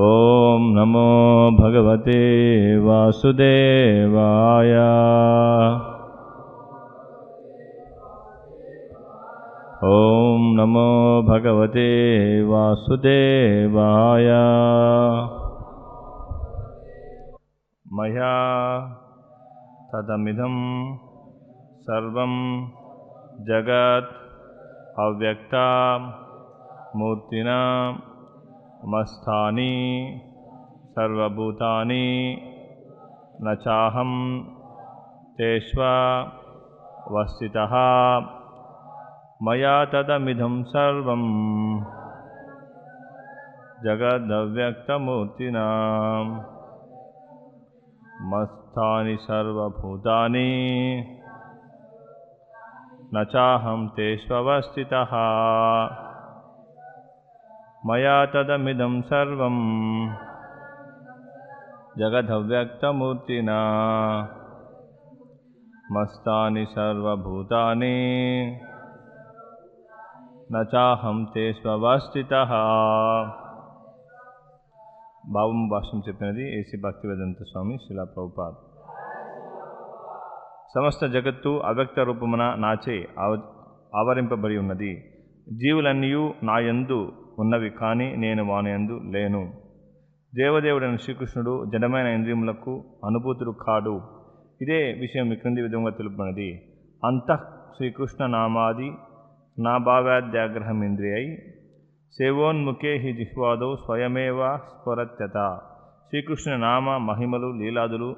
ఓం నమో భగవతే వాసుదేవాయ. ఓం నమో భగవతే వాసుదేవాయ. మయా తదమిదం సర్వం జగత్ అవ్యక్తా మూర్తినా మస్థాని సర్వభూతాని నచాహం తేష్వస్థితః మయా తదమిదం సర్వం జగదవ్యక్తమూర్తినా మస్థాని సర్వభూతాని నచాహం తేష్వస్థితః మయా తదమిదం సర్వం జగదవ్యక్తమూర్తినా మస్తాని సర్వభూతాని నచాహం తేష్వస్థితః. భావం భాష్యం చెప్పినది ఏసీ భక్తివేదాంత స్వామి శ్రీల ప్రభుపాద్. సమస్త జగత్తు అవ్యక్త రూపమున నాచే ఆవరింపబడి ఉన్నది. జీవులన్నీయు నాయందు ఉన్నవి, కానీ నేను వానియందు లేను. దేవదేవుడైన శ్రీకృష్ణుడు జడమైన ఇంద్రియములకు అనుభూతుడు కాడు. ఇదే విషయం ఈ క్రింది విధంగా తెలుపబడినది. అంతః శ్రీకృష్ణ నామాది నా భావాద్యాగ్రహం ఇంద్రియై సేవోన్ముఖే హి జిహ్వాదౌ స్వయమేవ స్ఫురత్యత. శ్రీకృష్ణుని నామ మహిమలు లీలాదులు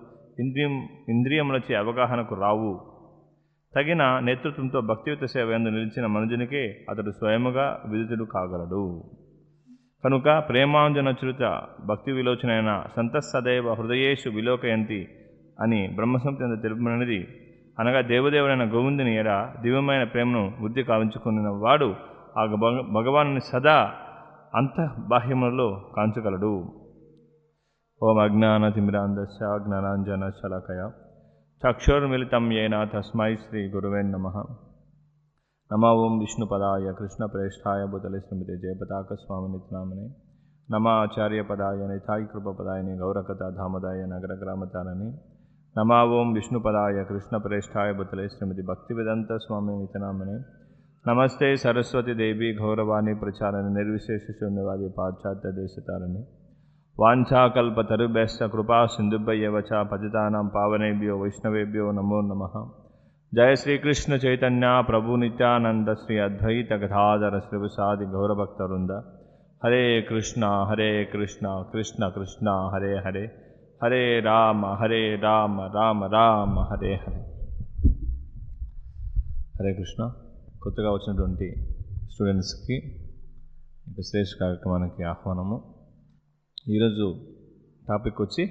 ఇంద్రియములచే అవగాహనకు రావు. తగిన నేతృత్వంతో భక్తియుత సేవ యందు నిలిచిన మనుజునికే అతడు స్వయముగా విదితుడు కాగలడు. కనుక ప్రేమాంజనచురిత భక్తి విలోచనైన సంతస్సదైవ హృదయేషు విలోకయంతి అని బ్రహ్మసంహిత తెలుపబడినది. అనగా దేవదేవుడైన గోవిందుని ఎడ దివ్యమైన ప్రేమను వృద్ధి కావించుకున్న వాడు ఆ భగవానుని సదా అంతఃబాహ్యములలో కాంచగలడు. ఓం అజ్ఞానతిమిరాంధస్య జ్ఞానాంజనశలాకయ చక్షుర్మిలితం యేన తస్మై శ్రీ గురువే నమః. నమో ఓం విష్ణుపదాయ కృష్ణప్రేష్ఠాయ భూతలే శ్రీమతే జయపతాక స్వామినితి నామనే. నమ ఆచార్యపదాయ నితాయి కృపపదాయని గౌరకథ ధామదాయ నగరగ్రామతారని. నమో ఓం విష్ణుపదాయ కృష్ణప్రేష్ఠాయ భూతలే శ్రీమతి భక్తివేదాంత స్వామినితి నామనే. నమస్తే సరస్వతి దేవి గౌరవాణి ప్రచారని నిర్విశేష శూన్యవాది పాశ్చాత్య దేశతారని. వాంఛాకల్పతరుభ్యశ్చ కృపా సింధుభ్యెవ చ పతితానాం పావనేభ్యో వైష్ణవేభ్యో నమో నమః. జయ శ్రీకృష్ణ చైతన్య ప్రభు నిత్యానంద శ్రీ అద్వైత గదాధర శ్రీవసాది గౌరభక్తవృంద. హరే కృష్ణ కృష్ణ కృష్ణ హరే హరే, హరే రామ రామ రామ హరే హరే. హరే కృష్ణ. కొత్తగా వచ్చినటువంటి స్టూడెంట్స్కి శ్రేష్ఠ కార్యక్రమానికి ఆహ్వానము. ఈరోజు టాపిక్ వచ్చి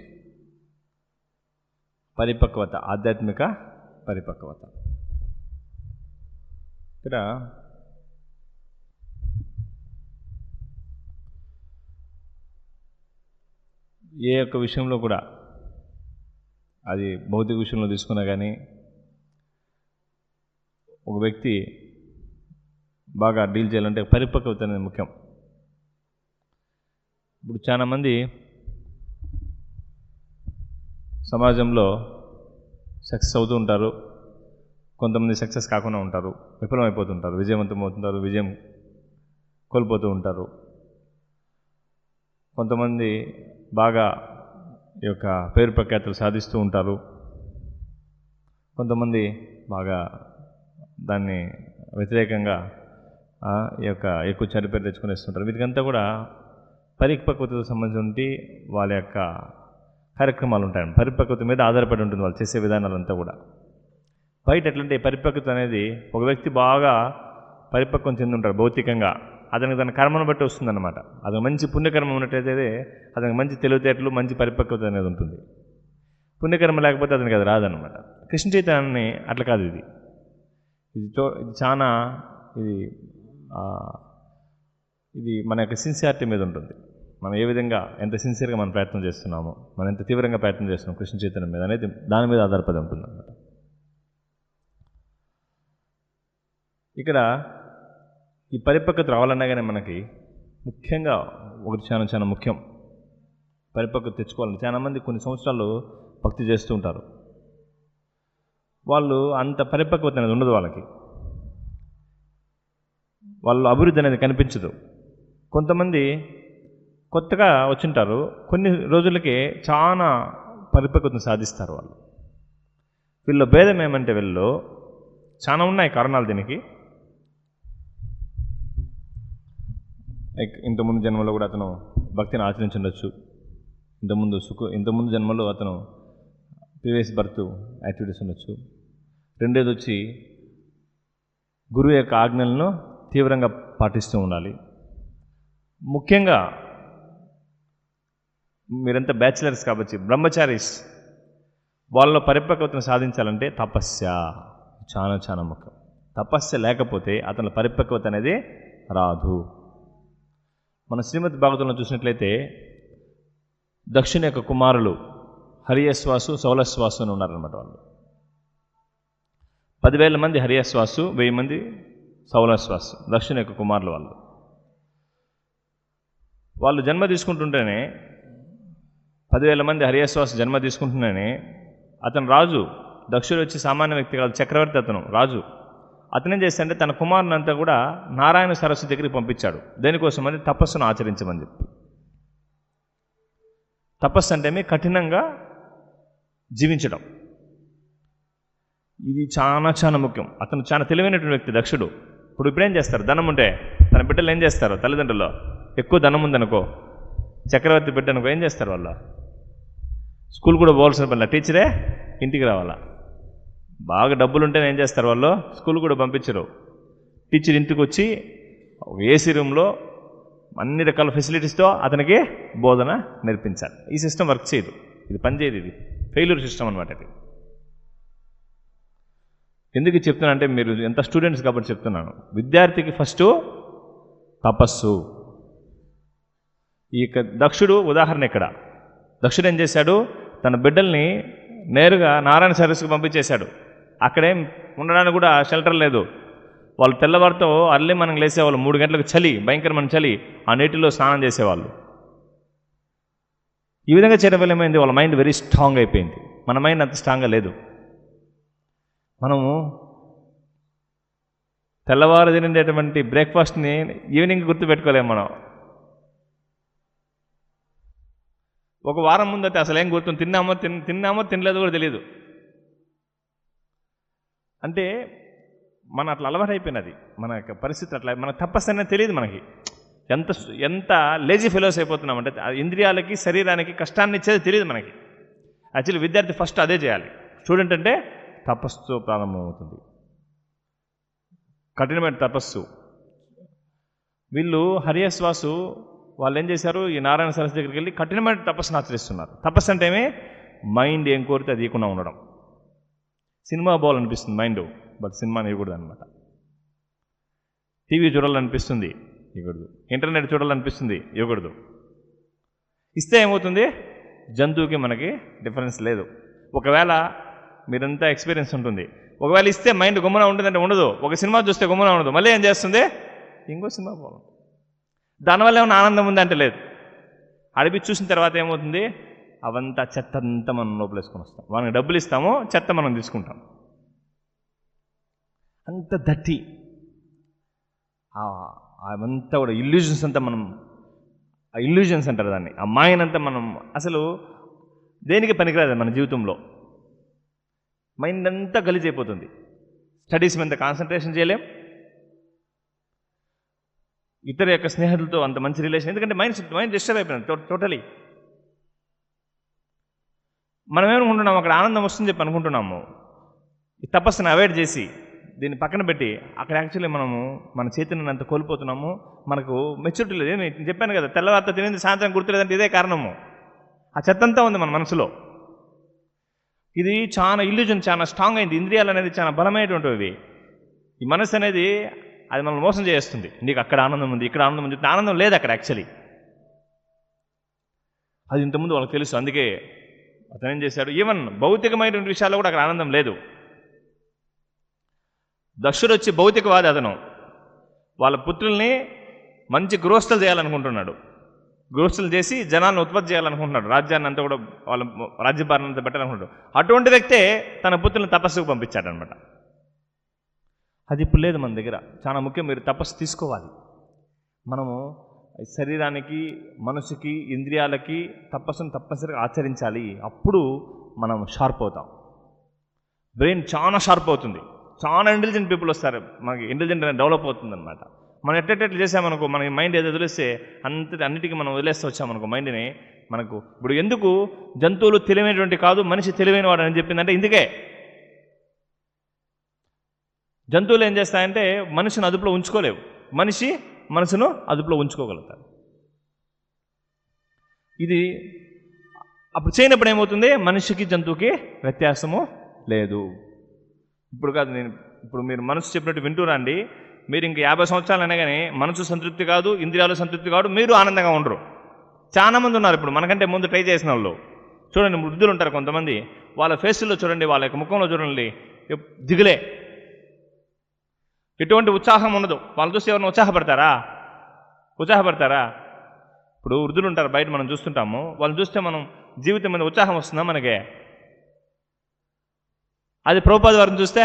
పరిపక్వత, ఆధ్యాత్మిక పరిపక్వత. ఇక్కడ ఏ ఒక్క విషయంలో కూడా, అది భౌతిక విషయంలో తీసుకున్నా కానీ, ఒక వ్యక్తి బాగా డీల్ చేయాలంటే పరిపక్వత అనేది ముఖ్యం. ఇప్పుడు చాలామంది సమాజంలో సక్సెస్ అవుతూ ఉంటారు, కొంతమంది సక్సెస్ కాకుండా ఉంటారు, విఫలమైపోతుంటారు, విజయవంతమవుతుంటారు, విజయం కోల్పోతూ ఉంటారు. కొంతమంది బాగా ఈ యొక్క పేరు ప్రఖ్యాతులు సాధిస్తూ ఉంటారు, కొంతమంది బాగా దాన్ని వ్యతిరేకంగా ఈ యొక్క ఎక్కువ చెడు పేరు తెచ్చుకునేస్తుంటారు. వీటికంతా కూడా పరిపక్వతకు సంబంధించి వాళ్ళ యొక్క కార్యక్రమాలు ఉంటాయి. పరిపక్వత మీద ఆధారపడి ఉంటుంది వాళ్ళు చేసే విధానాలంతా కూడా. బయట ఎట్లంటే పరిపక్వత అనేది ఒక వ్యక్తి బాగా పరిపక్వం చెంది ఉంటారు భౌతికంగా, అతనికి తన కర్మను బట్టి వస్తుందన్నమాట. అతనికి మంచి పుణ్యకర్మ ఉన్నట్టయితే అతనికి మంచి తెలివితేటలు, మంచి పరిపక్వత అనేది ఉంటుంది. పుణ్యకర్మ లేకపోతే అతనికి అది రాదనమాట. కృష్ణ చైతన్యాన్ని అట్లా కాదు. ఇది చాలా ఇది మన యొక్క సిన్సియారిటీ మీద ఉంటుంది. మనం ఏ విధంగా ఎంత సిన్సియర్గా మనం ప్రయత్నం చేస్తున్నామో, మనం ఎంత తీవ్రంగా ప్రయత్నం చేస్తున్నాం కృష్ణ చైతన్యం మీద అనేది దాని మీద ఆధారపడి ఉంటుంది అన్నమాట. ఇక్కడ ఈ పరిపక్వత రావాలన్నా కానీ మనకి ముఖ్యంగా ఒకటి చాలా చాలా ముఖ్యం. పరిపక్వత తెచ్చుకోవాలని చాలామంది కొన్ని సంవత్సరాలు భక్తి చేస్తూ ఉంటారు. వాళ్ళు అంత పరిపక్వత అనేది ఉండదు వాళ్ళకి, వాళ్ళు అభివృద్ధి అనేది కనిపించదు. కొంతమంది కొత్తగా వచ్చింటారు, కొన్ని రోజులకే చాలా పరిపక్వతను సాధిస్తారు వాళ్ళు. వీళ్ళ భేదం ఏమంటే వీళ్ళు చాలా ఉన్నాయి కారణాలు దీనికి. ఇంతకుముందు జన్మలో కూడా అతను భక్తిని ఆచరించుండొచ్చు, ఇంతకుముందు జన్మలో అతను ప్రీవియస్ బర్త్ యాక్టివిటీస్ ఉండొచ్చు. రెండోది వచ్చి గురువు యొక్క ఆజ్ఞలను తీవ్రంగా పాటిస్తూ ఉండాలి. ముఖ్యంగా మీరంతా బ్యాచిలర్స్ కాబట్టి బ్రహ్మచారీస్, వాళ్ళ పరిపక్వతను సాధించాలంటే తపస్య చాలా చాలా ముఖ్యం. తపస్య లేకపోతే అతని పరిపక్వత అనేది రాదు. మన శ్రీమద్ భాగవతంలో చూసినట్లయితే దక్షుని యొక్క కుమారులు హరియశ్వాసు, సౌలశ్వాసు అని ఉన్నారనమాట. వాళ్ళు 10,000 మంది హరియశ్వాసు, 1000 మంది సౌలశ్వాసు, దక్షుని యొక్క కుమారులు. వాళ్ళు జన్మ తీసుకుంటుంటేనే 10,000 మంది హరియశ్వాసు జన్మ తీసుకుంటున్నానే అతను రాజు. దక్షుడు వచ్చి సామాన్య వ్యక్తి కాదు, చక్రవర్తి, అతను రాజు. అతనేం చేస్తాడంటే తన కుమారుని అంతా కూడా నారాయణ సరస్వతి దగ్గరికి పంపించాడు. దేనికోసం అంటే తపస్సును ఆచరించమని చెప్పి. తపస్సు అంటే కఠినంగా జీవించడం, ఇది చాలా చాలా ముఖ్యం. అతను చాలా తెలివైనటువంటి వ్యక్తి దక్షుడు. ఇప్పుడేం చేస్తారు, ధనం ఉంటే తన బిడ్డలు ఏం చేస్తారు, తల్లిదండ్రులు ఎక్కువ ధనం ఉందనుకో, చక్రవర్తి బిడ్డ అనుకో, ఏం చేస్తారు వాళ్ళు, స్కూల్ కూడా పోవాల్సిన పని, టీచరే ఇంటికి రావాలా. బాగా డబ్బులుంటేనే ఏం చేస్తారు వాళ్ళు, స్కూల్ కూడా పంపించరు. టీచర్ ఇంటికి వచ్చి ఏసీ రూమ్లో అన్ని రకాల ఫెసిలిటీస్తో అతనికి బోధన నేర్పించాలి. ఈ సిస్టమ్ వర్క్ చేయదు, ఇది పనిచేయదు, ఇది ఫెయిల్యూర్ సిస్టమ్ అనమాట. ఇది ఎందుకు చెప్తున్నా అంటే మీరు ఎంత స్టూడెంట్స్ కాబట్టి చెప్తున్నాను. విద్యార్థికి ఫస్ట్ తపస్సు. ఈ దక్షుడు ఉదాహరణ ఇక్కడ. దక్షుడు ఏం చేశాడు, తన బిడ్డల్ని నేరుగా నారాయణ సరస్సుకు పంపించేశాడు. అక్కడేం ఉండడానికి కూడా షెల్టర్ లేదు. వాళ్ళు తెల్లవారితో అర్లీ మనం లేసేవాళ్ళు, 3 గంటలకు చలి, భయంకరమైన చలి, ఆ నీటిలో స్నానం చేసేవాళ్ళు. ఈ విధంగా చేయడం వల్ల ఏమైంది, వాళ్ళ మైండ్ వెరీ స్ట్రాంగ్ అయిపోయింది. మన మైండ్ అంత స్ట్రాంగ్గా లేదు. మనము తెల్లవారు తినేటువంటి బ్రేక్ఫాస్ట్ని ఈవినింగ్ గుర్తుపెట్టుకోలేము మనం. ఒక వారం ముందు అయితే అసలు ఏం గుర్తుంది, తిన్నామో తినలేదు కూడా తెలియదు. అంటే మన అట్లా అలవాటు అయిపోయినది, మన యొక్క పరిస్థితి అట్లా, మన తపస్సు అనేది తెలియదు మనకి. ఎంత లేజీ ఫెలోస్ అయిపోతున్నామంటే ఇంద్రియాలకి శరీరానికి కష్టాన్ని ఇచ్చేది తెలియదు మనకి. యాక్చువల్లీ విద్యార్థి ఫస్ట్ అదే చేయాలి. స్టూడెంట్ అంటే తపస్సు ప్రారంభమవుతుంది, కఠినమైన తపస్సు. వీళ్ళు హరియశ్వాసు వాళ్ళు ఏం చేశారు, ఈ నారాయణ సరస్వతి దగ్గరికి వెళ్ళి కఠినమైన తపస్సును ఆచరిస్తున్నారు. తపస్సు అంటే మైండ్ ఏం కోరితే అది ఇవ్వకుండా ఉండడం. సినిమా పోవాలనిపిస్తుంది మైండ్, బట్ సినిమాని ఇవ్వకూడదు అనమాట. టీవీ చూడాలనిపిస్తుంది, ఇవ్వకూడదు. ఇంటర్నెట్ చూడాలనిపిస్తుంది, ఇవ్వకూడదు. ఇస్తే ఏమవుతుంది, జంతువుకి మనకి డిఫరెన్స్ లేదు. ఒకవేళ మీరంతా ఎక్స్పీరియన్స్ ఉంటుంది, ఒకవేళ ఇస్తే మైండ్ గుమ్మన ఉంటుందంటే ఉండదు. ఒక సినిమా చూస్తే గుమ్మన ఉండదు, మళ్ళీ ఏం చేస్తుంది, ఇంకో సినిమా పోవాలి. దానివల్ల ఏమైనా ఆనందం ఉందంటే లేదు. అడిపి చూసిన తర్వాత ఏమవుతుంది, అవంతా చెత్త అంతా మనం లోపలేసుకొని వస్తాం. మనకి డబ్బులు ఇస్తాము, చెత్త మనం తీసుకుంటాం. అంత దట్టి అవంతా కూడా ఇల్యూజన్స్ అంతా మనం, ఇల్యూజన్స్ అంటారు దాన్ని, ఆ మాయనంతా మనం అసలు దేనికి పనికిరాదు మన జీవితంలో. మైండ్ అంతా గలీజ్ అయిపోతుంది. స్టడీస్ మీద కాన్సన్ట్రేషన్ చేయలేం, ఇతర యొక్క స్నేహితులతో అంత మంచి రిలేషన్, ఎందుకంటే మైండ్ డిస్టర్బ్ అయిపోయింది టోటలీ. మనం ఏమనుకుంటున్నాము, అక్కడ ఆనందం వస్తుంది చెప్పి అనుకుంటున్నాము. ఈ తపస్సును అవాయిడ్ చేసి దీన్ని పక్కన పెట్టి అక్కడ యాక్చువల్లీ మనము మన చైతన్యాన్ని అంత కోల్పోతున్నాము. మనకు మెచ్యూరిటీ లేదు. ఏమి చెప్పాను కదా, తెల్లవారితో తినేది సాయంత్రం గుర్తులేదంటే ఇదే కారణము. ఆ చెత్తంతా ఉంది మన మనసులో. ఇది చాలా ఇల్యూజన్, చాలా స్ట్రాంగ్ అయింది. ఇంద్రియాలు అనేది చాలా బలమైనటువంటివి. ఈ మనసు అనేది అది మనల్ని మోసం చేస్తుంది. నీకు అక్కడ ఆనందం ఉంది, ఇక్కడ ఆనందం ఉంది, ఆనందం లేదు అక్కడ యాక్చువల్లీ. అది ఇంతకుముందు వాళ్ళకి తెలుసు. అందుకే అతను ఏం చేశాడు, ఈవెన్ భౌతికమైన విషయాల్లో కూడా అక్కడ ఆనందం లేదు. దక్షుడు వచ్చి భౌతికవాది. అతను వాళ్ళ పుత్రుల్ని మంచి గృహస్థులు చేయాలనుకుంటున్నాడు. గోష్ఠులు చేసి జనాలను ఉత్పత్తి చేయాలనుకుంటున్నాడు, రాజ్యాన్ని అంతా కూడా వాళ్ళ రాజ్యభారాన్ని అంతా పెట్టాలనుకుంటాడు. అటువంటి వ్యక్తే తన పుత్రులను తపస్సుకు పంపించాడనమాట. అది ఇప్పుడు లేదు మన దగ్గర. చాలా ముఖ్యం, మీరు తపస్సు తీసుకోవాలి. మనము శరీరానికి, మనసుకి, ఇంద్రియాలకి తపస్సును తప్పనిసరిగా ఆచరించాలి. అప్పుడు మనం షార్ప్ అవుతాం, బ్రెయిన్ చాలా షార్ప్ అవుతుంది, చాలా ఇంటెలిజెంట్ పీపుల్ వస్తారు, మనకి ఇంటెలిజెంట్ అనేది డెవలప్ అవుతుంది అనమాట. మనం ఎట్టెట్లు చేసామనుకో, మన మైండ్ ఏదో వదిలేస్తే అన్నిటికీ మనం వదిలేస్తూ వచ్చామనుకో మైండ్ని, మనకు ఇప్పుడు ఎందుకు జంతువులు తెలివైనటువంటి కాదు, మనిషి తెలివైన వాడు అని చెప్పిందంటే ఇందుకే. జంతువులు ఏం చేస్తాయంటే మనిషిని అదుపులో ఉంచుకోలేవు, మనిషి మనసును అదుపులో ఉంచుకోగలుగుతాడు. ఇది అప్పుడు చేయనప్పుడు ఏమవుతుంది, మనిషికి జంతువుకి వ్యత్యాసము లేదు. ఇప్పుడు కాదు, ఇప్పుడు మీరు మనసు చెప్పినట్టు వింటూరండి, మీరు ఇంక 50 సంవత్సరాలు అయినా కానీ మనసు సంతృప్తి కాదు, ఇంద్రియాలు సంతృప్తి కాదు, మీరు ఆనందంగా ఉండరు. చాలామంది ఉన్నారు ఇప్పుడు మనకంటే ముందు ట్రై చేసిన వాళ్ళు. చూడండి, వృద్ధులు ఉంటారు కొంతమంది, వాళ్ళ ఫేసుల్లో చూడండి, వాళ్ళ యొక్క ముఖంలో చూడండి, దిగులే, ఎటువంటి ఉత్సాహం ఉండదు. వాళ్ళు చూస్తే ఎవరిని ఉత్సాహపడతారా? ఇప్పుడు వృద్ధులు ఉంటారు బయట, మనం చూస్తుంటాము, వాళ్ళని చూస్తే మనం జీవితం మీద ఉత్సాహం వస్తుందా మనకే? అది ప్రభుపాద వారిని చూస్తే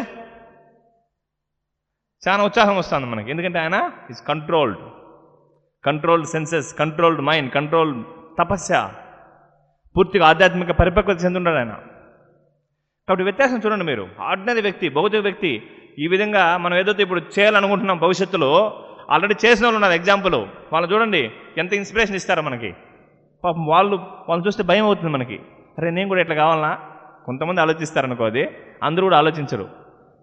చాలా ఉత్సాహం వస్తుంది మనకి. ఎందుకంటే ఆయన is controlled senses, controlled mind, controlled tapasya, పూర్తిగా ఆధ్యాత్మిక పరిపక్వత చెందుంటాడు ఆయన. కాబట్టి వ్యత్యాసం చూడండి మీరు. ఆర్డినరీ వ్యక్తి, భౌతిక వ్యక్తి ఈ విధంగా మనం ఏదైతే ఇప్పుడు చేయాలనుకుంటున్నాం భవిష్యత్తులో ఆల్రెడీ చేసిన వాళ్ళు ఉన్నారు ఎగ్జాంపుల్, వాళ్ళు చూడండి ఎంత ఇన్స్పిరేషన్ ఇస్తారో మనకి. పాపం వాళ్ళు చూస్తే భయం అవుతుంది మనకి, అరే నేను కూడా ఇట్లా కావాలనా. కొంతమంది ఆలోచిస్తారనుకో, అది అందరూ కూడా ఆలోచించరు.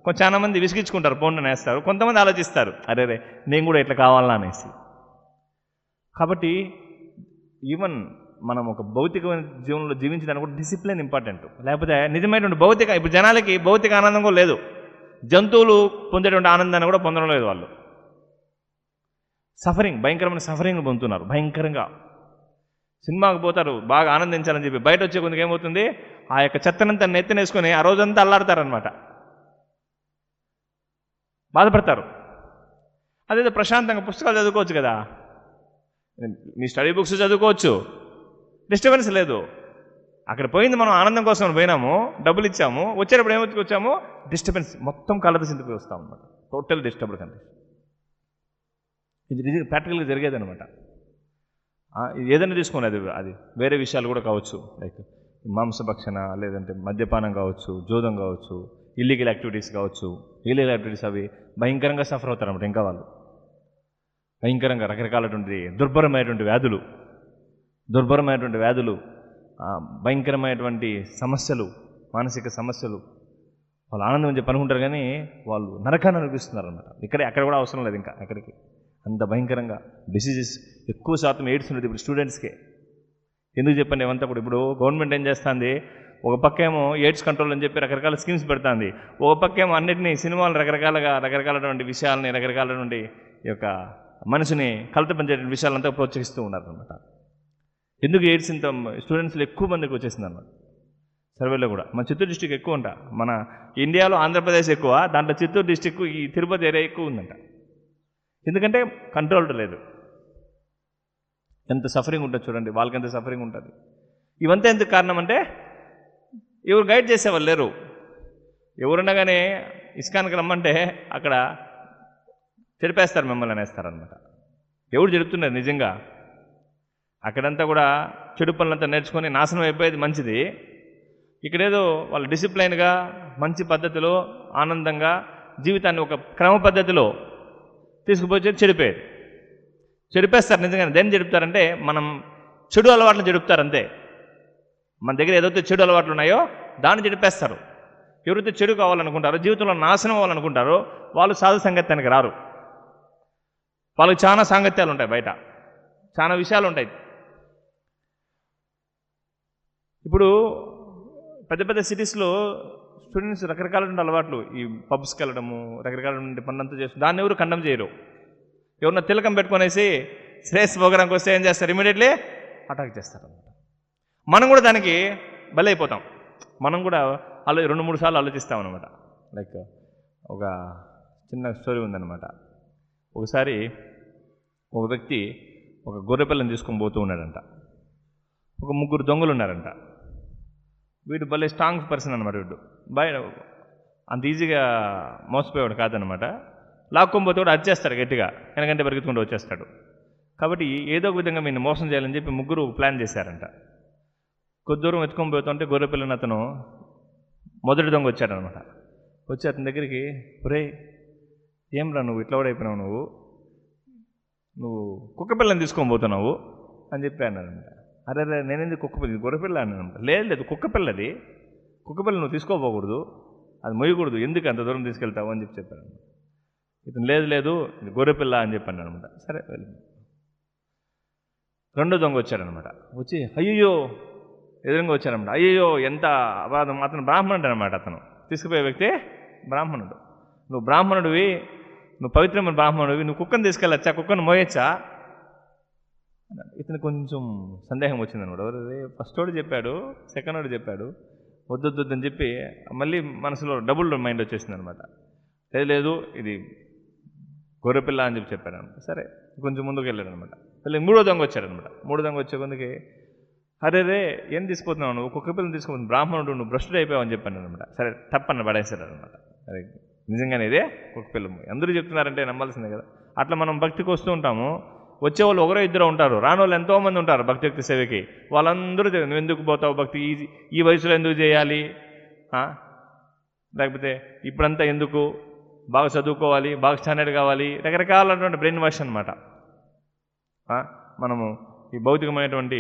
చాలా మంది విసిగించుకుంటారు, ఫోన్ వేస్తారు. కొంతమంది ఆలోచిస్తారు, అరే నేను కూడా ఇట్లా కావాలనా అనేసి. కాబట్టి ఈవెన్ మనం ఒక భౌతికమైన జీవనంలో జీవించడానికి కూడా డిసిప్లిన్ ఇంపార్టెంట్. లేకపోతే నిజమైనటువంటి భౌతిక, ఇప్పుడు జనాలకి భౌతిక ఆనందం కూడా లేదు, జంతువులు పొందేటువంటి ఆనందాన్ని కూడా పొందడం లేదు. వాళ్ళు భయంకరమైన సఫరింగ్ పొందుతున్నారు. భయంకరంగా సినిమాకి పోతారు బాగా ఆనందించాలని చెప్పి, బయట వచ్చే కొందుకు ఏమవుతుంది, ఆ యొక్క చెత్తనంతా నెత్తినేసుకొని ఆ రోజంతా అల్లాడతారనమాట, బాధపడతారు. అదేదో ప్రశాంతంగా పుస్తకాలు చదువుకోవచ్చు కదా, మీ స్టడీ బుక్స్ చదువుకోవచ్చు, డిస్టర్బెన్స్ లేదు. అక్కడ పోయింది మనం ఆనందం కోసం పోయినాము, డబ్బులు ఇచ్చాము, వచ్చేటప్పుడు ఏమొచ్చి వచ్చాము, డిస్టర్బెన్స్, మొత్తం కళ్ళతో చింతకు వస్తాం అనమాట, టోటల్ డిస్టర్బ్ కంటే. ఇది ప్రాక్టికల్గా జరిగేది అనమాట. ఏదైనా తీసుకోండి, అది వేరే విషయాలు కూడా కావచ్చు, లైక్ మాంసభక్షణ, లేదంటే మద్యపానం కావచ్చు, జూదం కావచ్చు, ఇల్లీగల్ యాక్టివిటీస్ కావచ్చు. ఇల్లీగల్ యాక్టివిటీస్ అవి భయంకరంగా సఫర్ అవుతారు అన్నమాట. ఇంకా వాళ్ళు భయంకరంగా రకరకాలటువంటి దుర్భరమైనటువంటి వ్యాధులు, భయంకరమైనటువంటి సమస్యలు, మానసిక సమస్యలు. వాళ్ళు ఆనందం చెప్పి అనుకుంటారు కానీ వాళ్ళు నరకాన్ని అనిపిస్తున్నారు అన్నమాట. అక్కడ కూడా అవసరం లేదు ఇంకా అక్కడికి. అంత భయంకరంగా డిసీజెస్ ఎక్కువ శాతం ఎయిడ్స్ ఉండేది ఇప్పుడు స్టూడెంట్స్కే. ఎందుకు చెప్పండి, ఏమంతా కూడా ఇప్పుడు గవర్నమెంట్ ఏం చేస్తుంది, ఒక పక్క ఏమో ఎయిడ్స్ కంట్రోల్ అని చెప్పి రకరకాల స్కీమ్స్ పెడుతుంది, ఒక పక్క ఏమో అన్నింటినీ సినిమాలు రకరకాలటువంటి విషయాలని, రకరకాలటువంటి ఈ యొక్క మనిషిని కలత పెంచేటువంటి విషయాలంతా ప్రోత్సహిస్తూ ఉన్నారు అనమాట. ఎందుకు ఎయిడ్స్ ఇంత స్టూడెంట్స్లో ఎక్కువ మందికి వచ్చేసింది అన్నమాట. సర్వేలో కూడా మన చిత్తూరు డిస్టిక్ ఎక్కువ ఉంటా, మన ఇండియాలో ఆంధ్రప్రదేశ్ ఎక్కువ, దాంట్లో చిత్తూరు డిస్టిక్ ఈ తిరుపతి ఏరియా ఎక్కువ ఉందంట. ఎందుకంటే కంట్రోల్డ్ లేదు. ఎంత సఫరింగ్ ఉంటుంది చూడండి, వాళ్ళకి ఎంత సఫరింగ్ ఉంటుంది. ఇవంతా ఎందుకు కారణం అంటే ఎవరు గైడ్ చేసేవాళ్ళు లేరు. ఎవరున్నా కానీ ఇస్కాన్కి రమ్మంటే అక్కడ చెడిపేస్తారు, మిమ్మల్ని అనేస్తారనమాట. ఎవరు చెడుతున్నారు నిజంగా? అక్కడంతా కూడా చెడు పనులంతా నేర్చుకొని నాశనం అయిపోయేది మంచిది. ఇక్కడేదో వాళ్ళు డిసిప్లైన్గా మంచి పద్ధతిలో ఆనందంగా జీవితాన్ని ఒక క్రమ పద్ధతిలో తీసుకుపోయి చెడిపేస్తారు నిజంగానే. దేన్ని చెడుపుతారంటే మనం చెడు అలవాట్లను చెడుపుతారు అంతే. మన దగ్గర ఏదైతే చెడు అలవాట్లు ఉన్నాయో దాన్ని చెడిపేస్తారు. ఎవరైతే చెడు కావాలనుకుంటారో, జీవితంలో నాశనం అవ్వాలనుకుంటారో వాళ్ళు సాధు సంగత్యానికి రారు. వాళ్ళకి చాలా సాంగత్యాలు ఉంటాయి, బయట చాలా విషయాలు ఉంటాయి. ఇప్పుడు పెద్ద పెద్ద సిటీస్లో స్టూడెంట్స్ రకరకాల అలవాట్లు, ఈ పబ్స్కి వెళ్ళడము, రకరకాల పనులంతా చేస్తారు. దాన్ని ఎవరు కండమ్ చేయరు. ఎవరన్నా తిలకం పెట్టుకునేసి శ్రేయస్ ప్రోగ్రాంకి వస్తే ఏం చేస్తారు, ఇమీడియట్లీ అటాక్ చేస్తారు అన్నమాట. మనం కూడా దానికి బలైపోతాం. మనం కూడా 2-3 సార్లు ఆలోచిస్తాం అనమాట. లైక్ ఒక చిన్న స్టోరీ ఉందన్నమాట. ఒకసారి ఒక వ్యక్తి ఒక గొర్రెపిల్లని తీసుకొని పోతూ ఉన్నాడంట. ఒక 3 దొంగలు ఉన్నారంట. వీడు భలే స్ట్రాంగ్ పర్సన్ అనమాట. వీడు అంత ఈజీగా మోసపోయేవాడు కాదనమాట. లాక్కొని పోతే కూడా వచ్చేస్తాడు గట్టిగా, ఎందుకంటే పరిగెత్తుకుంటూ వచ్చేస్తాడు. కాబట్టి ఏదో ఒక విధంగా వీడిని మోసం చేయాలని చెప్పి 3 ప్లాన్ చేశారంట. కొద్ది దూరం ఎత్తుకొని పోతుంటే గొర్రెపిల్లని అతను మొదటి దొంగ వచ్చాడనమాట. వచ్చి అతని దగ్గరికి, ఒరే ఏమ్రా నువ్వు ఇట్లా కూడా అయిపోయినావు, నువ్వు కుక్కపిల్లని తీసుకొని పోతున్నావు అని చెప్పి అన్నాడంట. అరే నేనేంది కుక్కపిల్ల, గొర్రెపిల్ల అన్నానంట. లేదు కుక్కపిల్లది, కుక్కపిల్ల నువ్వు తీసుకోపోకూడదు, అది మొయ్యకూడదు, ఎందుకు అంత దూరం తీసుకెళ్తావు అని చెప్పాను. ఇతను లేదు ఇది గొర్రెపిల్ల అని చెప్పాను అనమాట. సరే వెళ్ళి రెండో దొంగ వచ్చాడనమాట. వచ్చి అయ్యో ఎదురుగా వచ్చాడనమాట. అయ్యో ఎంత అబాధం, అతను బ్రాహ్మణుడు అనమాట. అతను తీసుకుపోయే వ్యక్తి బ్రాహ్మణుడు. నువ్వు బ్రాహ్మణుడివి, నువ్వు పవిత్రమైన బ్రాహ్మణుడివి, నువ్వు కుక్కను తీసుకెళ్ళచ్చా, కుక్కను మోయచ్చా? ఇతను కొంచెం సందేహం వచ్చిందనమాట. ఫస్ట్ వాడు చెప్పాడు, సెకండ్ వాడు చెప్పాడు, వద్దు అని చెప్పి మళ్ళీ మనసులో డబుల్ మైండ్ వచ్చేసింది అనమాట. లేదు ఇది గొర్రెపిల్ల అని చెప్పి చెప్పాడు అనమాట. సరే కొంచెం ముందుకు వెళ్ళాడు అనమాట. మళ్ళీ 3వ దొంగ వచ్చాడనమాట. 3వ దొంగ వచ్చే కొందుకి, అరే ఏం తీసుకుపోతున్నావు నువ్వు, కుక్కపిల్లని తీసుకుపోతుంది, బ్రాహ్మణుడు, నువ్వు భ్రష్టుడు అయిపోయావు అని చెప్పాను అనమాట. సరే తప్పన్న పడేశాడు అనమాట. అరే నిజంగానే ఇదే కుక్కపిల్ల, అందరూ చెప్తున్నారంటే నమ్మాల్సిందే కదా. అట్లా మనం భక్తికి వస్తూ ఉంటాము. వచ్చేవాళ్ళు 1-2 ఉంటారు, రాని వాళ్ళు ఎంతోమంది ఉంటారు భక్తి సేవకి. వాళ్ళందరూ నువ్వు ఎందుకు పోతావు భక్తి, ఈ వయసులో ఎందుకు చేయాలి, లేకపోతే ఇప్పుడంతా ఎందుకు, బాగా చదువుకోవాలి, బాగా స్టాండర్డ్ కావాలి, రకరకాలైనటువంటి బ్రెయిన్ వాష్ అనమాట. మనము ఈ భౌతికమైనటువంటి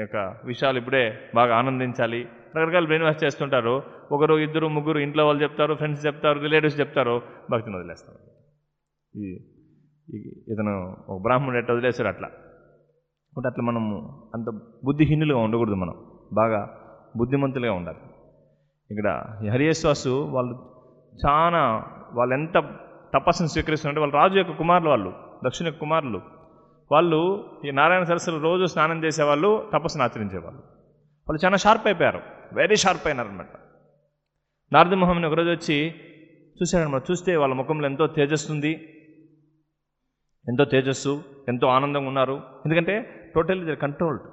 యొక్క విషయాలు ఇప్పుడే బాగా ఆనందించాలి, రకరకాల బ్రెయిన్ వాష్ చేస్తుంటారు. 1, 2, 3 ఇంట్లో వాళ్ళు చెప్తారు, ఫ్రెండ్స్ చెప్తారు, రిలేటివ్స్ చెప్తారు, భక్తిని వదిలేస్తారు. ఇతను ఒక బ్రాహ్మణుడు ఎట్లా వదిలేశారు అట్లా. అంటే అట్లా మనము అంత బుద్ధిహీనులుగా ఉండకూడదు, మనం బాగా బుద్ధిమంతులుగా ఉండాలి. ఇక్కడ హరియేశ్వాసు వాళ్ళు ఎంత తపస్సును స్వీకరిస్తున్నారంటే, వాళ్ళు రాజు యొక్క కుమారులు, వాళ్ళు దక్షిణ యొక్క కుమారులు. వాళ్ళు ఈ నారాయణ సరస్సులో రోజు స్నానం చేసేవాళ్ళు, తపస్సును ఆచరించేవాళ్ళు. వాళ్ళు చాలా షార్ప్ అయిపోయారు, వెరీ షార్ప్ అయినారనమాట. నారద మహాముని ఒకరోజు వచ్చి చూశాడనమాట. చూస్తే వాళ్ళ ముఖంలో ఎంతో తేజస్సు, ఎంతో ఆనందంగా ఉన్నారు. ఎందుకంటే టోటల్లీ కంట్రోల్డ్,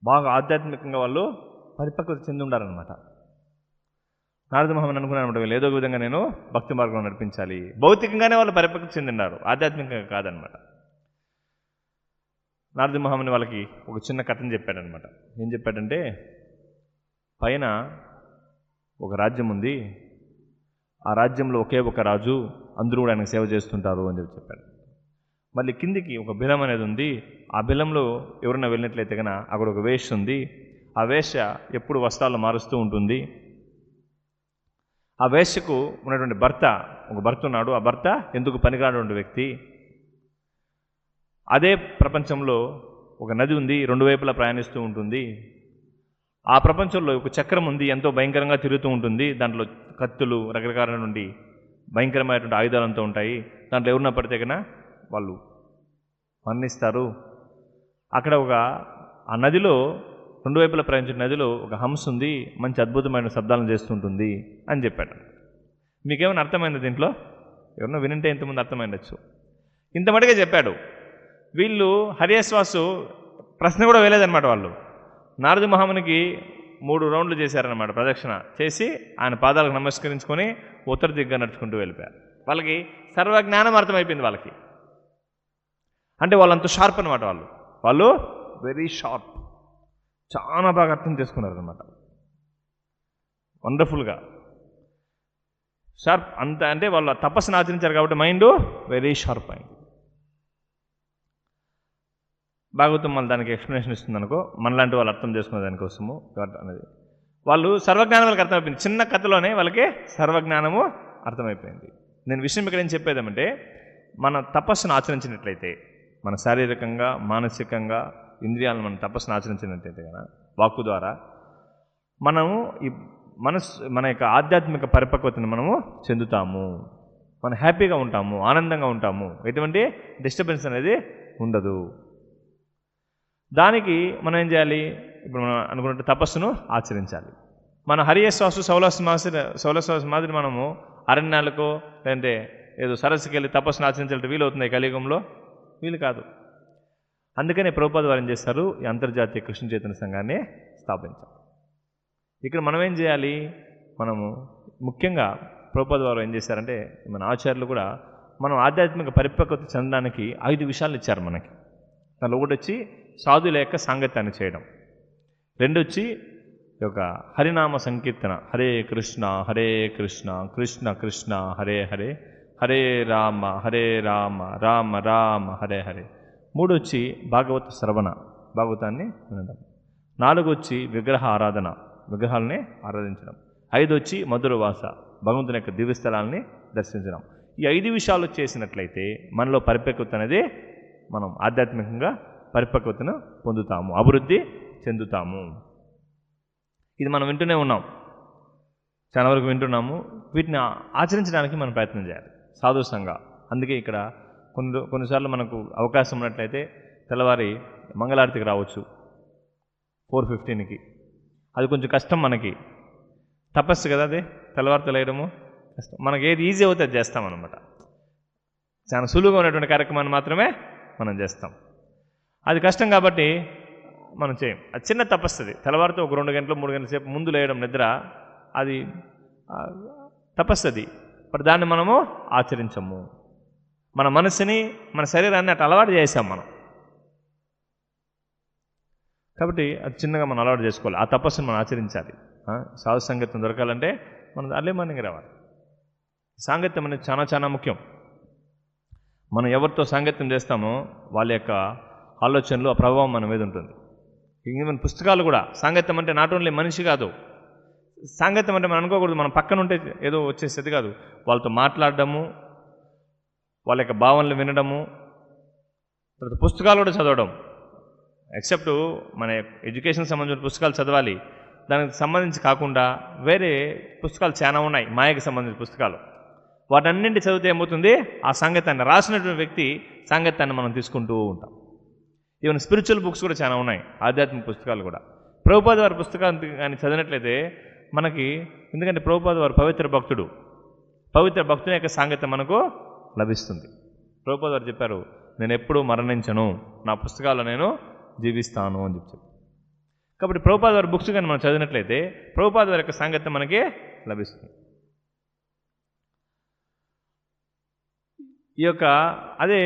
బాగా ఆధ్యాత్మికంగా వాళ్ళు పరిపక్వత చెంది ఉండారనమాట. నారద మహాముని అనుకున్నారనమాట, వీళ్ళు ఏదో విధంగా నేను భక్తి మార్గంలో నడిపించాలి. భౌతికంగానే వాళ్ళు పరిపక్వత చెందిన్నారు, ఆధ్యాత్మికంగా కాదనమాట. నారద మహాముని వాళ్ళకి ఒక చిన్న కథను చెప్పాడనమాట. ఏం చెప్పాడంటే, పైన ఒక రాజ్యం ఉంది, ఆ రాజ్యంలో ఒకే ఒక రాజు, అందరూ కూడా ఆయనకు సేవ చేస్తుంటారు అని చెప్పాడు. మళ్ళీ కిందికి ఒక బిలం అనేది ఉంది, ఆ బిలంలో ఎవరైనా వెళ్ళినట్లయితే కనుక అక్కడ ఒక వేశ్య ఉంది. ఆ వేశ్య ఎప్పుడు వస్త్రాలు మారుస్తూ ఉంటుంది. ఆ వేశ్యకు ఉన్నటువంటి ఒక భర్త ఉన్నాడు. ఆ భర్త ఎందుకు పనికిరానటువంటి వ్యక్తి. అదే ప్రపంచంలో ఒక నది ఉంది, 2 వైపులా ప్రయాణిస్తూ ఉంటుంది. ఆ ప్రపంచంలో ఒక చక్రం ఉంది, ఎంతో భయంకరంగా తిరుగుతూ ఉంటుంది. దాంట్లో కత్తులు, రకరకాల నుండి భయంకరమైనటువంటి ఆయుధాలంతో ఉంటాయి. దాంట్లో ఎవరినా పడితే కన్నా వాళ్ళు మరణిస్తారు. అక్కడ ఆ నదిలో 2 వైపులా ప్రయాణించిన నదిలో ఒక హంస ఉంది, మంచి అద్భుతమైన శబ్దాలను చేస్తుంటుంది అని చెప్పాడు. మీకేమైనా అర్థమైంది దీంట్లో? ఎవరినో వినంటే ఇంతకుముందు అర్థమైండొచ్చు. ఇంత మటుగా చెప్పాడు. వీళ్ళు హరియేశ్వాసు ప్రశ్న కూడా వేయలేదన్నమాట. వాళ్ళు నారద మహామునికి 3 రౌండ్లు చేశారనమాట, ప్రదక్షిణ చేసి ఆయన పాదాలకు నమస్కరించుకొని ఉత్తర దిగ్గా నడుచుకుంటూ వెళ్ళిపోయారు. వాళ్ళకి సర్వజ్ఞానం అర్థమైపోయింది వాళ్ళకి. అంటే వాళ్ళంత షార్ప్ అనమాట. వాళ్ళు వెరీ షార్ప్, చాలా బాగా అర్థం చేసుకున్నారు అనమాట. వండర్ఫుల్గా షార్ప్ అంత. అంటే వాళ్ళు తపస్సును ఆచరించారు కాబట్టి మైండ్ వెరీ షార్ప్ అయింది. భాగవతం మళ్ళీ దానికి ఎక్స్ప్లెనేషన్ ఇస్తుంది అనుకో, మనలాంటి వాళ్ళు అర్థం చేసుకునే దానికోసము అనేది. వాళ్ళు సర్వజ్ఞానం వాళ్ళకి అర్థమైపోయింది. చిన్న కథలోనే వాళ్ళకి సర్వజ్ఞానము అర్థమైపోయింది. నేను విషయం ఇక్కడ ఏం చెప్పేదేమంటే, మన తపస్సును ఆచరించినట్లయితే, మన శారీరకంగా, మానసికంగా, ఇంద్రియాలను మన తపస్సును ఆచరించినట్లయితే కదా, వాక్కు ద్వారా మనము మన యొక్క ఆధ్యాత్మిక పరిపక్వతను మనము చెందుతాము. మనం హ్యాపీగా ఉంటాము, ఆనందంగా ఉంటాము, ఎటువంటి డిస్టర్బెన్స్ అనేది ఉండదు. దానికి మనం ఏం చేయాలి? ఇప్పుడు మనం అనుకున్నట్టు తపస్సును ఆచరించాలి. మన హరియేశ్వాసు సౌలశ్వాస మాదిరి మనము అరణ్యాలకో లేదంటే ఏదో సరస్సుకి వెళ్ళి తపస్సును ఆచరించాలంటే వీలు అవుతుంది కలియుగంలో? వీలు కాదు. అందుకనే ప్రభుపాద వారు ఏం చేస్తారు, ఈ అంతర్జాతీయ కృష్ణ చైతన్య సంఘాన్ని స్థాపించారు. ఇక్కడ మనం ఏం చేయాలి, మనము ముఖ్యంగా ప్రభుపాద వారు ఏం చేశారంటే, మన ఆచార్యులు కూడా మనం ఆధ్యాత్మిక పరిపక్వత చెందడానికి 5 విషయాలు ఇచ్చారు మనకి. దానిలో ఒకటి వచ్చి సాధువుల యొక్క సాంగత్యాన్ని చేయడం, 2 వచ్చి ఒక హరినామ సంకీర్తన, హరే కృష్ణ కృష్ణ కృష్ణ హరే హరే, హరే రామ రామ రామ హరే హరే. 3 వచ్చి భాగవత శ్రవణ, భాగవతాన్ని వినడం. 4 వచ్చి విగ్రహ ఆరాధన, విగ్రహాలని ఆరాధించడం. 5 వచ్చి మధుర వాస, భగవంతుని యొక్క దివ్యస్థలాన్ని దర్శించడం. ఈ 5 విషయాలు చేసినట్లయితే మనలో పరిపక్వత అనేది, మనం ఆధ్యాత్మికంగా పరిపక్వతను పొందుతాము, అభివృద్ధి చెందుతాము. ఇది మనం వింటూనే ఉన్నాం, చాలా వరకు వింటున్నాము. వీటిని ఆచరించడానికి మనం ప్రయత్నం చేయాలి సాధుసంగా. అందుకే ఇక్కడ కొన్నిసార్లు మనకు అవకాశం ఉన్నట్లయితే తెల్లవారి మంగళారతికి రావచ్చు 4:15కి. అది కొంచెం కష్టం మనకి, తపస్సు కదా అది, తెల్లవారితో లేయడము కష్టం. మనకి ఏది ఈజీ అవుతే అది చేస్తామన్నమాట. చాలా సులువుగా ఉన్నటువంటి కార్యక్రమాన్ని మాత్రమే మనం చేస్తాం. అది కష్టం కాబట్టి మనం చేయం. అది చిన్న తపస్సు. అది తెల్లవారితో ఒక 2 గంటలు 3 గంటల సేపు ముందు లేయడం, నిద్ర, అది తపస్సు. అది మరి దాన్ని మనము ఆచరించము. మన మనసుని, మన శరీరాన్ని అట్లా అలవాటు చేసాం మనం. కాబట్టి అది చిన్నగా మనం అలవాటు చేసుకోవాలి. ఆ తపస్సును మనం ఆచరించాలి. సాధు సంగత్యం దొరకాలంటే మనం అర్లీ మార్నింగ్ రావాలి. సాంగత్యం అనేది చాలా చాలా ముఖ్యం. మనం ఎవరితో సాంగత్యం చేస్తామో వాళ్ళ యొక్క ఆలోచనలు, ఆ ప్రభావం మన మీద ఉంటుంది. ఈవెన్ పుస్తకాలు కూడా, సాంగత్యం అంటే నాట్ ఓన్లీ మనిషి కాదు, సాంగత్యం అంటే మనం అనుకోకూడదు మనం పక్కన ఉంటే ఏదో వచ్చేసేది కాదు. వాళ్ళతో మాట్లాడడము, వాళ్ళ యొక్క భావనలు వినడము, తర్వాత పుస్తకాలు కూడా చదవడం. ఎక్సెప్ట్ మన ఎడ్యుకేషన్ సంబంధించిన పుస్తకాలు చదవాలి, దానికి సంబంధించి కాకుండా వేరే పుస్తకాలు చాలా ఉన్నాయి, మాయకు సంబంధించిన పుస్తకాలు. వాటన్నింటి చదివితే ఏమవుతుంది, ఆ సాంగత్యాన్ని రాసినటువంటి వ్యక్తి సాంగత్యాన్ని మనం తీసుకుంటూ ఉంటాం. ఈవెన్ స్పిరిచువల్ బుక్స్ కూడా చాలా ఉన్నాయి, ఆధ్యాత్మిక పుస్తకాలు కూడా. ప్రభుపాద వారి పుస్తకాన్ని కానీ చదివినట్లయితే మనకి, ఎందుకంటే ప్రభుపాద వారు పవిత్ర భక్తుడు, పవిత్ర భక్తుని యొక్క సాంగత్యం మనకు లభిస్తుంది. ప్రభుపాద వారు చెప్పారు, నేను ఎప్పుడూ మరణించను, నా పుస్తకాల్లో నేను జీవిస్తాను అని చెప్పారు. కాబట్టి ప్రభుపాద వారి బుక్స్ కానీ మనం చదివినట్లయితే ప్రభుపాద వారి యొక్క సాంగత్యం మనకి లభిస్తుంది. ఈ యొక్క అదే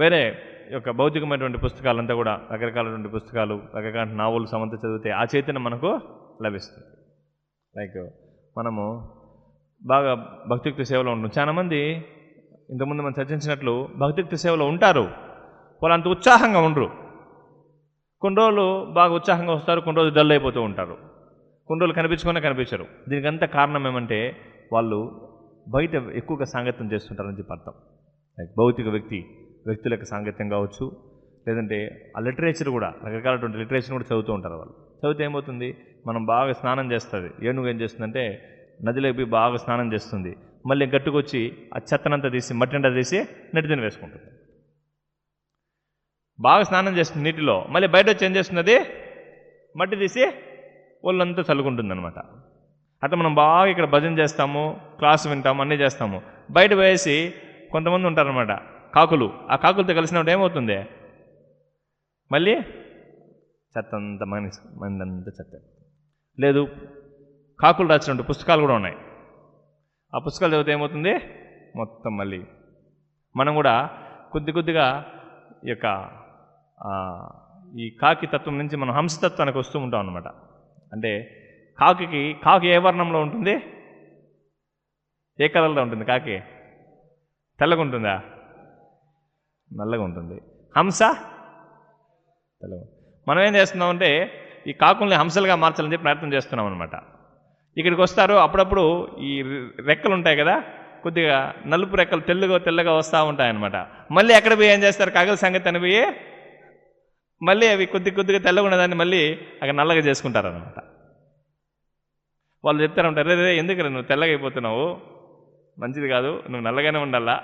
వేరే యొక్క భౌతికమైనటువంటి పుస్తకాలంతా కూడా, రకరకాలైనటువంటి పుస్తకాలు, రకరకాల నావల్ సమంత చదివితే ఆ చైతన్యం మనకు లభిస్తుంది. లైక్ మనము బాగా భక్తియుక్త సేవలో ఉంటాం. చాలామంది ఇంతకుముందు మనం చర్చించినట్లు భక్తియుక్త సేవలో ఉంటారు, వాళ్ళు అంత ఉత్సాహంగా ఉండరు. కొన్ని రోజులు బాగా ఉత్సాహంగా వస్తారు, కొన్ని రోజులు డల్ అయిపోతూ ఉంటారు, కొన్ని రోజులు కనిపించరు. దీనికి అంతా కారణం ఏమంటే వాళ్ళు బయట ఎక్కువగా సాంగత్యం చేస్తుంటారని చెప్పి అర్థం. లైక్ భౌతిక వ్యక్తుల యొక్క సాంగత్యం కావచ్చు, లేదంటే ఆ లిటరేచర్ కూడా, రకరకాలటువంటి లిటరేచర్ కూడా చదువుతూ ఉంటారు. వాళ్ళు చదివితే ఏమవుతుంది, మనం బాగా స్నానం చేస్తుంది, ఏనుగు ఏం చేస్తుందంటే నదిలోకి పోయి బాగా స్నానం చేస్తుంది, మళ్ళీ గట్టుకొచ్చి ఆ చెత్తనంతా తీసి, మట్టింట తీసి నెట్టిని వేసుకుంటుంది. బాగా స్నానం చేస్తుంది నీటిలో, మళ్ళీ బయట వచ్చి ఏం చేస్తుంది, మట్టి తీసి ఒళ్ళంతా చల్లుకుంటుంది అనమాట. అట్లా మనం బాగా ఇక్కడ భజన చేస్తాము, క్లాసు వింటాము, అన్నీ చేస్తాము, బయట వేసి కొంతమంది ఉంటారనమాట కాకులు, ఆ కాకులతో కలిసినప్పుడు ఏమవుతుంది, మళ్ళీ చెత్త అంతా మందంతా చెత్త. లేదు, కాకులు రాసినటువంటి పుస్తకాలు కూడా ఉన్నాయి, ఆ పుస్తకాలు చదివితే ఏమవుతుంది, మొత్తం మళ్ళీ మనం కూడా కొద్దిగా ఈ యొక్క ఈ కాకి తత్వం నుంచి మనం హంసతత్వానికి వస్తూ ఉంటాం అన్నమాట. అంటే కాకి ఏ వర్ణంలో ఉంటుంది, ఏ కలర్లో ఉంటుంది? కాకి తెల్లగా ఉంటుందా? నల్లగా ఉంటుంది. హంస తెల్లగా. మనం ఏం చేస్తున్నామంటే ఈ కాకుల్ని హంసలుగా మార్చాలని చెప్పి ప్రయత్నం చేస్తున్నాం అనమాట. ఇక్కడికి వస్తారు, అప్పుడప్పుడు ఈ రెక్కలు ఉంటాయి కదా, కొద్దిగా నలుపు రెక్కలు తెల్లగా వస్తూ ఉంటాయన్నమాట. మళ్ళీ ఎక్కడ పోయి ఏం చేస్తారు, కాకుల సంగతి అని పోయి మళ్ళీ అవి కొద్దిగా తెల్లగా ఉన్నదాన్ని మళ్ళీ అక్కడ నల్లగా చేసుకుంటారనమాట. వాళ్ళు చెప్తారు ఉంటారు, రే ఎందుకు నువ్వు తెల్లగా అయిపోతున్నావు, మంచిది కాదు, నువ్వు నల్లగానే ఉండాలా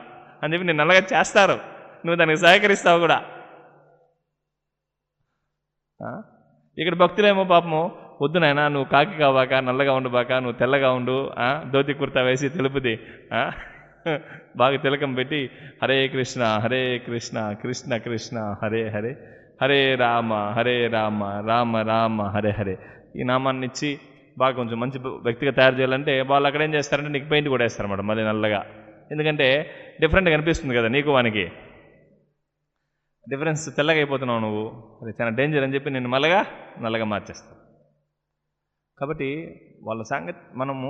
అని చెప్పి నేను నల్లగా చేస్తారు, నువ్వు దానికి సహకరిస్తావు కూడా. ఇక్కడ భక్తులేమో పాపము, వద్దు నాయనా నువ్వు కాకి కావాక, నల్లగా ఉండుబాక, నువ్వు తెల్లగా ఉండు, ధోతి కుర్తా వేసి తెలుపుది బాగా తిలకం పెట్టి హరే కృష్ణ కృష్ణ కృష్ణ హరే హరే హరే రామ హరే రామ రామ రామ హరే హరే ఈ నామాన్ని ఇచ్చి బాగా కొంచెం మంచి వ్యక్తిగా తయారు చేయాలంటే వాళ్ళు అక్కడ ఏం చేస్తారంటే నీకు పెయింట్ కూడా వేస్తారన్నమాట మళ్ళీ నల్లగా. ఎందుకంటే డిఫరెంట్గా కనిపిస్తుంది కదా నీకు వానికి, డిఫరెన్స్ తెల్లగా అయిపోతున్నావు నువ్వు, అది చాలా డేంజర్ అని చెప్పి నేను నల్లగా మార్చేస్తాను. కాబట్టి వాళ్ళ మనము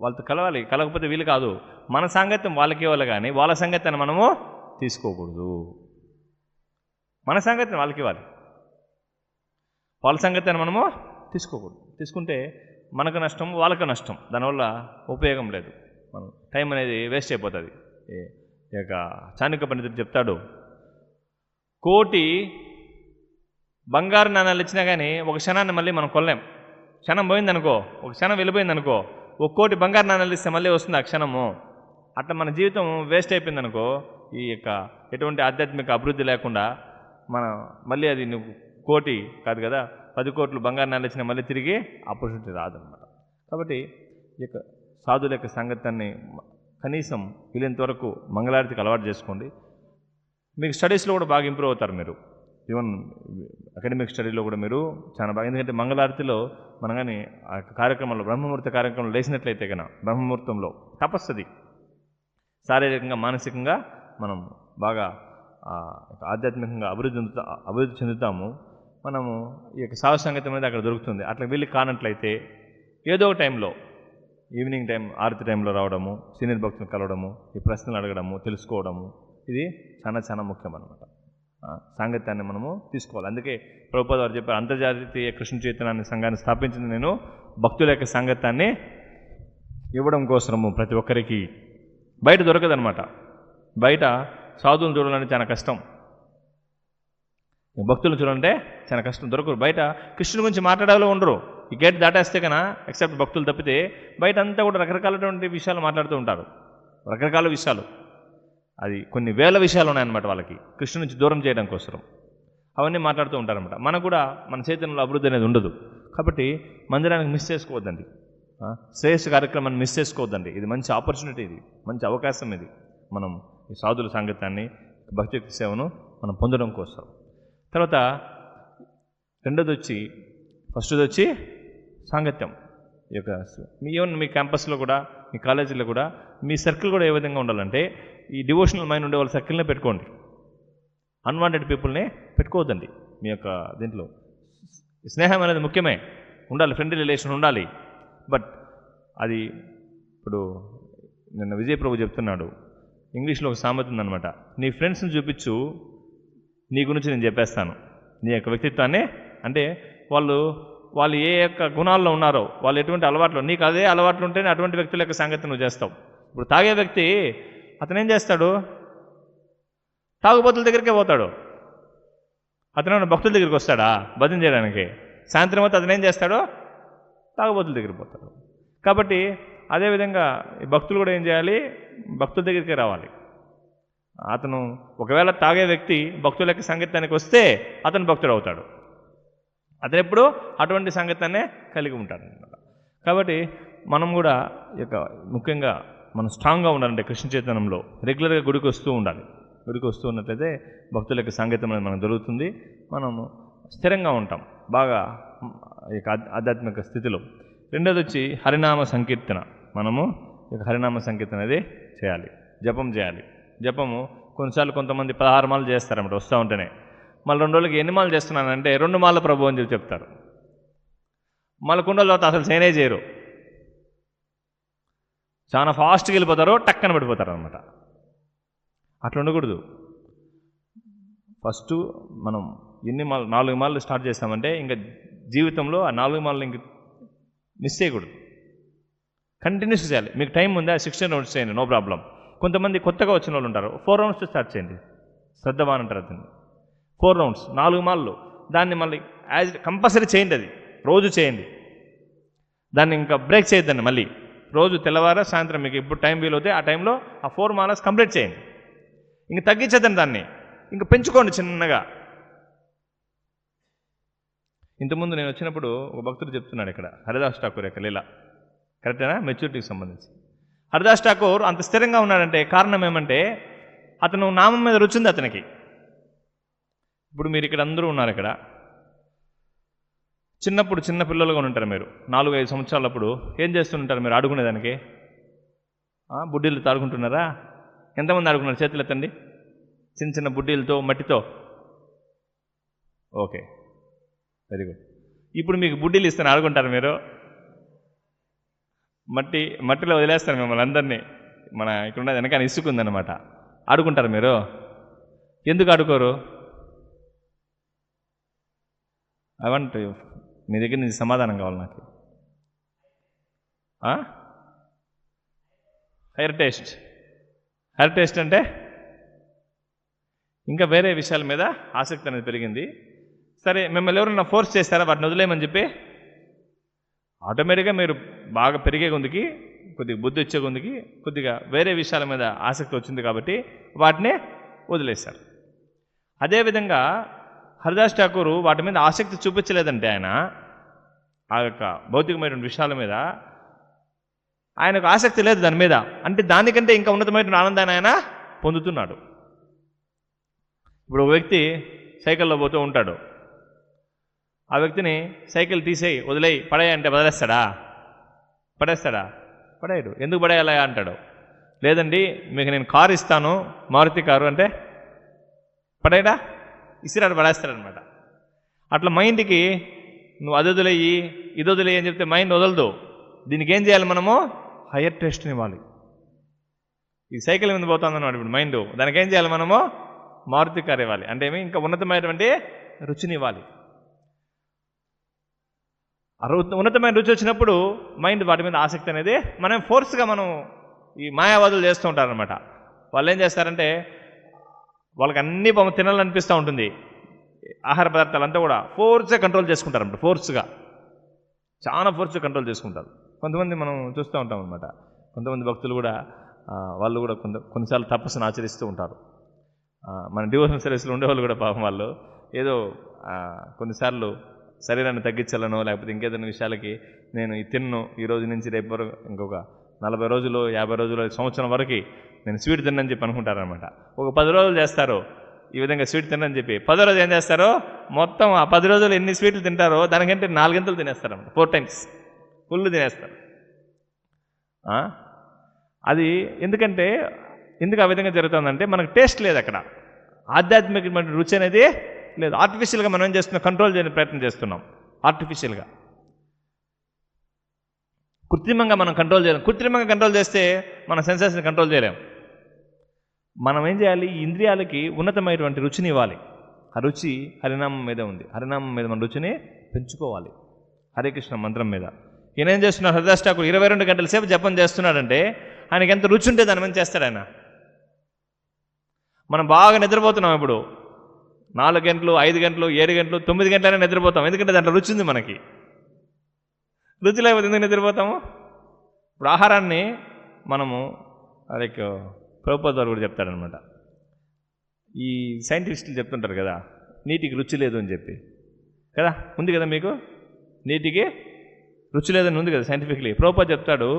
వాళ్ళతో కలవకపోతే వీలు కాదు. మన సాంగత్యం వాళ్ళకి ఇవ్వాలి కానీ వాళ్ళ సాంగత్యాన్ని మనము తీసుకోకూడదు. మన సాంగత్యం వాళ్ళకి ఇవ్వాలి, వాళ్ళ సాంగత్యాన్ని మనము తీసుకోకూడదు. తీసుకుంటే మనకు నష్టం, వాళ్ళకు నష్టం, దానివల్ల ఉపయోగం లేదు. మనం టైం అనేది వేస్ట్ అయిపోతుంది. ఇక చాణక్య పండితుడు చెప్తాడు, 1,000,000 బంగారు నాణాలు ఇచ్చినా కానీ ఒక క్షణాన్ని మళ్ళీ మనం కొనలేం. క్షణం పోయిందనుకో, ఒక క్షణం వెళ్ళిపోయిందనుకో, 1,000,000 బంగారు నాణాలు ఇస్తే మళ్ళీ వస్తుంది ఆ క్షణము. అట్లా మన జీవితం వేస్ట్ అయిపోయిందనుకో, ఈ యొక్క ఎటువంటి ఆధ్యాత్మిక అభివృద్ధి లేకుండా మళ్ళీ అది నువ్వు 1,000,000 కాదు కదా, 10 కోట్లు బంగారు నాణాలు ఇచ్చినా మళ్ళీ తిరిగి ఆపర్చునిటీ రాదనమాట. కాబట్టి ఈ యొక్క సాధువుల యొక్క సంగతాన్ని కనీసం వీలైనంత వరకు మంగళారతికి అలవాటు చేసుకోండి. మీకు స్టడీస్లో కూడా బాగా ఇంప్రూవ్ అవుతారు మీరు. ఈవెన్ అకాడమిక్ స్టడీలో కూడా మీరు చాలా బాగా, ఎందుకంటే మంగళారతిలో మనం కానీ ఆ కార్యక్రమంలో బ్రహ్మముహూర్త కార్యక్రమంలో లేచినట్లయితే కన్నా బ్రహ్మముహూర్తంలో తపస్సుది శారీరకంగా మానసికంగా మనం బాగా ఆధ్యాత్మికంగా అభివృద్ధి చెందుతాము. మనము ఈ యొక్క సాహసంగతం అనేది అక్కడ దొరుకుతుంది. అట్లా వెళ్ళి కానట్లయితే ఏదో ఒక టైంలో ఈవినింగ్ టైం ఆరతి టైంలో రావడము, సీనియర్ భక్తులను కలవడము, ఈ ప్రశ్నలు అడగడము, తెలుసుకోవడము, ఇది చాలా ముఖ్యం అన్నమాట. సాంగత్యాన్ని మనము తీసుకోవాలి. అందుకే ప్రభుపాద వారు చెప్పారు, అంతర్జాతీయ కృష్ణ చైతన్య సంఘాన్ని స్థాపించింది నేను భక్తుల యొక్క సాంగత్యాన్ని ఇవ్వడం కోసము. ప్రతి ఒక్కరికి బయట దొరకదనమాట. బయట సాధువులను చూడాలంటే చాలా కష్టం, భక్తులను చూడాలంటే చాలా కష్టం, దొరకరు. బయట కృష్ణుని గురించి మాట్లాడాలో ఉండరు. ఈ గేట్ దాటేస్తే కన్నా ఎక్సెప్ట్ భక్తులు తప్పితే బయట అంతా కూడా రకరకాలటువంటి విషయాలు మాట్లాడుతూ ఉంటారు. రకరకాల విషయాలు, అది కొన్ని వేల విషయాలు ఉన్నాయన్నమాట వాళ్ళకి కృష్ణు నుంచి దూరం చేయడం కోసం. అవన్నీ మాట్లాడుతూ ఉంటారన్నమాట. మనకు కూడా మన చైతన్యంలో అభివృద్ధి అనేది ఉండదు. కాబట్టి మందిరానికి మిస్ చేసుకోవద్దండి, శ్రేష్ఠ కార్యక్రమాన్ని మిస్ చేసుకోవద్దండి. ఇది మంచి ఆపర్చునిటీ, ఇది మంచి అవకాశం. ఇది మనం ఈ సాధువుల సాంగత్యాన్ని, భక్తి సేవను మనం పొందడం కోసం. తర్వాత ఫస్ట్ది వచ్చి సాంగత్యం. ఈ యొక్క ఈవెన్ మీ క్యాంపస్లో కూడా, మీ కాలేజీలో కూడా మీ సర్కిల్ కూడా ఏ విధంగా ఉండాలంటే ఈ డివోషనల్ మైండ్ ఉండే వాళ్ళ సర్కిల్నే పెట్టుకోండి. అన్వాంటెడ్ పీపుల్ని పెట్టుకోవద్దండి. మీ యొక్క దీంట్లో స్నేహం అనేది ముఖ్యమే, ఉండాలి, ఫ్రెండ్లీ రిలేషన్ ఉండాలి. బట్ అది ఇప్పుడు నిన్న విజయ్ ప్రభు చెప్తున్నాడు, ఇంగ్లీష్లో ఒక సామెత ఉందన్నమాట, నీ ఫ్రెండ్స్ని చూపించు, నీ గురించి నేను చెప్పేస్తాను, నీ యొక్క వ్యక్తిత్వాన్ని. అంటే వాళ్ళు ఏ యొక్క గుణాల్లో ఉన్నారో, వాళ్ళు ఎటువంటి అలవాట్లు, నీకు అదే అలవాట్లు ఉంటేనే అటువంటి వ్యక్తుల యొక్క సంగతి నువ్వు చేస్తావు. ఇప్పుడు తాగే వ్యక్తి అతను ఏం చేస్తాడు, తాగుబోతుల దగ్గరికే పోతాడు. అతను భక్తుల దగ్గరికి వస్తాడా భజన చేయడానికి? సాయంత్రం అయితే అతను ఏం చేస్తాడో తాగుబోతుల దగ్గరికి పోతాడు. కాబట్టి అదేవిధంగా ఈ భక్తులు కూడా ఏం చేయాలి, భక్తుల దగ్గరికే రావాలి. అతను ఒకవేళ తాగే వ్యక్తి భక్తుల యొక్క సంగీతానికి వస్తే అతను భక్తుడు అవుతాడు. అతను ఎప్పుడు అటువంటి సంగీతాన్నే కలిగి ఉంటాడు అన్నమాట. కాబట్టి మనం కూడా ముఖ్యంగా మనం స్ట్రాంగ్గా ఉండాలంటే కృష్ణ చైతన్యంలో రెగ్యులర్గా గుడికి వస్తూ ఉండాలి. గుడికి వస్తూ ఉన్నట్లయితే భక్తుల యొక్క సంగీతం అనేది మనకు దొరుకుతుంది. మనము స్థిరంగా ఉంటాం బాగా ఈ ఆధ్యాత్మిక స్థితిలో. రెండోది వచ్చి హరినామ సంకీర్తన. మనము హరినామ సంకీర్తన అనేది చేయాలి, జపం చేయాలి. జపము కొన్నిసార్లు కొంతమంది 16 మాలలు చేస్తారన్నమాట వస్తూ ఉంటేనే. మళ్ళీ 2 రోజులకి ఎన్ని మాలలు చేస్తున్నానంటే 2 మాలల ప్రభు అని చెప్పి చెప్తారు. మళ్ళీ కొన్ని రోజుల తర్వాత అసలు చేయనే చేయరు, చాలా ఫాస్ట్గా వెళ్ళిపోతారు, టక్కన పడిపోతారు అనమాట. అట్లా ఉండకూడదు. ఫస్ట్ మనం ఎన్ని మాలలు, 4 మాలలు స్టార్ట్ చేస్తామంటే ఇంకా జీవితంలో ఆ 4 మాలలు ఇంక మిస్ చేయకూడదు, కంటిన్యూస్ చేయాలి. మీకు టైం ఉందా 16 రౌండ్స్ చేయండి, నో ప్రాబ్లం. కొంతమంది కొత్తగా వచ్చిన వాళ్ళు ఉంటారు, 4 రౌండ్స్ స్టార్ట్ చేయండి, శ్రద్ధవాన్ అంటారు అతన్ని. 4 రౌండ్స్ 4 మాలలు, దాన్ని మళ్ళీ కంపల్సరీ చేయండి, అది రోజు చేయండి. దాన్ని ఇంకా బ్రేక్ చేయొద్దండి. మళ్ళీ రోజు తెల్లవారు సాయంత్రం మీకు ఎప్పుడు టైం వీలవుతే ఆ టైంలో ఆ 4 మాలస్ కంప్లీట్ చేయండి. ఇంక తగ్గించద్దండి, దాన్ని ఇంక పెంచుకోండి చిన్నగా. ఇంతకుముందు నేను వచ్చినప్పుడు ఒక భక్తుడు చెప్తున్నాడు ఇక్కడ, హరిదాస్ ఠాకూర్ యొక్క లీల, కరెక్టేనా? మెచ్యూరిటీకి సంబంధించి హరిదాస్ ఠాకూర్ అంత స్థిరంగా ఉన్నాడంటే కారణం ఏమంటే అతను నామం మీద రుచింది అతనికి. ఇప్పుడు మీరు ఇక్కడ అందరూ ఉన్నారు. ఇక్కడ చిన్నప్పుడు చిన్న పిల్లలుగా ఉంటారు. మీరు 4-5 సంవత్సరాలప్పుడు ఏం చేస్తుంటారు మీరు ఆడుకునేదానికి? బుడ్డీలు తాడుకుంటున్నారా? ఎంతమంది ఆడుకున్నారు? చేతులు ఎత్తండి. చిన్న చిన్న బుడ్డీలతో, మట్టితో. Okay, very good. ఇప్పుడు మీకు బుడ్డీలు ఇస్తాను, ఆడుకుంటారు మీరు? మట్టిలో వదిలేస్తారు మిమ్మల్ని అందరినీ. మన ఇక్కడ ఉన్నది వెనకాల ఇసుకుందనమాట. ఆడుకుంటారు మీరు? ఎందుకు ఆడుకోరు? ఐ వాంట్ మీ దగ్గర నుంచి సమాధానం కావాలి నాకు. హెయిర్ టేస్ట్ అంటే ఇంకా వేరే విషయాల మీద ఆసక్తి అనేది పెరిగింది. సరే, మిమ్మల్ని ఎవరన్నా ఫోర్స్ చేస్తారా వాటిని వదిలేయమని చెప్పి? ఆటోమేటిక్గా మీరు బాగా పెరిగే కొందికి, కొద్దిగా బుద్ధి వచ్చే కొందికి కొద్దిగా వేరే విషయాల మీద ఆసక్తి వచ్చింది కాబట్టి వాటిని వదిలేశారు. అదేవిధంగా హరిదాస్ ఠాకూర్ వాటి మీద ఆసక్తి చూపించలేదంటే ఆయన ఆ యొక్క భౌతికమైన విషయాల మీద ఆయనకు ఆసక్తి లేదు దాని మీద. అంటే దానికంటే ఇంకా ఉన్నతమైన ఆనందాన్ని ఆయన పొందుతున్నాడు. ఇప్పుడు ఒక వ్యక్తి సైకిల్లో పోతూ ఉంటాడు. ఆ వ్యక్తిని సైకిల్ తీసేయి, వదిలేయి, పడేయి అంటే పడేస్తాడా? పడేయడు. ఎందుకు పడేయాలా అంటాడు. లేదండి మీకు నేను కారు ఇస్తాను, మారుతి కారు అంటే పడేయడా? ఇసిరాడు, పడేస్తాడనమాట. అట్లా మైండ్కి నువ్వు అది వదిలేయి, ఇది వదిలేయి అని చెప్తే మైండ్ వదలదు. దీనికి ఏం చేయాలి? మనము హయ్యర్ టేస్ట్ని ఇవ్వాలి. ఈ సైకిల్ మీద పోతుందన్నమాట ఇప్పుడు మైండ్. దానికి ఏం చేయాలి? మనము మారుతి కారు ఇవ్వాలి. అంటే ఏమి? ఇంకా ఉన్నతమైనటువంటి రుచిని ఇవ్వాలి. ఉన్నతమైన రుచి వచ్చినప్పుడు మైండ్ వాటి మీద ఆసక్తి అనేది మనం ఫోర్స్గా ఈ మాయావాదులు చేస్తూ ఉంటారనమాట. వాళ్ళు ఏం చేస్తారంటే వాళ్ళకి అన్నీ తినాలనిపిస్తూ ఉంటుంది. ఆహార పదార్థాలంతా కూడా ఫోర్స్గా కంట్రోల్ చేసుకుంటారన్నమాట. చాలా ఫోర్స్గా కంట్రోల్ చేసుకుంటారు. కొంతమంది మనం చూస్తూ ఉంటాం అనమాట. కొంతమంది భక్తులు కూడా వాళ్ళు కూడా కొన్నిసార్లు తపస్సును ఆచరిస్తూ ఉంటారు. మన డివోషనల్ సర్వీస్లో ఉండేవాళ్ళు కూడా పాపం వాళ్ళు ఏదో కొన్నిసార్లు శరీరాన్ని తగ్గించాలనో లేకపోతే ఇంకేదైనా విషయాలకి నేను ఈ తిన్ను ఈ రోజు నుంచి రేపు వరకు ఇంకొక 40 రోజులు 50 రోజులు సంవత్సరం వరకు నేను స్వీట్ తిన్నని చెప్పి అనుకుంటారనమాట. ఒక 10 రోజులు చేస్తారు ఈ విధంగా స్వీట్ తిన్నని చెప్పి. 10వ రోజు ఏం చేస్తారో మొత్తం ఆ 10 రోజులు ఎన్ని స్వీట్లు తింటారో దానికంటే 4 గంటలు తినేస్తారన్నమాట. 4 times ఫుల్ తినేస్తారు. అది ఎందుకు ఆ విధంగా జరుగుతుందంటే మనకు టేస్ట్ లేదు అక్కడ. ఆధ్యాత్మికమైన రుచి అనేది లేదు. ఆర్టిఫిషియల్గా మనం ఏం చేస్తున్నాం? కంట్రోల్ చేయడానికి ప్రయత్నం చేస్తున్నాం. ఆర్టిఫిషియల్గా కృత్రిమంగా మనం కంట్రోల్ చేయలేం. కృత్రిమంగా కంట్రోల్ చేస్తే మన సెన్సెస్ని కంట్రోల్ చేయలేం. మనం ఏం చేయాలి? ఈ ఇంద్రియాలకి ఉన్నతమైనటువంటి రుచిని ఇవ్వాలి. ఆ రుచి హరినామం మీద ఉంది. హరినామం మీద మన రుచిని పెంచుకోవాలి. హరే కృష్ణ మంత్రం మీద. ఈయన ఏం చేస్తున్నాడు? హరిదాస్ ఠాకూర్ 22 గంటల సేపు జపం చేస్తున్నాడంటే ఆయనకి ఎంత రుచి ఉంటే దాని మీద చేస్తాడు ఆయన. మనం బాగా నిద్రపోతున్నాం. ఇప్పుడు 4 గంటలు 5 గంటలు 7 గంటలు 9 గంటలైనా నిద్రపోతాం. ఎందుకంటే దాంట్లో రుచి ఉంది మనకి. రుచి లేకపోతే ఎందుకు నిద్రపోతాము? ఇప్పుడు ఆహారాన్ని మనము లైక్ ప్రభుపాద వారు కూడా చెప్తారనమాట. ఈ సైంటిస్టులు చెప్తుంటారు కదా, నీటికి రుచి లేదు అని చెప్పి కదా. ఉంది కదా మీకు, నీటికి రుచి లేదని ఉంది కదా సైంటిఫిక్లీ. ప్రభుపాద చెప్తాడు,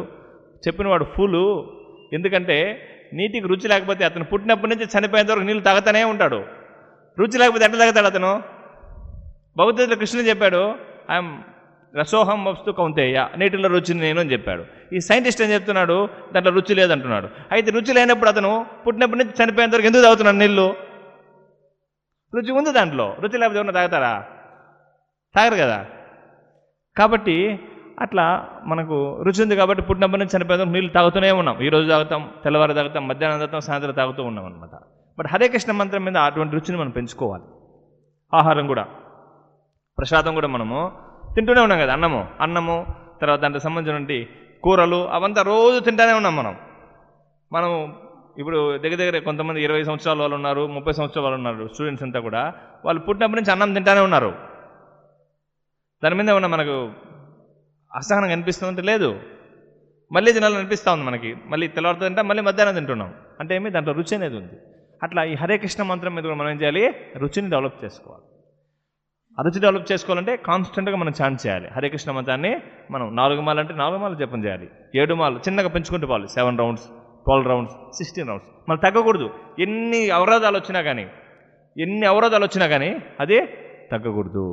చెప్పినవాడు ఫూలు. ఎందుకంటే నీటికి రుచి లేకపోతే అతను పుట్టినప్పటి నుంచి చనిపోయేంత వరకు నీళ్ళు తాగుతానే ఉంటాడు. రుచి లేకపోతే ఎట్లా తాగుతాడు అతను? భగవద్గీతలో కృష్ణుడు చెప్పాడు, ఐఎమ్ రసోహం వస్తు కౌంతేయ, నీటిలో రుచిని నేను అని చెప్పాడు. ఈ సైంటిస్ట్ ఏం చెప్తున్నాడు? దాంట్లో రుచి లేదంటున్నాడు. అయితే రుచి లేనప్పుడు అతను పుట్టినప్పటి నుంచి చనిపోయేంత వరకు ఎందుకు తాగుతున్నాడు నీళ్ళు? రుచి ఉంది దాంట్లో. రుచి లేకపోతే ఎవరన్నా తాగుతారా? తాగరు కదా. కాబట్టి అట్లా మనకు రుచి ఉంది కాబట్టి పుట్టినప్పటి నుంచి చనిపోయేంత వరకు నీళ్ళు తాగుతూనే ఉన్నాం. ఈరోజు తాగుతాం, తెల్లవారు తాగుతాం, మధ్యాహ్నం తాగుతాం, సాయంత్రం తాగుతూ ఉన్నాం అనమాట. బట్ హరే కృష్ణ మంత్రం మీద అటువంటి రుచిని మనం పెంచుకోవాలి. ఆహారం కూడా, ప్రసాదం కూడా మనము తింటూనే ఉన్నాం కదా. అన్నము తర్వాత దాంట్లో సంబంధించినటువంటి కూరలు అవంతా రోజు తింటూనే ఉన్నాం మనం. ఇప్పుడు దగ్గర కొంతమంది 20 సంవత్సరాల వాళ్ళు ఉన్నారు, 30 సంవత్సరాల వాళ్ళు ఉన్నారు. స్టూడెంట్స్ అంతా కూడా వాళ్ళు పుట్టినప్పటి నుంచి అన్నం తింటూనే ఉన్నారు. దాని మీద ఏమన్నా మనకు అసహనం అనిపిస్తుందంటే లేదు. మళ్ళీ తినాలని అనిపిస్తూ ఉంది మనకి. మళ్ళీ తెల్లవారుతో తింటాం, మళ్ళీ మధ్యాహ్నం తింటున్నాం. అంటే ఏమి? దాంట్లో రుచి అనేది ఉంది. అట్లా ఈ హరే కృష్ణ మంత్రం మీద కూడా మనం ఏం చేయాలి? రుచిని డెవలప్ చేసుకోవాలి. ఆ రుచి డెవలప్ చేసుకోవాలంటే కాన్స్టెంట్గా మనం ఛాన్స్ చేయాలి. హరే కృష్ణ మంత్రాన్ని మనం 4 మాలు అంటే 4 మాలు జపం చేయాలి. 7 మాలు చిన్నగా పెంచుకుంటూ పోవాలి. 7 రౌండ్స్, 12 రౌండ్స్, 16 రౌండ్స్. మనం తగ్గకూడదు. ఎన్ని అవరోధాలు వచ్చినా కానీ, ఎన్ని అవరోధాలు వచ్చినా కానీ అది తగ్గకూడదు.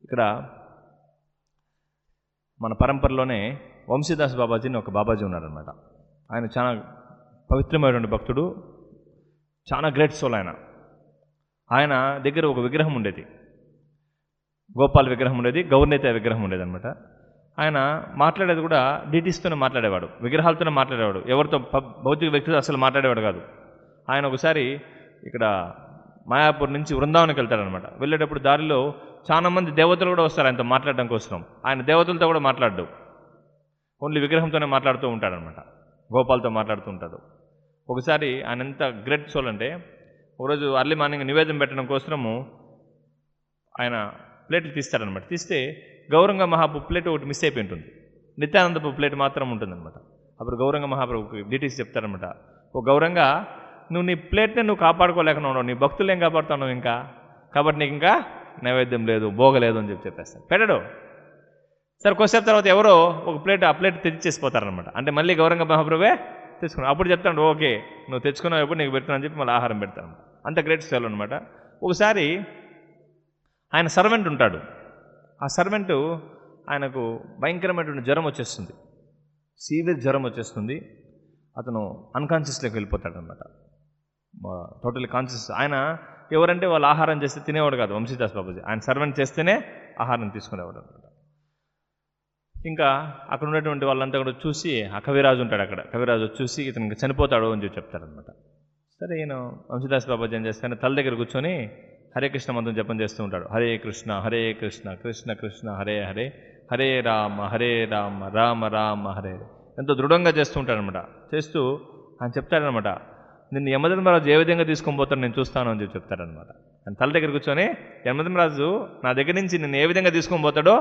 ఇక్కడ మన పరంపరలోనే వంశీదాస్ బాబాజీని ఒక బాబాజీ ఉన్నారనమాట. ఆయన చాలా పవిత్రమైనటువంటి భక్తుడు, చాలా గ్రేట్ సోల్. ఆయన దగ్గర ఒక విగ్రహం ఉండేది, గోపాల్ విగ్రహం ఉండేది, గౌర్నేత విగ్రహం ఉండేది అనమాట. ఆయన మాట్లాడేది కూడా డీటీస్తోనే మాట్లాడేవాడు, విగ్రహాలతోనే మాట్లాడేవాడు, ఎవరితో భౌతిక వ్యక్తితో అసలు మాట్లాడేవాడు కాదు. ఆయన ఒకసారి ఇక్కడ మాయాపూర్ నుంచి వృందావనికి వెళ్తాడనమాట. వెళ్ళేటప్పుడు దారిలో చాలామంది దేవతలు కూడా వస్తారు ఆయనతో మాట్లాడడం కోసం. ఆయన దేవతలతో కూడా మాట్లాడు, ఓన్లీ విగ్రహంతోనే మాట్లాడుతూ ఉంటాడనమాట, గోపాల్తో మాట్లాడుతూ ఉంటాడు. ఒకసారి ఆయన ఎంత గ్రేట్ సోల్ అంటే, ఒకరోజు అర్లీ మార్నింగ్ నివేదన పెట్టడం కోసము ఆయన ప్లేట్లు తీస్తాడనమాట. తీస్తే గౌరంగ మహాప్రభు ప్లేట్ ఒకటి మిస్ అయిపోయి ఉంటుంది, నిత్యానందపు ప్లేట్ మాత్రం ఉంటుందన్నమాట. అప్పుడు గౌరంగ మహాప్రభుకి డీటీసీ చెప్తారనమాట, ఓ గౌరంగ, నువ్వు నీ ప్లేట్ని నువ్వు కాపాడుకోలేకుండా నీ భక్తులు ఏం కాపాడుతున్నావు ఇంకా, కాబట్టి నీకు ఇంకా నైవేద్యం లేదు, భోగలేదు అని చెప్పేస్తాడు, పెట్టడు. సరే కొద్దిసేపు తర్వాత ఎవరో ఒక ఆ ప్లేట్ తెచ్చిచేసిపోతారనమాట. అంటే మళ్ళీ గౌరంగ మహాప్రభువే తెచ్చుకున్నాడు. అప్పుడు చెప్తాడు, ఓకే నువ్వు తెచ్చుకున్నావు, ఎప్పుడు నీకు పెడతానని చెప్పి మళ్ళీ ఆహారం పెడతాను. అంత గ్రేట్ స్టైల్ అనమాట. ఒకసారి ఆయన సర్వెంట్ ఉంటాడు, ఆ సర్వెంటు ఆయనకు భయంకరమైనటువంటి జ్వరం వచ్చేస్తుంది, సీరియస్ జ్వరం వచ్చేస్తుంది. అతను అన్కాన్షియస్లోకి వెళ్ళిపోతాడనమాట, టోటల్లీ కాన్షియస్. ఆయన ఎవరంటే వాళ్ళు ఆహారం చేస్తే తినేవాడు కాదు వంశీదాస్ బాబాజీ, ఆయన సర్వెంట్ చేస్తేనే ఆహారం తీసుకునేవాడు అనమాట. ఇంకా అక్కడ ఉన్నటువంటి వాళ్ళంతా కూడా చూసి, ఆ కవిరాజు ఉంటాడు అక్కడ, కవిరాజు చూసి ఇతనికి చనిపోతాడు అని చెప్పి చెప్తాడనమాట. సరే ఈయన వంశీదాస్ బాబాజీ ఏం చేస్తాను, తల దగ్గర కూర్చొని హరే కృష్ణ మంత్రం జపం చేస్తూ ఉంటాడు. హరే కృష్ణ కృష్ణ కృష్ణ హరే హరే, హరే రామ రామ రామ హరే. ఎంతో దృఢంగా చేస్తూ ఉంటాడనమాట. చేస్తూ ఆయన చెప్తాడనమాట, నిన్ను యమధర్మరాజు ఏ విధంగా తీసుకొని పోతాడు నేను చూస్తాను అని చెప్పి చెప్తాడనమాట. ఆయన తల దగ్గర కూర్చొని యమధర్మరాజు నా దగ్గర నుంచి నిన్ను ఏ విధంగా తీసుకొని పోతాడో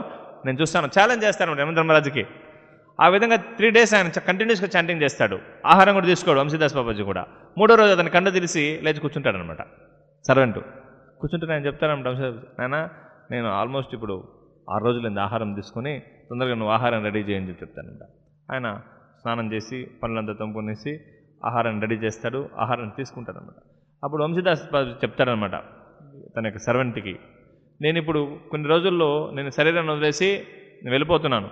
నేను చూస్తాను, ఛాలెంజ్ చేస్తాను యమధర్మరాజుకి. ఆ విధంగా 3 days ఆయన కంటిన్యూస్గా చాంటింగ్ చేస్తాడు, ఆహారం కూడా తీసుకోడు వంశీదాస్ బాబాజీ కూడా. 3వ రోజు అతను కన్ను తెలిసి లేచి కూర్చుంటాడనమాట. సర్వెంటు కూర్చుంటే నేను చెప్తానమాట, నాయన నేను ఆల్మోస్ట్ ఇప్పుడు 6 రోజులైంది ఆహారం తీసుకొని, తొందరగా నువ్వు ఆహారం రెడీ చేయని చెప్పి చెప్తానమాట. ఆయన స్నానం చేసి పనులంతా తొంపునేసి ఆహారం రెడీ చేస్తాడు, ఆహారం తీసుకుంటాడనమాట. అప్పుడు వంశీదాస్ చెప్తాడనమాట తన యొక్క సర్వెంట్కి, నేను ఇప్పుడు కొన్ని రోజుల్లో నేను శరీరాన్ని వదిలేసి నేను వెళ్ళిపోతున్నాను,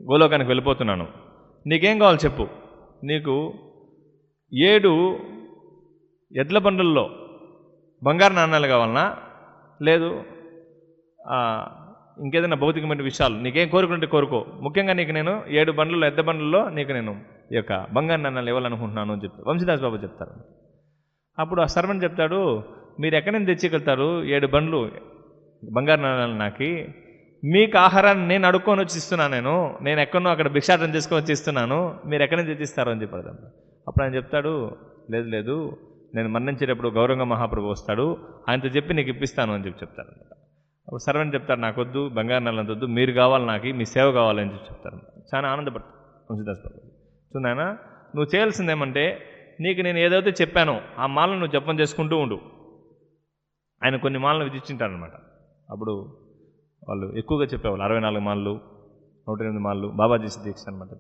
గోలోకానికి వెళ్ళిపోతున్నాను, నీకేం కావాలి చెప్పు, నీకు 7 ఎడ్ల బండుల్లో బంగారు నాణ్యాలు కావాలన్నా, లేదు ఇంకేదైనా భౌతికమైన విషయాలు నీకేం కోరుకుంటే కోరుకో, ముఖ్యంగా నీకు నేను 7 బండ్లలో ఎడ్ల బండ్లలో నీకు నేను ఈ యొక్క బంగారు నాణ్యాలు ఇవ్వాలనుకుంటున్నాను అని చెప్తాను వంశీదాస్ బాబు చెప్తారు. అప్పుడు ఆ సర్వెంట్ చెప్తాడు, మీరు ఎక్కడి నుంచి తెచ్చికెళ్తారు 7 బండ్లు బంగారు నాణ్యాలు, నాకు మీకు ఆహారాన్ని నేను అడుక్కొని వచ్చి ఇస్తున్నాను, నేను ఎక్కడో అక్కడ భిక్షాటన చేసుకొని వచ్చి ఇస్తున్నాను, మీరు ఎక్కడి నుంచి తెచ్చిస్తారు అని చెప్పాడు. అప్పుడు ఆయన చెప్తాడు, లేదు నేను మరణించేటప్పుడు గౌరంగ మహాప్రభు వస్తాడు, ఆయనతో చెప్పి నీకు ఇప్పిస్తాను అని చెప్తారు. అప్పుడు సర్వెంట్ చెప్తారు, నాకొద్దు బంగారు నాణ్యాలు వద్దు, మీరు కావాలి, నాకు మీ సేవ కావాలని చెప్తారు. చాలా ఆనందపడతాడు వంశీదాస్ బాబు. చూడాయన నువ్వు చేయాల్సిందేమంటే, నీకు నేను ఏదైతే చెప్పానో ఆ మాలను నువ్వు జపం చేసుకుంటూ ఉండు. ఆయన కొన్ని మాలను విధించింటారనమాట. అప్పుడు వాళ్ళు ఎక్కువగా చెప్పేవాళ్ళు 64 మాలలు, 108 మాలలు, బాబాజీ దీక్ష అనమాట.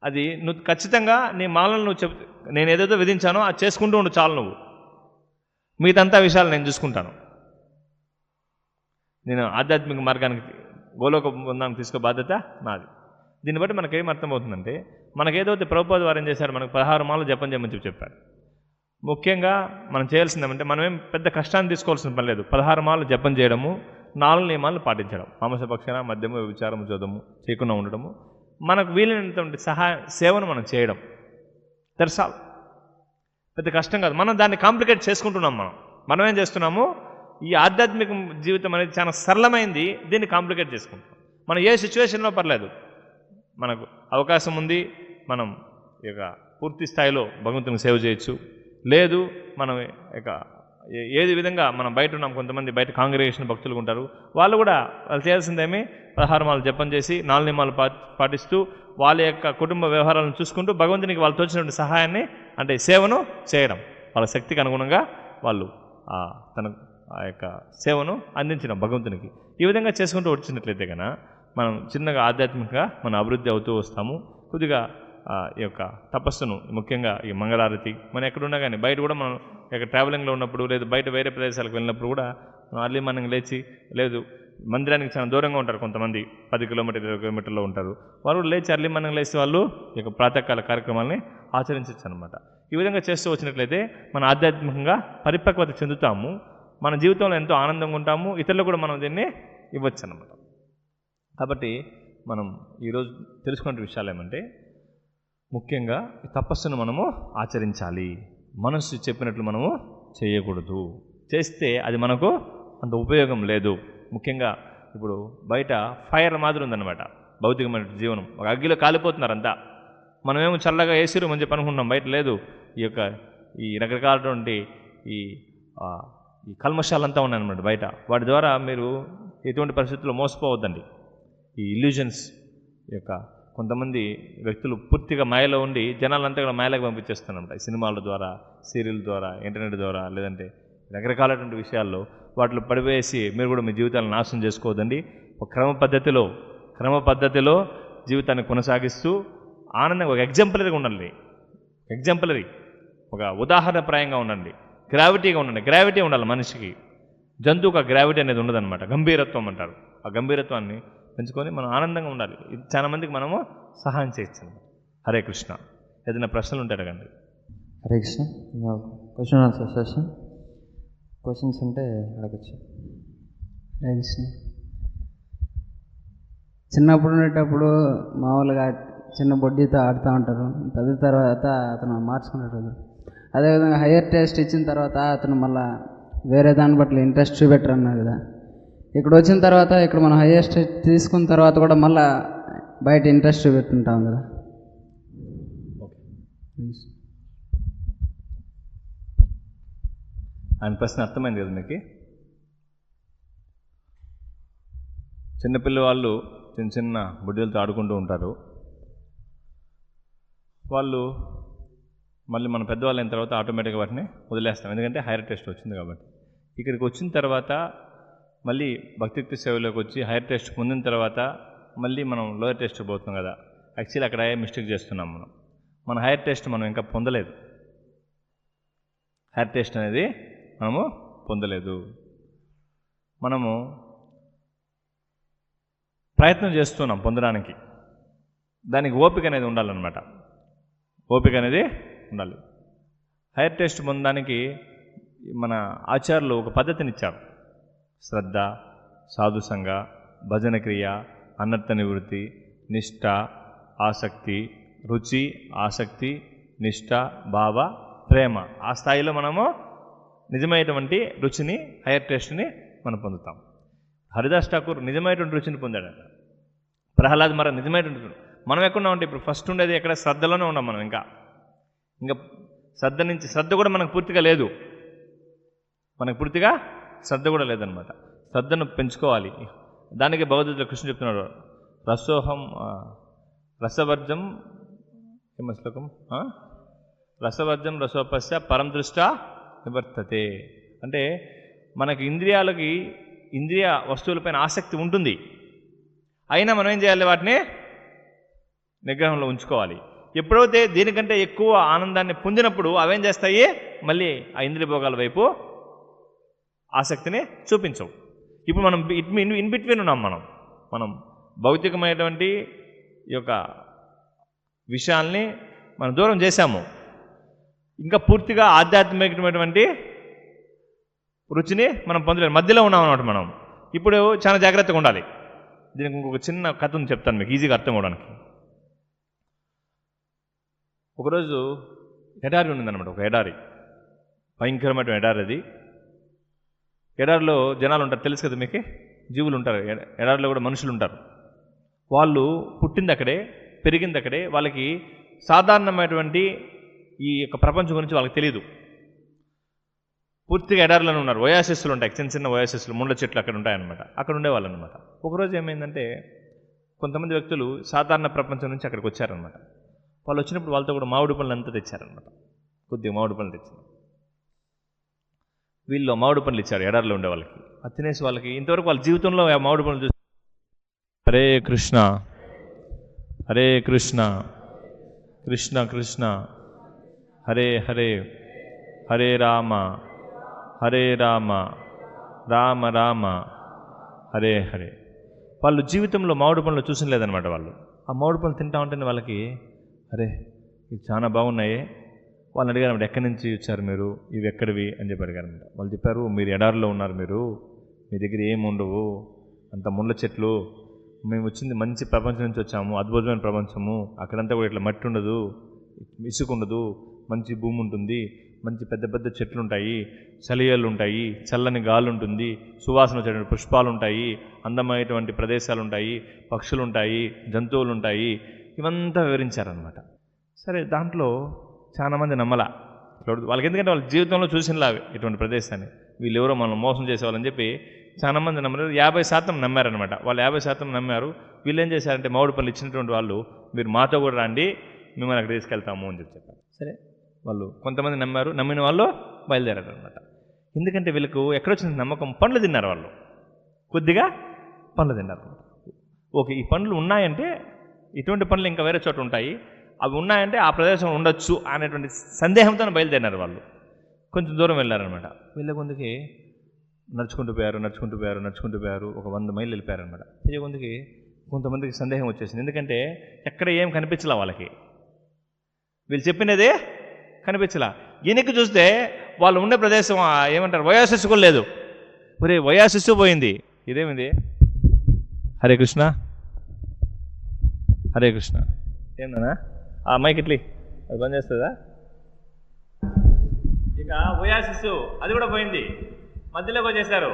అది నువ్వు ఖచ్చితంగా నీ మాలను నువ్వు నేను ఏదైతే విధించానో అది చేసుకుంటూ ఉండు చాలు, నువ్వు మిగతా విషయాలు నేను చూసుకుంటాను, నేను ఆధ్యాత్మిక మార్గానికి గోలోక బృందానికి తీసుకో బాధ్యత నాది. దీన్ని బట్టి మనకేం అర్థమవుతుందంటే, మనకేదైతే ప్రభుపాద వారు ఏం చేశారు, మనకు 16 మాలలు జపం చేయమని చెప్పారు. ముఖ్యంగా మనం చేయాల్సిందేమంటే, మనమేం పెద్ద కష్టాన్ని తీసుకోవాల్సిన పని లేదు. 16 మాలలు జపం చేయడము, 4 నియమాలను పాటించడం, మాంసభక్షణ, మద్యము, వ్యభిచారము, జోదము చేయకుండా ఉండడము, మనకు వీలైనటువంటి సేవను మనం చేయడం, తెరసాలు పెద్ద కష్టం కాదు. మనం దాన్ని కాంప్లికేట్ చేసుకుంటున్నాం. మనం ఏం చేస్తున్నాము, ఈ ఆధ్యాత్మిక జీవితం అనేది చాలా సరళమైంది, దీన్ని కాంప్లికేట్ చేసుకుంటాం. మనం ఏ సిచ్యువేషన్లో పర్లేదు, మనకు అవకాశం ఉంది, మనం ఇక పూర్తి స్థాయిలో భగవంతునికి సేవ చేయొచ్చు. లేదు మనం ఇక ఏది విధంగా మనం బయట ఉన్నాం, కొంతమంది బయట కాంగ్రిగేషన్ భక్తులు ఉంటారు, వాళ్ళు కూడా వాళ్ళు చేయాల్సిందేమి 16 మాలలు జపం చేసి 4 నియమాలు పాటిస్తూ వాళ్ళ యొక్క కుటుంబ వ్యవహారాలను చూసుకుంటూ భగవంతునికి వాళ్ళు తోచినటువంటి సహాయాన్ని అంటే సేవను చేయడం, వాళ్ళ శక్తికి అనుగుణంగా వాళ్ళు తన ఆ యొక్క సేవను అందించడం భగవంతునికి. ఈ విధంగా చేసుకుంటూ వచ్చినట్లయితే కనుక మనం చిన్నగా ఆధ్యాత్మికంగా మనం అభివృద్ధి అవుతూ వస్తాము. కొద్దిగా ఈ యొక్క తపస్సును, ముఖ్యంగా ఈ మంగళారతి మనం ఎక్కడున్నా కానీ, బయట కూడా మనం ఇక ట్రావెలింగ్లో ఉన్నప్పుడు లేదు బయట వేరే ప్రదేశాలకు వెళ్ళినప్పుడు కూడా మనం అర్లీ మార్నింగ్ లేచి, లేదు మందిరానికి చాలా దూరంగా ఉంటారు కొంతమంది, 10 కిలోమీటర్ 20 కిలోమీటర్లో ఉంటారు, వారు కూడా లేచి అర్లీ మార్నింగ్ లేచి వాళ్ళు ఈ యొక్క ప్రాతకాల కార్యక్రమాలని ఆచరించవచ్చు అనమాట. ఈ విధంగా చేస్తూ వచ్చినట్లయితే మన ఆధ్యాత్మికంగా పరిపక్వత చెందుతాము, మన జీవితంలో ఎంతో ఆనందంగా ఉంటాము, ఇతరులకు కూడా మనం దీన్ని ఇవ్వచ్చు అన్నమాట. కాబట్టి మనం ఈరోజు తెలుసుకునే విషయాలు ఏమంటే, ముఖ్యంగా ఈ తపస్సును మనము ఆచరించాలి, మనసు చెప్పినట్లు మనము చేయకూడదు, చేస్తే అది మనకు అంత ఉపయోగం లేదు. ముఖ్యంగా ఇప్పుడు బయట ఫైర్ మాదిరి ఉందన్నమాట భౌతికమైన జీవనం, ఒక అగ్గిలో కాలిపోతున్నారు అంతా. మనమేమో చల్లగా ఏసీ రూమ్ అని చెప్పి అనుకుంటున్నాం, బయట లేదు. ఈ రకరకాలటువంటి ఈ కల్మషాలంతా ఉన్నాయన్నమాట బయట. వాటి ద్వారా మీరు ఎటువంటి పరిస్థితుల్లో మోసపోవద్దండి. ఈ ఇల్యూజన్స్ కొంతమంది వ్యక్తులు పూర్తిగా మాయలో ఉండి జనాలంతా కూడా మాయలకు పంపించేస్తున్నారన్నమాట. సినిమాల ద్వారా, సీరియల్ ద్వారా, ఇంటర్నెట్ ద్వారా, లేదంటే రకరకాలటువంటి విషయాల్లో వాటిలో పడివేసి మీరు కూడా మీ జీవితాలను నాశనం చేసుకోవద్దండి. ఒక క్రమ పద్ధతిలో జీవితాన్ని కొనసాగిస్తూ ఆనందంగా ఒక ఎగ్జాంపులరీగా ఉండండి. ఒక ఉదాహరణప్రాయంగా ఉండండి, గ్రావిటీగా ఉండండి. గ్రావిటీ ఉండాలి మనిషికి. జంతువుకు ఆ గ్రావిటీ అనేది ఉండదన్నమాట, గంభీరత్వం అంటారు. ఆ గంభీరత్వాన్ని పెంచుకొని మనం ఆనందంగా ఉండాలి. ఇది చాలా మందికి మనము సహాయం చేయొచ్చు. హరే కృష్ణ. ఏదైనా ప్రశ్నలు ఉంటే అడగండి. Hare Krishna. Question answer session, questions ఉంటే అడగచ్చు. హరే కృష్ణ. చిన్నప్పుడు ఉండేటప్పుడు మామూలుగా చిన్న బొడ్డీతో ఆడుతూ ఉంటారు, పెద్ద తర్వాత అతను మార్చుకుంటాడు. అదేవిధంగా హయ్యర్ టెస్ట్ ఇచ్చిన తర్వాత అతను మళ్ళీ వేరే దాని పట్ల ఇంట్రెస్ట్ చూపెట్టరు అన్నారు కదా. ఇక్కడ వచ్చిన తర్వాత ఇక్కడ మనం హయ్యర్ టెస్ట్ తీసుకున్న తర్వాత కూడా మళ్ళీ బయట ఇంట్రెస్ట్ చూపెట్టుంటాం కదా. ఆయన ప్రశ్న అర్థమైంది కదా మీకు? చిన్నపిల్లవాళ్ళు చిన్న బుడ్డీలతో ఆడుకుంటూ ఉంటారు. వాళ్ళు మళ్ళీ మన పెద్దవాళ్ళు అయిన తర్వాత ఆటోమేటిక్గా వాటిని వదిలేస్తాం, ఎందుకంటే హైయర్ టెస్ట్ వచ్చింది కాబట్టి. ఇక్కడికి వచ్చిన తర్వాత మళ్ళీ భక్తియుక్త సేవలోకి వచ్చి హైయర్ టెస్ట్ పొందిన తర్వాత మళ్ళీ మనం లోయర్ టెస్ట్ పోతున్నాం కదా. యాక్చువల్లీ అక్కడ మిస్టేక్ చేస్తున్నాం మన హైయర్ టెస్ట్ మనం ఇంకా పొందలేదు. హైయర్ టెస్ట్ అనేది మనము పొందలేదు. మనము ప్రయత్నం చేస్తున్నాం పొందడానికి. దానికి ఓపిక అనేది ఉండాలన్నమాట. ఓపిక అనేది ఉండాలి. హైయర్ టెస్ట్ పొందడానికి మన ఆచార్యులు ఒక పద్ధతినిచ్చారు. శ్రద్ధ, సాధుసంగ, భజన క్రియ, అనర్థ నివృత్తి, నిష్ఠ, ఆసక్తి, రుచి, ఆసక్తి, నిష్ఠ, భావ, ప్రేమ. ఆ స్థాయిలో మనము నిజమైనటువంటి రుచిని, హైయర్ టెస్ట్ని మనం పొందుతాం. హరిదాస్ ఠాకూర్ నిజమైనటువంటి రుచిని పొందాడట. ప్రహ్లాద్ మహారాజ్ నిజమైనటువంటి. మనం ఎక్కడున్నామంటే ఇప్పుడు ఫస్ట్ ఉండేది ఎక్కడ? శ్రద్ధలోనే ఉన్నాం మనం. ఇంకా శ్రద్ధ కూడా మనకు పూర్తిగా లేదు. శ్రద్ధ కూడా లేదనమాట. శ్రద్ధను పెంచుకోవాలి. దానికి భగవద్గీతలో కృష్ణుడు చెప్తున్నాడు, రసవర్జం శ్లోకం, రసవర్జం రసోపస్య పరం దృష్టా నివర్తతే. అంటే మనకి ఇంద్రియ వస్తువులపైన ఆసక్తి ఉంటుంది, అయినా మనం ఏం చేయాలి? వాటిని నిగ్రహంలో ఉంచుకోవాలి. ఎప్పుడైతే దీనికంటే ఎక్కువ ఆనందాన్ని పొందినప్పుడు అవేం చేస్తాయి? మళ్ళీ ఆ ఇంద్రియ భోగాల వైపు ఆసక్తిని చూపించవు. ఇప్పుడు మనం ఇన్ బిట్వీన్ ఉన్నాం. మనం భౌతికమైనటువంటి ఈ యొక్క విషయాల్ని మనం దూరం చేశాము. ఇంకా పూర్తిగా ఆధ్యాత్మికమైనటువంటి రుచిని మనం పొందలేము, మధ్యలో ఉన్నాం అన్నమాట. మనం ఇప్పుడు చాలా జాగ్రత్తగా ఉండాలి. దీనికి ఇంకొక చిన్న కథ ఉంది, చెప్తాను మీకు ఈజీగా అర్థం అవడానికి. ఒకరోజు ఎడారి ఉండిందనమాట. ఒక ఎడారి, భయంకరమైన ఎడారి. అది ఎడారిలో జనాలు ఉంటారు, తెలుసు కదా మీకు. జీవులు ఉంటారు ఎడారిలో, కూడా మనుషులు ఉంటారు. వాళ్ళు పుట్టింది అక్కడే, పెరిగింది అక్కడే. వాళ్ళకి సాధారణమైనటువంటి ఈ యొక్క ప్రపంచం గురించి వాళ్ళకి తెలియదు. పూర్తిగా ఎడారిలోనే ఉన్నారు. ఓయాసిస్లు ఉంటాయి, చిన్న ఓయాసిస్లు, ముళ్ళ చెట్లు అక్కడ ఉంటాయన్నమాట. అక్కడ ఉండేవాళ్ళు అనమాట. ఒకరోజు ఏమైందంటే, కొంతమంది వ్యక్తులు సాధారణ ప్రపంచం నుంచి అక్కడికి వచ్చారనమాట. వాళ్ళు వచ్చినప్పుడు వాళ్ళతో కూడా మామిడి పళ్ళు అంతా తెచ్చారనమాట. కొద్దిగా మామిడి పళ్ళు తెచ్చారు. వీళ్ళు మామిడి పళ్ళు ఇచ్చారు ఎడారిలో ఉండే వాళ్ళకి. అది తినేసి వాళ్ళకి ఇంతవరకు వాళ్ళ జీవితంలో మామిడి పళ్ళు చూసి, హరే కృష్ణ హరే కృష్ణ కృష్ణ కృష్ణ హరే హరే హరే రామ హరే రామ రామ రామ హరే హరే. వాళ్ళు జీవితంలో మామిడి పండ్లు చూసిన లేదనమాట. వాళ్ళు ఆ మామిడి పండ్లు తింటా ఉంటేనే వాళ్ళకి అరే ఇవి చాలా బాగున్నాయి. వాళ్ళని అడిగారన్నమాట, ఎక్కడి నుంచి వచ్చారు మీరు, ఇవి ఎక్కడివి అని చెప్పి అడిగారన్నమాట. వాళ్ళు చెప్పారు, మీరు ఎడారిలో ఉన్నారు, మీ దగ్గర ఏమి ఉండవు, అంత ముళ్ళ చెట్లు, మేము వచ్చింది మంచి ప్రపంచం నుంచి వచ్చాము, అద్భుతమైన ప్రపంచము, అక్కడంతా కూడా ఇట్లా మట్టి ఉండదు, ఇసుక ఉండదు, మంచి భూమి ఉంటుంది, మంచి పెద్ద పెద్ద చెట్లు ఉంటాయి, చలియాలు ఉంటాయి, చల్లని గాలి ఉంటుంది, సువాసన వచ్చేటువంటి పుష్పాలు ఉంటాయి, అందమైనటువంటి ప్రదేశాలు ఉంటాయి, పక్షులు ఉంటాయి, జంతువులు ఉంటాయి, ఇవంతా వివరించారనమాట. సరే, దాంట్లో చాలామంది నమ్మలా వాళ్ళకి, ఎందుకంటే వాళ్ళ జీవితంలో చూసినలా ఇటువంటి ప్రదేశాన్ని, వీళ్ళు ఎవరో మనం మోసం చేసేవాళ్ళని చెప్పి చాలామంది నమ్మరు. 50% నమ్మారనమాట. వాళ్ళు 50% నమ్మారు. వీళ్ళు ఏం చేశారంటే మామిడి పళ్ళు ఇచ్చినటువంటి వాళ్ళు, మీరు మాతో కూడా రండి, మిమ్మల్ని అక్కడ తీసుకెళ్తాము అని చెప్పారు. సరే, వాళ్ళు కొంతమంది నమ్మారు. నమ్మిన వాళ్ళు బయలుదేరారు అనమాట. ఎందుకంటే వీళ్ళకు ఎక్కడొచ్చిన నమ్మకం, పండ్లు తిన్నారు వాళ్ళు, కొద్దిగా పండ్లు తిన్నారు. ఓకే, ఈ పండ్లు ఉన్నాయంటే ఇటువంటి పండ్లు ఇంకా వేరే చోట ఉంటాయి, అవి ఉన్నాయంటే ఆ ప్రదేశం ఉండొచ్చు అనేటువంటి సందేహంతో బయలుదేరినారు వాళ్ళు. కొంచెం దూరం వెళ్ళారనమాట. వెళ్ళే కొందుకి నడుచుకుంటూ పోయారు. ఒక 100 మైళ్ళు వెళ్ళిపోయారనమాట. వెళ్ళే కొందుకి కొంతమందికి సందేహం వచ్చేసింది. ఎందుకంటే ఎక్కడ ఏం కనిపించలా వాళ్ళకి, వీళ్ళు చెప్పినదే కనిపించలా. వెనక్కి చూస్తే వాళ్ళు ఉండే ప్రదేశం ఏమంటారు, వయాసిస్ కూడా లేదు. ఒరే, వయాసిస్ పోయింది, ఇదేమిది? హరే కృష్ణ హరే కృష్ణ. ఏందన్నా ఆ మైక్ ఇట్లీ అది బంద్ చేస్తుందా? ఇక వయాసిస్ అది కూడా పోయింది, మధ్యలోకి వచ్చేసారు.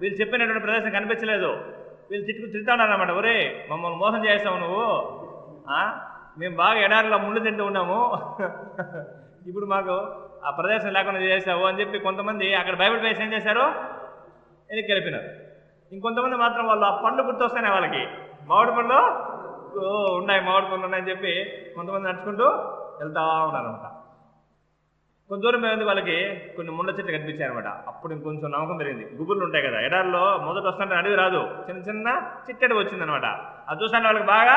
వీళ్ళు చెప్పినటువంటి ప్రదేశం కనిపించలేదు. వీళ్ళు తిరుగుతా ఉన్నారన్నమాట. ఒరే, మమ్మల్ని మోసం చేస్తావు నువ్వు, మేము బాగా ఎడారిలో ముళ్ళు తింటూ ఉన్నాము, ఇప్పుడు మాకు ఆ ప్రదేశం లేకుండా చేసావు అని చెప్పి కొంతమంది అక్కడ బైబిల్ పేసి ఏం చేశారు, వెనక్కి వెళ్ళిపోయినారు. ఇంకొంతమంది మాత్రం వాళ్ళు ఆ పండ్లు గుర్తొస్తాయి వాళ్ళకి, మామిడి పండ్లు మామిడి పండ్లు ఉన్నాయని చెప్పి కొంతమంది నడుచుకుంటూ వెళ్తా ఉన్నారనమాట. కొంత దూరం పోయింది, వాళ్ళకి కొన్ని ముళ్ళ చెట్లు కనిపించాయనమాట. అప్పుడు ఇంకొంచెం నమ్మకం పెరిగింది. గుబుర్లు ఉంటాయి కదా ఎడారిలో, మొదట వస్తుంటే అడవి రాదు, చిన్న చిన్న చిట్టడి వచ్చిందనమాట. అది చూస్తుంటే వాళ్ళకి బాగా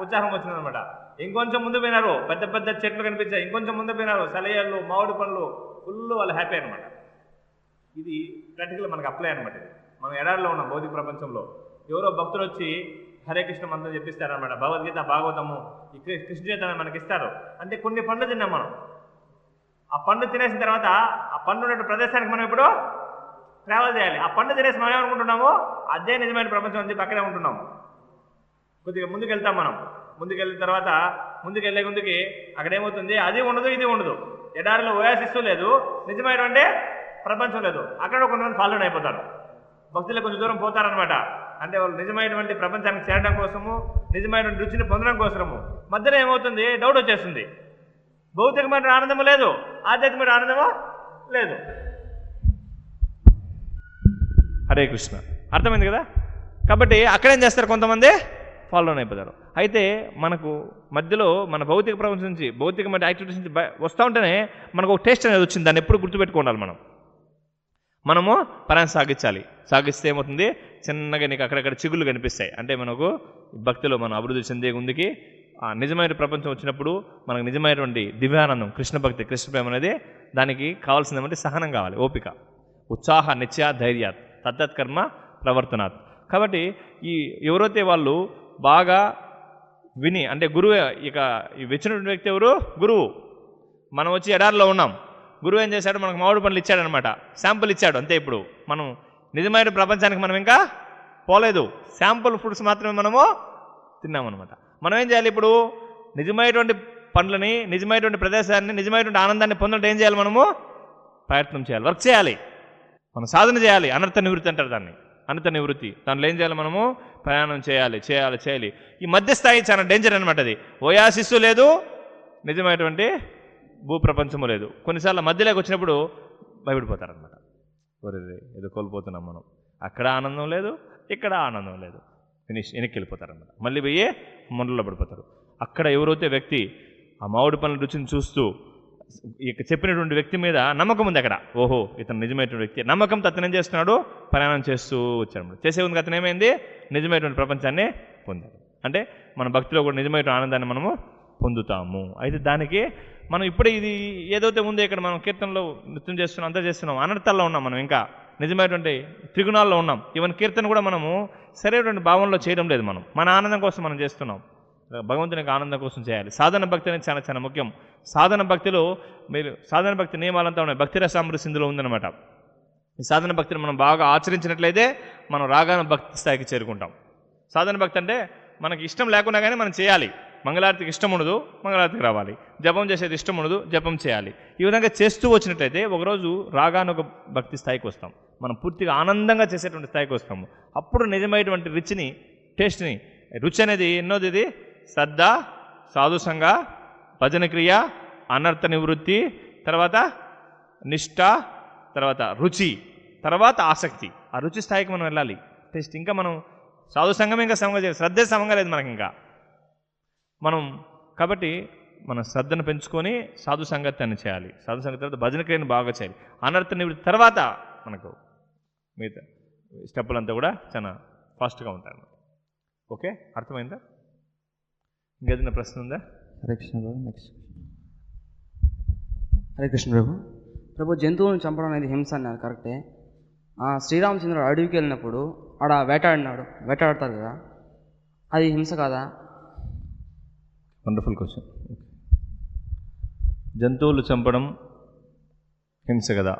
ఉత్సాహం వచ్చిందనమాట. ఇంకొంచెం ముందు పోయినారు, పెద్ద పెద్ద చెట్లు కనిపించాయి. ఇంకొంచెం ముందు పోయినారు, సలయాలు, మామిడి పండ్లు, ఫుల్ వాళ్ళు హ్యాపీ అనమాట. ఇది ప్రాక్టికల్ మనకు అప్లై అనమాట. ఇది మనం ఎడారిలో ఉన్నాం భౌతిక ప్రపంచంలో. ఎవరో భక్తులు వచ్చి హరే కృష్ణ మంత్రం చెప్పిస్తారనమాట. భగవద్గీత, భాగవతము, ఈ కృష్ణ చైతన్యం మనకి ఇస్తారు. అంటే కొన్ని పండ్లు తిన్నాం మనం. ఆ పండు తినేసిన తర్వాత ఆ పండు ఉన్న ప్రదేశానికి మనం ఇప్పుడు ట్రావెల్ చేయాలి. ఆ పండు తినేసి మనం ఏమనుకుంటున్నాము, అదే నిజమైన ప్రపంచం అని పక్కనే ఉంటున్నాము. కొద్దిగా ముందుకు వెళ్తాం మనం. ముందుకు వెళ్ళిన తర్వాత ముందుకు వెళ్ళే ముందుకి అక్కడ ఏమవుతుంది, అది ఉండదు, ఇది ఉండదు. ఎడారిలో ఓయాసిస్ లేదు, నిజమైనటువంటి ప్రపంచం లేదు. అక్కడ కొంతమంది ఫాలోన్ అయిపోతారు. భక్తులు కొంచెం దూరం పోతారనమాట. అంటే వాళ్ళు నిజమైనటువంటి ప్రపంచానికి చేరడం కోసము, నిజమైనటువంటి రుచిని పొందడం కోసము. మధ్యలో ఏమవుతుంది, డౌట్ వచ్చేస్తుంది. భౌతికమైన ఆనందము లేదు, ఆధ్యాత్మిక ఆనందము లేదు. హరే కృష్ణ, అర్థమైంది కదా? కాబట్టి అక్కడేం చేస్తారు, కొంతమంది ఫాలోన్ అయిపోతారు. అయితే మనకు మధ్యలో మన భౌతిక ప్రపంచం నుంచి, భౌతికమైన యాక్టివిటీస్ నుంచి వస్తూ ఉంటేనే మనకు ఒక టేస్ట్ అనేది వచ్చింది. దాన్ని ఎప్పుడు గుర్తుపెట్టుకోవాలి. మనము పరాన్ని సాగిస్తే ఏమవుతుంది, చిన్నగా నీకు అక్కడక్కడ చిగుళ్ళు కనిపిస్తాయి. అంటే మనకు భక్తిలో మనం అభివృద్ధి చెందే ముందుకి ఆ నిజమైన ప్రపంచం వచ్చినప్పుడు మనకు నిజమైనటువంటి దివ్యానందం, కృష్ణ భక్తి, కృష్ణ ప్రేమ అనేది దానికి కావాల్సింది ఏమంటే సహనం కావాలి, ఓపిక, ఉత్సాహ, నిత్య, ధైర్య, తత్తత్కర్మ ప్రవర్తనాత్. కాబట్టి ఈ ఎవరైతే వాళ్ళు బాగా విని, అంటే గురువు, ఇక వచ్చినటువంటి వ్యక్తి ఎవరు, గురువు. మనం వచ్చి ఎడారిలో ఉన్నాం, గురువు ఏం చేశాడు, మనకు మామిడి పండ్లు ఇచ్చాడనమాట, శాంపుల్ ఇచ్చాడు అంతే. ఇప్పుడు మనం నిజమైన ప్రపంచానికి మనం ఇంకా పోలేదు, శాంపుల్ ఫుడ్స్ మాత్రమే మనము తిన్నామన్నమాట. మనం ఏం చేయాలి, ఇప్పుడు నిజమైనటువంటి పండ్లని, నిజమైనటువంటి ప్రదేశాన్ని, నిజమైనటువంటి ఆనందాన్ని పొందడం ఏం చేయాలి, మనము ప్రయత్నం చేయాలి, వర్క్ చేయాలి, మనం సాధన చేయాలి. అనర్థ నివృత్తి అంటారు దాన్ని, అనర్థ నివృత్తి. దాంట్లో ఏం చేయాలి, మనము ప్రయాణం చేయాలి. ఈ మధ్యస్థాయి చాలా డేంజర్ అనమాట. అది ఓయాసిస్సు లేదు, నిజమైనటువంటి భూప్రపంచము లేదు. కొన్నిసార్లు మధ్యలోకి వచ్చినప్పుడు భయపడిపోతారనమాట. ఏదో కోల్పోతున్నాం మనం, అక్కడ ఆనందం లేదు, ఇక్కడ ఆనందం లేదు, ఫినిష్, వెనక్కి వెళ్ళిపోతారనమాట. మళ్ళీ పోయి మండలో పడిపోతారు. అక్కడ ఎవరైతే వ్యక్తి ఆ మామిడి పనుల రుచిని చూస్తూ ఇక చెప్పినటువంటి వ్యక్తి మీద నమ్మకం ఉంది, అక్కడ ఓహో ఇతను నిజమైనటువంటి వ్యక్తి, నమ్మకంతో అతను ఏం చేస్తున్నాడు, ప్రయాణం చేస్తూ వచ్చాడు. చేసే ఉంది అతను ఏమైంది, నిజమైనటువంటి ప్రపంచాన్ని పొందాడు. అంటే మన భక్తిలో కూడా నిజమైనటువంటి ఆనందాన్ని మనము పొందుతాము. అయితే దానికి మనం ఇప్పుడే ఇది ఏదైతే ఉందో ఇక్కడ మనం కీర్తనలో నృత్యం చేస్తున్నాం, అంతా చేస్తున్నాం, అనర్థాల్లో ఉన్నాం, మనం ఇంకా నిజమైనటువంటి త్రిగుణాల్లో ఉన్నాం. ఈవెన్ కీర్తన కూడా మనము సరైనటువంటి భావంలో చేయడం లేదు. మనం మన ఆనందం కోసం మనం చేస్తున్నాం, భగవంతుని యొక్క ఆనందం కోసం చేయాలి. సాధన భక్తి అనేది చాలా చాలా ముఖ్యం. సాధన భక్తిలో మీరు సాధన భక్తి నియమాలంతా ఉన్నాయి. భక్తి రసామృత సింధులో ఉందన్నమాట. ఈ సాధన భక్తిని మనం బాగా ఆచరించినట్లయితే మనం రాగాన భక్తి స్థాయికి చేరుకుంటాం. సాధన భక్తి అంటే మనకి ఇష్టం లేకున్నా కానీ మనం చేయాలి. మంగళారతికి ఇష్టం ఉండదు, మంగళారతికి రావాలి. జపం చేసేది ఇష్టం ఉండదు, జపం చేయాలి. ఈ విధంగా చేస్తూ వచ్చినట్లయితే ఒకరోజు రాగాన ఒక భక్తి స్థాయికి వస్తాం. మనం పూర్తిగా ఆనందంగా చేసేటువంటి స్థాయికి వస్తాము. అప్పుడు నిజమైనటువంటి రుచిని, టేస్ట్ని, రుచి అనేది ఎన్నోది ఇది శ్రద్ధ, సాధుసంగ, భజన క్రియ, అనర్థ నివృత్తి, తర్వాత నిష్ఠ, తర్వాత రుచి, తర్వాత ఆసక్తి. ఆ రుచి స్థాయికి మనం వెళ్ళాలి. టేస్ట్ ఇంకా మనం సాధు సంఘం ఇంకా సమంగా చేయాలి, శ్రద్ధే సమంగా లేదు మనకి ఇంకా మనం. కాబట్టి మన శ్రద్ధను పెంచుకొని సాధు సంగత్యాన్ని చేయాలి. సాధు సంగతి తర్వాత భజన క్రియను బాగా చేయాలి. అనర్థ నివృత్తి తర్వాత మనకు మిగతా స్టెప్పులంతా కూడా చాలా ఫాస్ట్గా ఉంటాయి. ఓకే, అర్థమైందా? ఇంకేదైనా ప్రశ్న ఉందా? హరే కృష్ణ ప్రభు. నెక్స్ట్. హరే కృష్ణ ప్రభు, జంతువులను చంపడం అనేది హింస అన్నారు, కరెక్టే. శ్రీరామచంద్రుడు అడవికి వెళ్ళినప్పుడు ఆడ వేటాడతారు కదా, అది హింస కాదా? Wonderful question. జంతువులు చంపడం హింస కదా.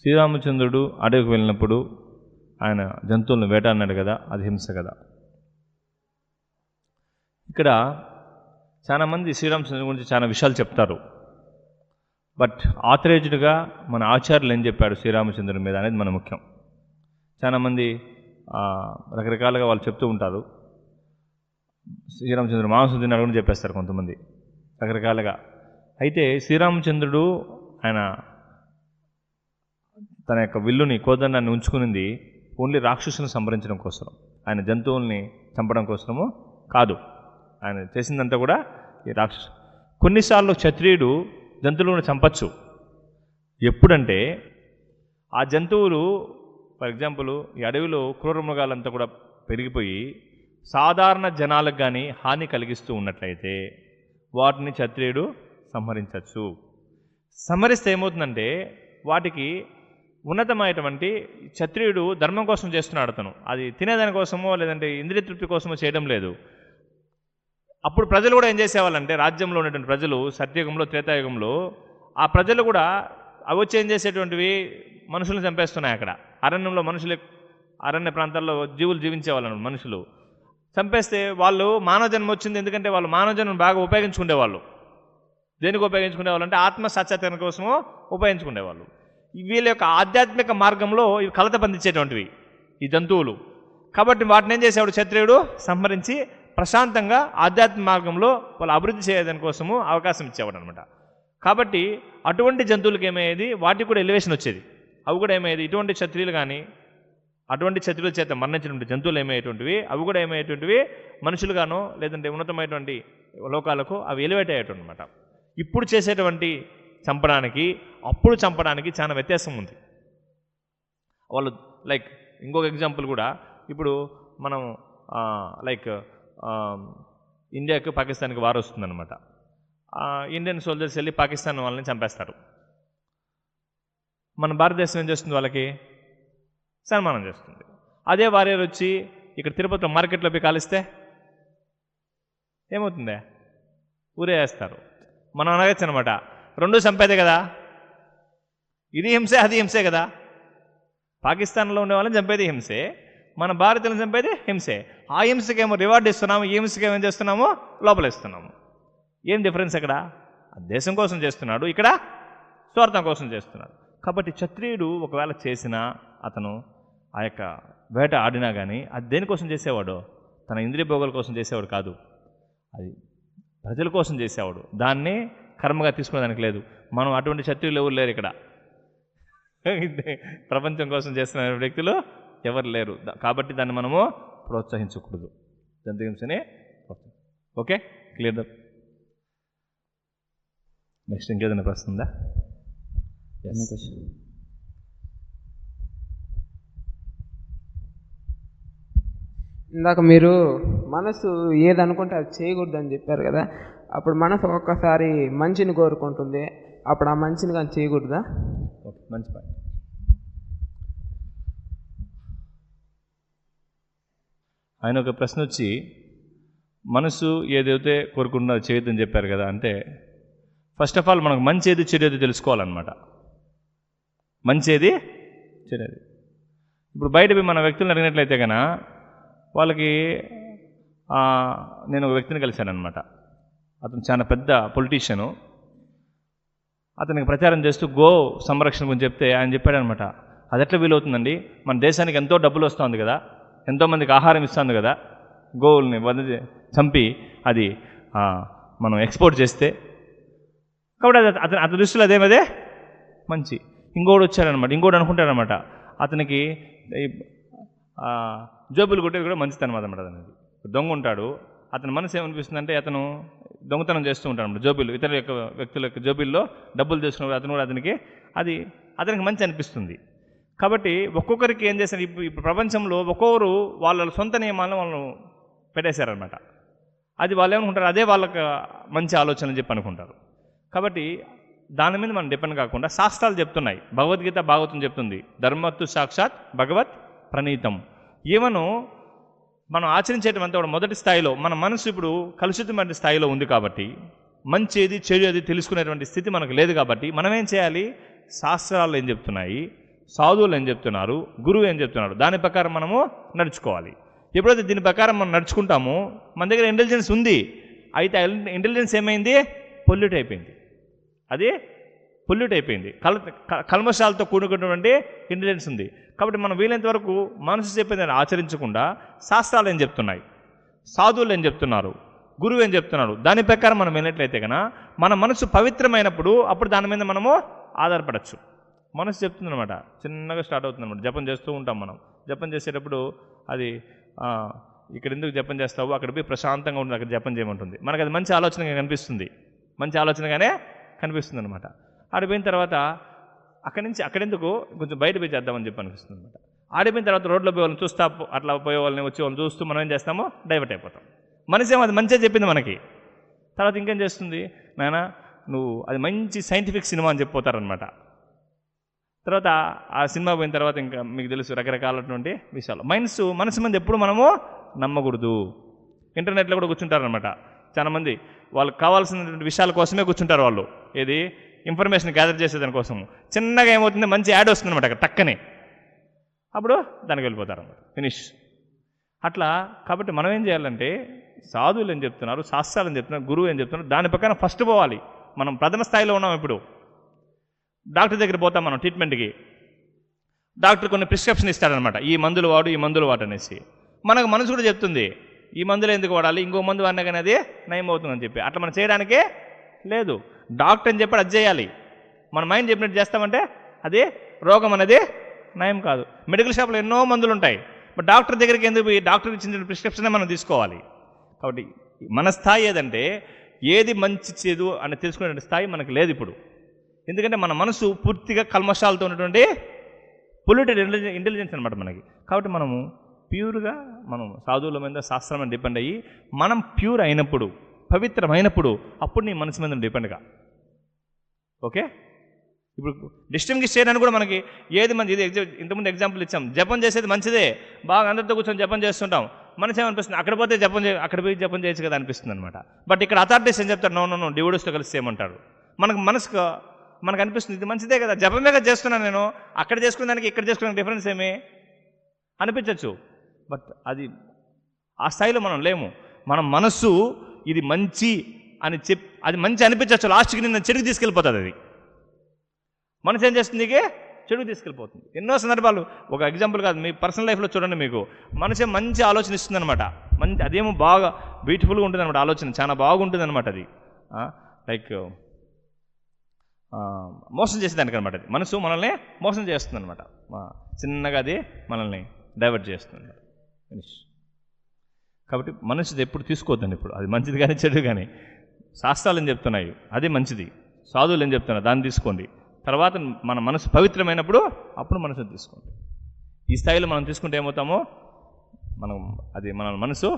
శ్రీరామచంద్రుడు అడవికి వెళ్ళినప్పుడు ఆయన జంతువులను వేటాడినాడు కదా, అది హింస కదా. ఇక్కడ చాలామంది శ్రీరామచంద్రుడి గురించి చాలా విషయాలు చెప్తారు. బట్ ఆథరైజ్డ్గా మన ఆచార్యులు ఏం చెప్పాడు శ్రీరామచంద్రుడి మీద అనేది మన ముఖ్యం. చాలామంది రకరకాలుగా వాళ్ళు చెప్తూ ఉంటారు. శ్రీరామచంద్రుడు మాంసం తిన్నాడు కూడా చెప్పేస్తారు కొంతమంది రకరకాలుగా. అయితే శ్రీరామచంద్రుడు ఆయన తన యొక్క విల్లుని, కోదండాన్ని ఉంచుకునింది ఓన్లీ రాక్షసులను సంహరించడం కోసం, ఆయన జంతువుల్ని చంపడం కోసము కాదు. ఆయన చేసిందంతా కూడా ఈ రాక్షసు. కొన్నిసార్లు క్షత్రియుడు జంతువులను చంపచ్చు. ఎప్పుడంటే ఆ జంతువులు, ఫర్ ఎగ్జాంపుల్ ఈ అడవిలో క్రూర మృగాలంతా కూడా పెరిగిపోయి సాధారణ జనాలకు కానీ హాని కలిగిస్తూ ఉన్నట్లయితే వాటిని క్షత్రియుడు సంహరించవచ్చు. సంహరిస్తే ఏమవుతుందంటే వాటికి ఉన్నతమైనటువంటి క్షత్రియుడు ధర్మం కోసం చేస్తున్నాడు. అతను అది తినేదాని కోసమో లేదంటే ఇంద్రియ తృప్తి కోసమో చేయడం లేదు. అప్పుడు ప్రజలు కూడా ఏం చేసేవాళ్ళంటే, రాజ్యంలో ఉన్నటువంటి ప్రజలు సత్యయుగంలో, త్రేతాయుగంలో ఆ ప్రజలు కూడా అవి వచ్చి ఏం చేసేటువంటివి మనుషులను చంపేస్తున్నాయి. అక్కడ అరణ్యంలో మనుషులు, అరణ్య ప్రాంతాల్లో జీవులు జీవించేవాళ్ళు మనుషులు చంపేస్తే వాళ్ళు మానవ జన్మ వచ్చింది. ఎందుకంటే వాళ్ళు మానవ జన్మను బాగా ఉపయోగించుకునేవాళ్ళు. దేనికి ఉపయోగించుకునేవాళ్ళు అంటే ఆత్మ సాక్షాత్కారం కోసమో ఉపయోగించుకునేవాళ్ళు. వీళ్ళ యొక్క ఆధ్యాత్మిక మార్గంలో ఇవి కలత బంధించేటువంటివి ఈ జంతువులు. కాబట్టి వాటిని ఏం చేసేవాడు క్షత్రియుడు? సంహరించి ప్రశాంతంగా ఆధ్యాత్మిక మార్గంలో వాళ్ళు అభివృద్ధి చేయడానికి కోసము అవకాశం ఇచ్చేవాడు అనమాట. కాబట్టి అటువంటి జంతువులకు ఏమయ్యేది, వాటికి కూడా ఎలివేషన్ వచ్చేది. అవి కూడా ఏమయ్యేది, ఇటువంటి క్షత్రియులు కానీ అటువంటి క్షత్రియుల చేత మరణించినటువంటి జంతువులు ఏమయ్యేటువంటివి, అవి కూడా ఏమయ్యేటువంటివి మనుషులుగానో లేదంటే ఉన్నతమైనటువంటి లోకాలకు అవి ఎలివేట్ అయ్యేటువంటి అనమాట. ఇప్పుడు చేసేటువంటి చంపడానికి అప్పుడు చంపడానికి చాలా వ్యత్యాసం ఉంది. వాళ్ళు లైక్ ఇంకొక ఎగ్జాంపుల్ కూడా, ఇప్పుడు మనం లైక్ ఇండియాకి పాకిస్తాన్కి వార్ వస్తుందన్నమాట. ఇండియన్ సోల్జర్స్ వెళ్ళి పాకిస్తాన్ వాళ్ళని చంపేస్తారు. మన భారతదేశం ఏం చేస్తుంది, వాళ్ళకి సన్మానం చేస్తుంది. అదే వారియర్ వచ్చి ఇక్కడ తిరుపతిలో మార్కెట్లో పోయి కాలిస్తే ఏమవుతుందే, ఊరే వేస్తారు. మనం అనగచ్చు అనమాట, రెండు చంపేదే కదా, ఇది హింసే అది హింసే కదా. పాకిస్తాన్లో ఉండే వాళ్ళని చంపేది హింసే, మన భారతీయులను చంపేది హింసే. ఆ హింసకేమో రివార్డ్ ఇస్తున్నాము, ఈ హింసకేమో ఏం చేస్తున్నాము, లోపలిస్తున్నాము. ఏం డిఫరెన్స్ అక్కడ? దేశం కోసం చేస్తున్నాడు, ఇక్కడ స్వార్థం కోసం చేస్తున్నాడు. కాబట్టి క్షత్రియుడు ఒకవేళ చేసినా, అతను ఆ యొక్క వేట ఆడినా కానీ అది దేనికోసం చేసేవాడు, తన ఇంద్రియ భోగాల కోసం చేసేవాడు కాదు, అది ప్రజల కోసం చేసేవాడు. దాన్ని కర్మగా తీసుకునేదానికి లేదు. మనం అటువంటి క్షత్రియులు ఎవరు లేరు ఇక్కడ. ప్రపంచం కోసం చేస్తున్న వ్యక్తులు ఎవరు లేరు. కాబట్టి దాన్ని మనము ప్రోత్సహించకూడదు, జంతు హింసని. Okay, clear. నెక్స్ట్ ఇంకేదైనా ప్రశ్న ఉందా? ఇందాక మీరు మనసు ఏదనుకుంటే అది చేయకూడదని చెప్పారు కదా, అప్పుడు మనసు ఒక్కసారి మంచిని కోరుకుంటుంది, అప్పుడు ఆ మంచిని కానీ చేయకూడదా? ఓకే, మంచి పాయింట్. ఆయన ఒక ప్రశ్న వచ్చి మనసు ఏదైతే కోరుకుంటుందో చేయొద్దని చెప్పారు కదా. అంటే ఫస్ట్ ఆఫ్ ఆల్ మనకు మంచి ఏది చెడు ఏది తెలుసుకోవాలన్నమాట. మంచి ఏది చెడేది. ఇప్పుడు బయట మన వ్యక్తులను అడిగినట్లయితే కన్నా వాళ్ళకి నేను ఒక వ్యక్తిని కలిశానమాట. అతను చాలా పెద్ద పొలిటీషియను. అతనికి ప్రచారం చేస్తూ గో సంరక్షణ గురించి చెప్తే ఆయన చెప్పాడనమాట, అది ఎట్లా వీలవుతుందండి, మన దేశానికి ఎంతో డబ్బులు వస్తుంది కదా, ఎంతోమందికి ఆహారం ఇస్తుంది కదా, గోవుల్ని చంపి అది మనం ఎక్స్పోర్ట్ చేస్తే, కాబట్టి అది అతని దృష్టిలో అదేమదే మంచి. ఇంకోటి వచ్చారనమాట, ఇంకోటి అనుకుంటారనమాట, అతనికి జోబులు కొట్టేది కూడా మంచిది అనమాట. అతనికి దొంగ ఉంటాడు, అతని మనసు ఏమనిపిస్తుందంటే అతను దొంగతనం చేస్తూ ఉంటాడు అనమాట. జోబులు ఇతర యొక్క వ్యక్తుల యొక్క జోబుల్లో డబ్బులు తీసుకున్నప్పుడు అతను కూడా అతనికి మంచి అనిపిస్తుంది. కాబట్టి ఒక్కొక్కరికి ఏం చేశారు, ఇప్పుడు ప్రపంచంలో ఒక్కొక్కరు వాళ్ళ సొంత నియమాలను వాళ్ళు పెట్టేశారనమాట. అది వాళ్ళు ఏమనుకుంటారు, అదే వాళ్ళకి మంచి ఆలోచన అని చెప్పి అనుకుంటారు. కాబట్టి దాని మీద మనం డిపెండ్ కాకుండా శాస్త్రాలు చెప్తున్నాయి. భగవద్గీత భాగవతం చెప్తుంది, ధర్మత్తు సాక్షాత్ భగవత్ ప్రణీతం. ఈవెను మనం ఆచరించేటంతా కూడా మొదటి స్థాయిలో మన మనసు ఇప్పుడు కలుషితమైన స్థాయిలో ఉంది కాబట్టి, మంచి ఏది చెడు ఏది తెలుసుకునేటువంటి స్థితి మనకు లేదు కాబట్టి మనం ఏం చేయాలి, శాస్త్రాలు ఏం చెప్తున్నాయి, సాధువులు ఏం చెప్తున్నారు, గురువు ఏం చెప్తున్నారు, దాని ప్రకారం మనము నడుచుకోవాలి. ఎప్పుడైతే దీని ప్రకారం మనం నడుచుకుంటామో మన దగ్గర ఇంటెలిజెన్స్ ఉంది. అయితే ఇంటెలిజెన్స్ ఏమైంది, పొల్యూట్ అయిపోయింది. అది పొల్యూట్ అయిపోయింది, కల్మషాలతో కూడుకున్నటువంటి ఇంటెలిజెన్స్ ఉంది. కాబట్టి మనం వీలైనంత వరకు మనసు చెప్పేది ఆచరించకుండా శాస్త్రాలు ఏం చెప్తున్నాయి, సాధువులు ఏం చెప్తున్నారు, గురువు ఏం చెప్తున్నారు, దాని ప్రకారం మనం వెళ్ళినట్లయితే కనుక మన మనసు పవిత్రమైనప్పుడు అప్పుడు దాని మీద మనము ఆధారపడచ్చు. మనసు చెప్తుందనమాట, చిన్నగా స్టార్ట్ అవుతుందన్నమాట. జపం చేస్తూ ఉంటాం మనం. జపం చేసేటప్పుడు అది ఇక్కడ ఎందుకు జపం చేస్తావు, అక్కడ పోయి ప్రశాంతంగా ఉంటుంది, అక్కడ జపం చేయమంటుంది. మనకు అది మంచి ఆలోచనగా కనిపిస్తుంది, మంచి ఆలోచనగానే కనిపిస్తుంది అనమాట. ఆడిపోయిన తర్వాత అక్కడెందుకు కొంచెం బయట పోయి చేద్దామని చెప్పి అనిపిస్తుంది అనమాట. ఆడిపోయిన తర్వాత రోడ్లో పోయే వాళ్ళని చూస్తా, అట్లా పోయే వాళ్ళని వచ్చే వాళ్ళని చూస్తూ మనం ఏం చేస్తామో డైవర్ట్ అయిపోతాం. మనసేమో అది మంచిగా చెప్పింది మనకి. తర్వాత ఇంకేం చేస్తుంది, నాయన నువ్వు అది మంచి సైంటిఫిక్ సినిమా అని చెప్పిపోతారనమాట. తర్వాత ఆ సినిమా పోయిన తర్వాత ఇంకా మీకు తెలుసు రకరకాలటువంటి విషయాలు. మనసు మంది ఎప్పుడు మనము నమ్మకూడదు. ఇంటర్నెట్లో కూడా కూర్చుంటారనమాట చాలామంది, వాళ్ళకి కావాల్సినటువంటి విషయాల కోసమే కూర్చుంటారు వాళ్ళు. ఏది ఇన్ఫర్మేషన్ గ్యాదర్ చేసేదానికోసం. చిన్నగా ఏమవుతుంది, మంచి యాడ్ వస్తుంది అనమాట అక్కడ టక్కనే, అప్పుడు దానికి వెళ్ళిపోతారన్నమాట, ఫినిష్. అట్లా కాబట్టి మనం ఏం చేయాలంటే సాధువులు ఏం చెప్తున్నారు, శాస్త్రాలు ఏం చెప్తున్నారు, గురువు ఏం చెప్తున్నారు, దాని ప్రకారం ఫస్ట్ పోవాలి. మనం ప్రథమ స్థాయిలో ఉన్నాం. ఇప్పుడు డాక్టర్ దగ్గర పోతాం మనం ట్రీట్మెంట్కి, డాక్టర్ కొన్ని ప్రిస్క్రిప్షన్ ఇస్తాడనమాట, ఈ మందులు వాడు, ఈ మందులు వాడు అనేసి. మనకు మనసు కూడా చెప్తుంది ఈ మందులు ఎందుకు వాడాలి, ఇంకో మందు వాడినా కానీ అది నయం అవుతుందని చెప్పి. అట్లా మనం చేయడానికే లేదు. డాక్టర్ అని చెప్పాడు, అది చేయాలి. మన మైండ్ చెప్పినట్టు చేస్తామంటే అది రోగం అనేది నయం కాదు. మెడికల్ షాప్లో ఎన్నో మందులు ఉంటాయి, బట్ డాక్టర్ దగ్గరికి ఎందుకు పోయి డాక్టర్ ఇచ్చిన ప్రిస్క్రిప్షనే మనం తీసుకోవాలి. కాబట్టి మన స్థాయి ఏదంటే ఏది మంచి చేదు అని తెలుసుకునే స్థాయి మనకు లేదు ఇప్పుడు. ఎందుకంటే మన మనసు పూర్తిగా కల్మషాలతో ఉన్నటువంటి పొల్యూటెడ్ ఇంటెలిజెన్స్ అనమాట మనకి. కాబట్టి మనము ప్యూర్గా మనం సాధువుల మీద శాస్త్రం మీద డిపెండ్ అయ్యి మనం ప్యూర్ అయినప్పుడు, పవిత్రమైనప్పుడు అప్పుడు నీ మనసు మీద డిపెండ్గా. ఓకే, ఇప్పుడు డిస్టింగ్విష్ చేయడానికి కూడా మనకి ఏది మంచి, ఇది ఇంతకుముందు ఎగ్జాంపుల్ ఇచ్చాం, జపం చేసేది మంచిదే, బాగా అందరితో కూర్చొని జపం చేస్తుంటాం. మనసు ఏమనిపిస్తుంది, అక్కడ పోతే అక్కడ పోయి జపం చేయొచ్చు కదా అనిపిస్తుంది అనమాట. బట్ ఇక్కడ అథారిటీస్ ఏం చెప్తారు, నో డివోడీస్తో కలిసి చేయమంటారు. మనకు అనిపిస్తుంది ఇది మంచిదే కదా, జపమే కదా చేస్తున్నాను నేను, అక్కడ చేసుకునే దానికి ఇక్కడ చేసుకునే డిఫరెన్స్ ఏమి అనిపించవచ్చు. బట్ అది ఆ స్థాయిలో మనం లేము. మన మనస్సు ఇది మంచి అని అది మంచి అనిపించవచ్చు, లాస్ట్కి నిన్న చెడుకు తీసుకెళ్ళిపోతుంది. అది మనసు ఏం చేస్తుంది, చెడుకు తీసుకెళ్ళిపోతుంది. ఎన్నో సందర్భాలు, ఒక ఎగ్జాంపుల్ కాదు, మీ పర్సనల్ లైఫ్లో చూడండి, మీకు మనసే మంచి ఆలోచన ఇస్తుంది అనమాట. అదేమో బాగా బ్యూటిఫుల్గా ఉంటుంది అనమాట, ఆలోచన చాలా బాగుంటుంది అనమాట. అది లైక్ మోసం చేసేదానికి అనమాట. అది మనసు మనల్ని మోసం చేస్తుంది అనమాట, చిన్నగా అది మనల్ని డైవర్ట్ చేస్తుంది అనమాట. ఫినిష్. కాబట్టి మనసు ఎప్పుడు తీసుకోవద్దండి. ఇప్పుడు అది మంచిది కానీ చెడు కానీ, శాస్త్రాలు ఏం చెప్తున్నాయి అది మంచిది, సాధువులు ఏం చెప్తున్నారు దాన్ని తీసుకోండి. తర్వాత మన మనసు పవిత్రమైనప్పుడు అప్పుడు మనసుని తీసుకోండి. ఈ స్థాయిలో మనం తీసుకుంటే ఏమవుతామో మన మనసు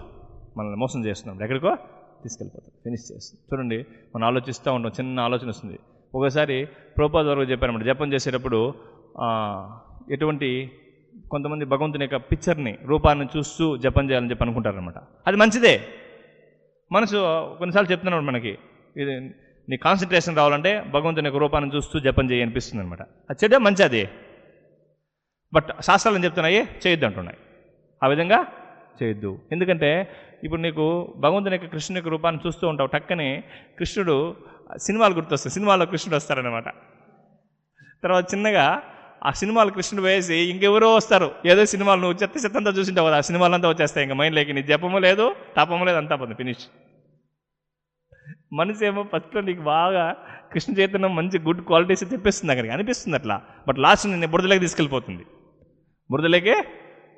మనల్ని మోసం చేస్తున్నాం, ఎక్కడికో తీసుకెళ్ళిపోతుంది, ఫినిష్ చేస్తుంది. చూడండి, మనం ఆలోచిస్తూ ఉంటాం, చిన్న ఆలోచన వస్తుంది. ఒకసారి ప్రభుపాద వరకు చెప్పారన్నమాట, జపం చేసేటప్పుడు ఎటువంటి కొంతమంది భగవంతుని యొక్క పిక్చర్ని, రూపాన్ని చూస్తూ జపం చేయాలని చెప్పి అనుకుంటారనమాట. అది మంచిదే. మనసు కొన్నిసార్లు చెప్తున్నాడు మనకి, ఇది నీ కాన్సన్ట్రేషన్ రావాలంటే భగవంతుని యొక్క రూపాన్ని చూస్తూ జపం చేయి అనిపిస్తుంది అనమాట. అది చెడ్డ మంచి అది. బట్ శాస్త్రాలు ఏం చెప్తున్నాయి? చేయొద్దు అంటున్నాయి. ఆ విధంగా చేయొద్దు. ఎందుకంటే ఇప్పుడు నీకు భగవంతుని యొక్క కృష్ణుని యొక్క రూపాన్ని చూస్తూ ఉంటావు, టక్కని కృష్ణుడు సినిమాలు గుర్తొస్తాయి, సినిమాలో కృష్ణుడు వస్తారనమాట. తర్వాత చిన్నగా ఆ సినిమాలు కృష్ణుడు వేసి ఇంకెవరో వస్తారు, ఏదో సినిమాలు నువ్వు చెత్తంతా చూసింటావు కదా, ఆ సినిమాలంతా వచ్చేస్తాయి. ఇంకా మైండ్లోకి నీ జపము లేదు, తపము లేదు, అంతా పోతుంది, ఫినిష్. మనసు ఏమో ఫస్ట్లో నీకు బాగా కృష్ణ చైతన్యం మంచి గుడ్ క్వాలిటీస్ తెప్పిస్తుంది, అక్కడికి అనిపిస్తుంది అట్లా. బట్ లాస్ట్ నేను బురదలోకి తీసుకెళ్ళిపోతుంది, బురదలోకే.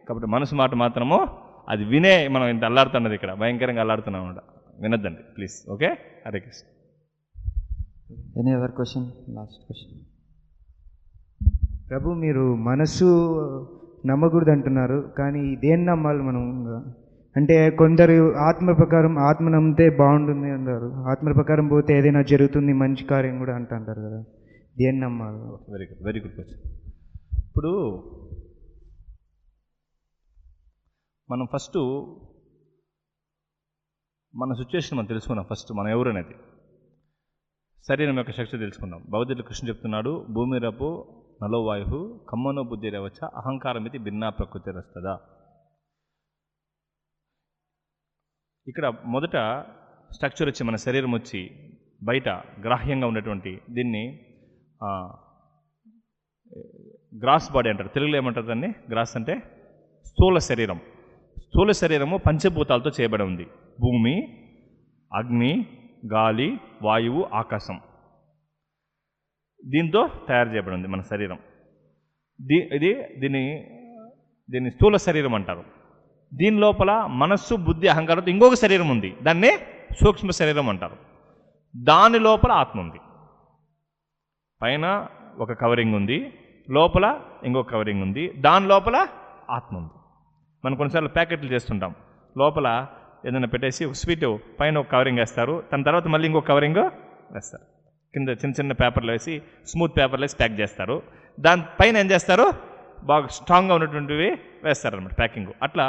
కాబట్టి మనసు మాట మాత్రము అది వినే మనం ఇంత అల్లాడుతున్నది, ఇక్కడ భయంకరంగా అల్లాడుతున్నాం అనమాట. వినొద్దండి please. Okay, Hare Krishna. Any other question? Last question. ప్రభు, మీరు మనసు నమ్మకూడదు అంటున్నారు, కానీ దేన్ని నమ్మాలి మనం? అంటే కొందరు ఆత్మ ప్రకారం ఆత్మ నమ్మితే బాగుంటుంది అంటారు, ఆత్మ ప్రకారం పోతే ఏదైనా జరుగుతుంది మంచి కార్యం కూడా అంటారు కదా, దేన్ని నమ్మాలి? Very good question. ఇప్పుడు మనం ఫస్ట్ మన సిచ్యువేషన్ మనం తెలుసుకున్నాం. ఫస్ట్ మనం ఎవరనేది, శరీరం యొక్క శక్తి తెలుసుకున్నాం. భగవద్గీతలో కృష్ణ చెప్తున్నాడు, భూమి రపు నలో వాయు కమ్మనో బుద్ధి రేవచ్చ అహంకారం ఇది భిన్నా ప్రకృతి రస్తదా. ఇక్కడ మొదట స్ట్రక్చర్ వచ్చి మన శరీరం వచ్చి బయట గ్రాహ్యంగా ఉన్నటువంటి దీన్ని గ్రాస్ బాడీ అంటారు, తెలుగులో ఏమంటారు దాన్ని? గ్రాస్ అంటే స్థూల శరీరం. స్థూల శరీరము పంచభూతాలతో చేయబడి ఉంది. భూమి, అగ్ని, గాలి, వాయువు, ఆకాశం, దీంతో తయారు చేయబడి ఉంది మన శరీరం. దీన్ని స్థూల శరీరం అంటారు. దీని లోపల మనస్సు, బుద్ధి, అహంకారంతో ఇంకొక శరీరం ఉంది, దాన్నే సూక్ష్మ శరీరం అంటారు. దాని లోపల ఆత్మ ఉంది. పైన ఒక కవరింగ్ ఉంది, లోపల ఇంకొక కవరింగ్ ఉంది, దాని లోపల ఆత్మ ఉంది. మనం కొన్నిసార్లు ప్యాకెట్లు చేస్తుంటాం, లోపల ఏదైనా పెట్టేసి ఒక స్వీట్ పైన ఒక కవరింగ్ వేస్తారు, దాని తర్వాత మళ్ళీ ఇంకొక కవరింగ్ వేస్తారు, కింద చిన్న చిన్న పేపర్లు వేసి స్మూత్ పేపర్లు వేసి ప్యాక్ చేస్తారు. దాని పైన ఏం చేస్తారు? బాగా స్ట్రాంగ్గా ఉన్నటువంటివి వేస్తారనమాట ప్యాకింగ్. అట్లా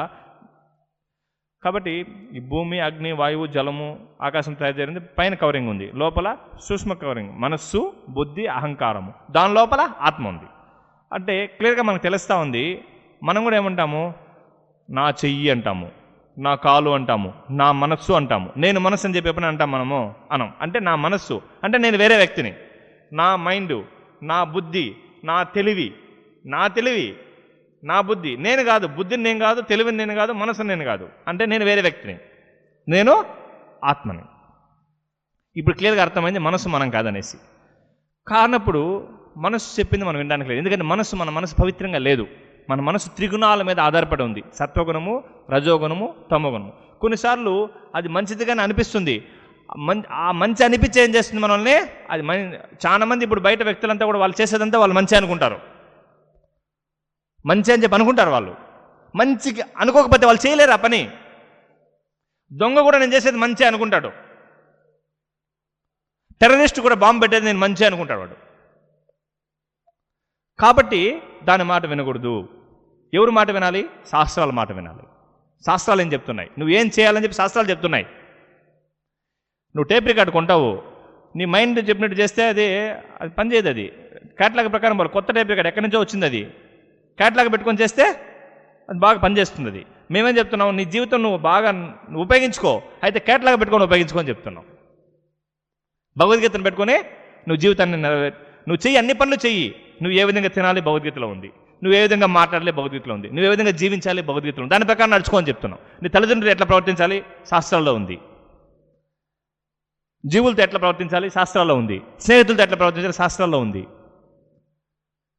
కాబట్టి ఈ భూమి, అగ్ని, వాయువు, జలము, ఆకాశం తయారు చేరింది, పైన కవరింగ్ ఉంది, లోపల సూక్ష్మ కవరింగ్ మనస్సు, బుద్ధి, అహంకారము, దాని లోపల ఆత్మ ఉంది. అంటే క్లియర్గా మనకు తెలుస్తూ ఉంది. మనం కూడా ఏమంటాము? నా చెయ్యి అంటాము, నా కాలు అంటాము, నా మనస్సు అంటాము. నేను మనస్సు అని చెప్పి ఎప్పుడైనా అంటాం మనము? అనం. అంటే నా మనస్సు అంటే నేను వేరే వ్యక్తిని, నా మైండు, నా బుద్ధి, నా తెలివి, నా బుద్ధి నేను కాదు, బుద్ధిని నేను కాదు, తెలివిని నేను కాదు, మనసుని నేను కాదు. అంటే నేను వేరే వ్యక్తిని, నేను ఆత్మని. ఇప్పుడు క్లియర్గా అర్థమైంది మనసు మనం కాదనేసి. కానప్పుడు మనసు చెప్పింది మనం వినడానికి లేదు. ఎందుకంటే మన మనసు పవిత్రంగా లేదు. మన మనసు త్రిగుణాల మీద ఆధారపడి ఉంది, సత్వగుణము, రజోగుణము, తమోగుణము. కొన్నిసార్లు అది మంచిదిగానే అనిపిస్తుంది. ఆ మంచి అనిపించి ఏం చేస్తుంది మనల్ని? అది చాలా మంది ఇప్పుడు బయట వ్యక్తులంతా కూడా వాళ్ళు చేసేదంతా వాళ్ళు మంచి అనుకుంటారు, మంచి అని చెప్పి అనుకుంటారు. వాళ్ళు మంచికి అనుకోకపోతే వాళ్ళు చేయలేరు ఆ పని. దొంగ కూడా నేను చేసేది మంచి అనుకుంటాడు, టెర్రరిస్ట్ కూడా బాంబు పెట్టేది నేను మంచి అనుకుంటాడు వాడు. కాబట్టి దాని మాట వినకూడదు. ఎవరి మాట వినాలి? శాస్త్రాల మాట వినాలి. శాస్త్రాలు ఏం చెప్తున్నాయి, నువ్వు ఏం చేయాలని చెప్పి శాస్త్రాలు చెప్తున్నాయి. నువ్వు టేప్ రికార్డు కొంటావు, నీ మైండ్ చెప్పినట్టు చేస్తే అది పనిచేయదు. అది క్యాటలాగ్ ప్రకారం వాళ్ళు కొత్త టేప్ రికార్డు ఎక్కడి నుంచో వచ్చింది, అది క్యాటలాగ్ పెట్టుకొని చేస్తే అది బాగా పనిచేస్తుంది. అది మేమేం చెప్తున్నాం? నీ జీవితం నువ్వు బాగా ఉపయోగించుకో, అయితే క్యాటలాగ్ పెట్టుకొని ఉపయోగించుకొని చెప్తున్నావు. భగవద్గీతను పెట్టుకొని నువ్వు జీవితాన్ని నువ్వు చెయ్యి, అన్ని పనులు చెయ్యి. నువ్వు ఏ విధంగా తినాలి భగవద్గీతలో ఉంది, నువ్వు ఏ విధంగా మాట్లాడాలి భగవద్గీతలో ఉంది, నువ్వు ఏ విధంగా జీవించాలి భగవద్గీతలో ఉంది. దాని ప్రకారం నడుచుకోని చెప్తున్నావు. నీ తల్లిదండ్రులు ఎట్లా ప్రవర్తించాలి శాస్త్రాల్లో ఉంది, జీవులతో ఎట్లా ప్రవర్తించాలి శాస్త్రాల్లో ఉంది, స్నేహితులతో ఎట్లా ప్రవర్తించాలి శాస్త్రాల్లో ఉంది,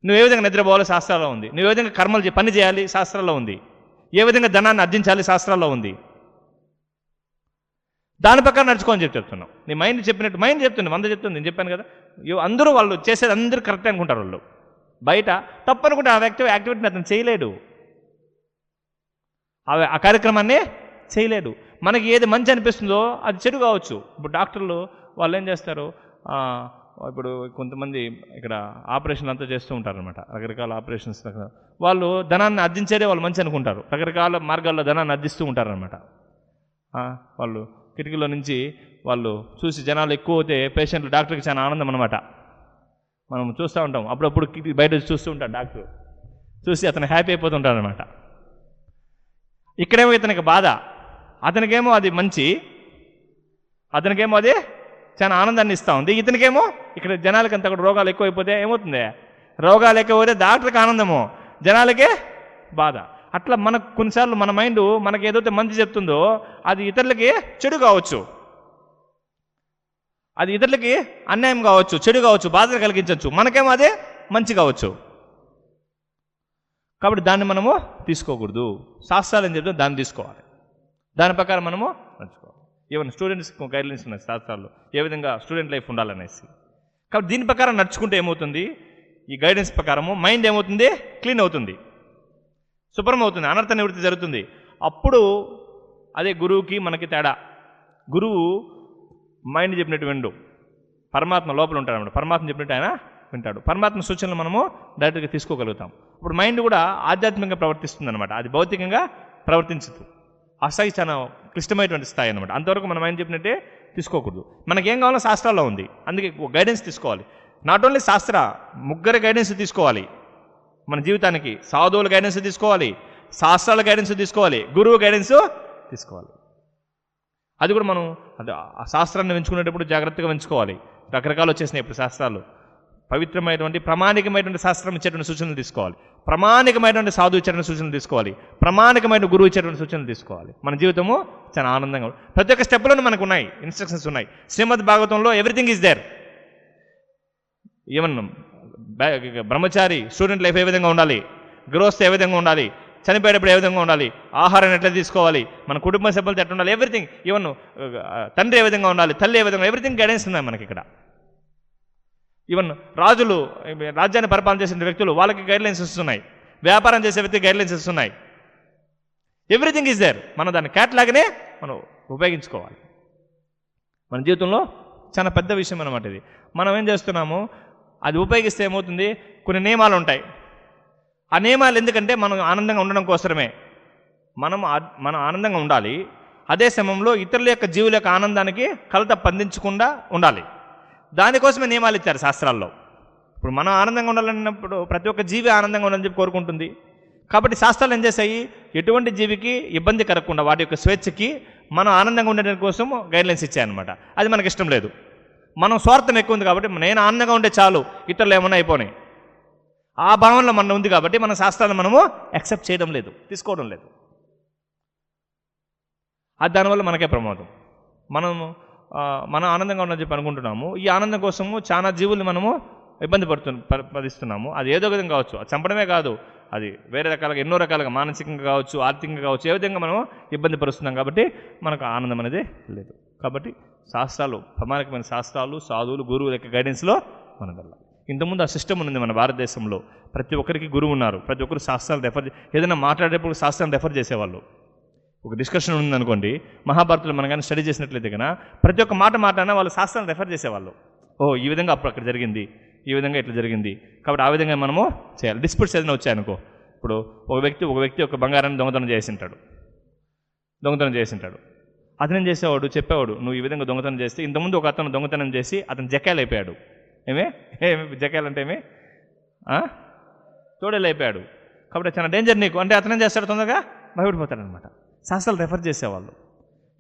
నువ్వు ఏ విధంగా నిద్రపోవాలి శాస్త్రాల్లో ఉంది, నువ్వు ఏ విధంగా కర్మలు పని చేయాలి శాస్త్రాల్లో ఉంది, ఏ విధంగా ధనాన్ని అర్జించాలి శాస్త్రాల్లో ఉంది. దాని ప్రకారం నడుచుకోని చెప్పి చెప్తున్నావు. నీ మైండ్ చెప్పినట్టు మైండ్ చెప్తుంది, 100 చెప్తుంది. నేను చెప్పాను కదా, అందరూ వాళ్ళు చేసేది అందరూ కరెక్ట్ అనుకుంటారు. వాళ్ళు బయట తప్పు అనుకుంటే ఆ యాక్టివిటీని అతను చేయలేడు. ఆ కార్యక్రమాన్ని చేయలేడు. మనకి ఏది మంచి అనిపిస్తుందో అది చెడు కావచ్చు. ఇప్పుడు డాక్టర్లు వాళ్ళు ఏం చేస్తారు, ఇప్పుడు కొంతమంది ఇక్కడ ఆపరేషన్ అంతా చేస్తూ ఉంటారనమాట, రకరకాల ఆపరేషన్స్. వాళ్ళు ధనాన్ని అర్జించేదే వాళ్ళు మంచి అనుకుంటారు, రకరకాల మార్గాల్లో ధనాన్ని అర్జిస్తూ ఉంటారనమాట. వాళ్ళు కిటికీలో నుంచి వాళ్ళు చూసి జనాలు ఎక్కువ అవుతే పేషెంట్లు డాక్టర్కి చాలా ఆనందం అనమాట. మనం చూస్తూ ఉంటాం, అప్పుడప్పుడు కిటికీ బయట చూస్తూ ఉంటాడు డాక్టర్, చూసి అతను హ్యాపీ అయిపోతుంటాడు అనమాట. ఇక్కడేమో ఇతనికి బాధ, అతనికేమో అది మంచి, అతనికేమో అది చాలా ఆనందాన్ని ఇస్తూ ఉంది. ఇతనికేమో ఇక్కడ జనాలకి అంతా కూడా రోగాలు ఎక్కువైపోతే ఏమవుతుంది, రోగాలు ఎక్కువైతే డాక్టర్కి ఆనందము, జనాలకే బాధ. అట్లా మనకు కొన్నిసార్లు మన మైండ్ మనకి ఏదైతే మంచి చెప్తుందో అది ఇతరులకి చెడు కావచ్చు, అది ఇతరులకి అన్యాయం కావచ్చు, చెడు కావచ్చు, బాధలు కలిగించవచ్చు, మనకేమో అదే మంచి కావచ్చు. కాబట్టి దాన్ని మనము తీసుకోకూడదు. శాస్త్రాలు అని చెప్తే దాన్ని తీసుకోవాలి, దాని ప్రకారం మనము నడుచుకోవాలి. ఈవెన్ స్టూడెంట్స్కి గైడ్లైన్స్ ఉన్నాయి శాస్త్రాల్లో, ఏ విధంగా స్టూడెంట్ లైఫ్ ఉండాలనేసి. కాబట్టి దీని ప్రకారం నడుచుకుంటే ఏమవుతుంది, ఈ గైడెన్స్ ప్రకారము మైండ్ ఏమవుతుంది, క్లీన్ అవుతుంది, శుభ్రం అవుతుంది, అనర్థ నివృత్తి జరుగుతుంది. అప్పుడు అదే గురువుకి మనకి తేడా. గురువు మైండ్ చెప్పినట్టు విండు, పరమాత్మ లోపల ఉంటాడు అన్నమాట. పరమాత్మ చెప్పినట్టు ఆయన వింటాడు. పరమాత్మ సూచనలు మనము డైరెక్ట్గా తీసుకోగలుగుతాం. ఇప్పుడు మైండ్ కూడా ఆధ్యాత్మికంగా ప్రవర్తిస్తుంది అనమాట, అది భౌతికంగా ప్రవర్తించదు. ఆ స్థాయి చాలా క్లిష్టమైనటువంటి స్థాయి అనమాట. అంతవరకు మన మైండ్ చెప్పినట్టే తీసుకోకూడదు. మనకేం కావాలో శాస్త్రాల్లో ఉంది, అందుకే గైడెన్స్ తీసుకోవాలి. నాట్ ఓన్లీ శాస్త్ర, ముగ్గురు గైడెన్స్ తీసుకోవాలి మన జీవితానికి. సాధువుల గైడెన్స్ తీసుకోవాలి, శాస్త్రాల గైడెన్స్ తీసుకోవాలి, గురువు గైడెన్స్ తీసుకోవాలి. అది కూడా మనం ఆ శాస్త్రాన్ని ఎంచుకునేటప్పుడు జాగ్రత్తగా ఎంచుకోవాలి. రకరకాలు వచ్చేసినాయి ఇప్పుడు శాస్త్రాలు. పవిత్రమైనటువంటి ప్రామాణికమైనటువంటి శాస్త్రం ఇచ్చేటువంటి సూచనలు తీసుకోవాలి, ప్రామాణికమైనటువంటి సాధువు ఇచ్చేటువంటి సూచనలు తీసుకోవాలి, ప్రామాణికమైన గురువు ఇచ్చేటువంటి సూచనలు తీసుకోవాలి. మన జీవితము చాలా ఆనందంగా ప్రతి ఒక్క స్టెప్లోనూ మనకు ఉన్నాయి, ఇన్స్ట్రక్షన్స్ ఉన్నాయి. శ్రీమద్ భాగవతంలో everything is there. Even Brahmachari student life ఏ విధంగా ఉండాలి, గృహస్థ ఏ విధంగా ఉండాలి, చనిపోయేటప్పుడు ఏ విధంగా ఉండాలి, ఆహారాన్ని ఎట్లా తీసుకోవాలి, మన కుటుంబ సభ్యులతో ఎట్లా ఉండాలి, ఎవ్రీథింగ్. ఈవెన్ తండ్రి ఏ విధంగా ఉండాలి, తల్లి ఏ విధంగా, ఎవ్రీథింగ్ గైడెన్స్ ఉన్నాయి మనకి ఇక్కడ. ఈవెన్ రాజులు, రాజ్యాన్ని పరిపాలన చేసిన వ్యక్తులు, వాళ్ళకి గైడ్లైన్స్ ఇస్తున్నాయి. వ్యాపారం చేసే వ్యక్తికి గైడ్లైన్స్ ఇస్తున్నాయి. Everything is there. మనం దాన్ని క్యాట్లాగ్నే మనం ఉపయోగించుకోవాలి. మన జీవితంలో చాలా పెద్ద విషయం అన్నమాట ఇది. మనం ఏం చేస్తున్నాము, అది ఉపయోగిస్తే ఏమవుతుంది, కొన్ని నియమాలు ఉంటాయి. ఆ నియమాలు ఎందుకంటే మనం ఆనందంగా ఉండడం కోసమే. మనం ఆనందంగా ఉండాలి, అదే సమయంలో ఇతరుల యొక్క జీవుల యొక్క ఆనందానికి కలత పందించకుండా ఉండాలి. దానికోసమే నియమాలు ఇచ్చారు శాస్త్రాల్లో. ఇప్పుడు మనం ఆనందంగా ఉండాలన్నప్పుడు ప్రతి ఒక్క జీవి ఆనందంగా ఉండాలని చెప్పి కోరుకుంటుంది. కాబట్టి శాస్త్రాలు ఏం చేశాయి, ఎటువంటి జీవికి ఇబ్బంది కలగకుండా వాటి యొక్క స్వేచ్ఛకి మనం ఆనందంగా ఉండడం కోసం గైడ్లైన్స్ ఇచ్చాయన్నమాట. అది మనకి ఇష్టం లేదు, మనం స్వార్థం ఎక్కువ ఉంది కాబట్టి నేను ఆనందంగా ఉంటే చాలు, ఇతరులు ఏమన్నా అయిపోయినాయి, ఆ భావనలో మనం ఉంది కాబట్టి మన శాస్త్రాలను మనము యాక్సెప్ట్ చేయడం లేదు, తీసుకోవడం లేదు. అది దానివల్ల మనకే ప్రమాదం. మనం ఆనందంగా ఉందని చెప్పి అనుకుంటున్నాము, ఈ ఆనందం కోసము చాలా జీవుల్ని మనము ఇబ్బంది పడుతున్నాము. అది ఏదో విధంగా కావచ్చు, అది చంపడమే కాదు, అది వేరే రకాలుగా ఎన్నో రకాలుగా మానసికంగా కావచ్చు, ఆర్థికంగా కావచ్చు, ఏ విధంగా మనం ఇబ్బంది పరుస్తున్నాం. కాబట్టి మనకు ఆనందం అనేది లేదు. కాబట్టి శాస్త్రాలు, ప్రామాణికమైన శాస్త్రాలు, సాధువులు, గురువుల యొక్క గైడెన్స్లో మనం వెళ్ళాలి. ఇంతకుముందు ఆ సిస్టమ్ ఉంది మన భారతదేశంలో. ప్రతి ఒక్కరికి గురువు ఉన్నారు, ప్రతి ఒక్కరు శాస్త్రాలు రెఫర్, ఏదైనా మాట్లాడేటప్పుడు శాస్త్రాన్ని రెఫర్ చేసేవాళ్ళు. ఒక డిస్కషన్ ఉందనుకోండి, మహాభారతంలో మనం కానీ స్టడీ చేసినట్లయితే కన్నా ప్రతి ఒక్క మాట మాట్లాడినా వాళ్ళు శాస్త్రాన్ని రెఫర్ చేసేవాళ్ళు. ఈ విధంగా అప్పుడు అక్కడ జరిగింది, ఈ విధంగా ఇట్లా జరిగింది, కాబట్టి ఆ విధంగా మనము చేయాలి. డిస్ప్యూట్స్ ఏదైనా వచ్చాయనుకో, ఇప్పుడు ఒక వ్యక్తి ఒక బంగారాన్ని దొంగతనం చేసింటాడు. అతను ఏం చేసేవాడు, చెప్పేవాడు, నువ్వు ఈ విధంగా దొంగతనం చేస్తే, ఇంతకుముందు ఒక అతను దొంగతనం చేసి అతను జకాయలు అయిపోయాడు. ఏమి జకాయలు అంటే ఏమి, తోడేలు అయిపోయాడు. కాబట్టి చాలా డేంజర్ నీకు అంటే అతను ఏం చేస్తాడు, తొందరగా భయపడిపోతాడనమాట. శాస్త్రాలు రెఫర్ చేసేవాళ్ళు.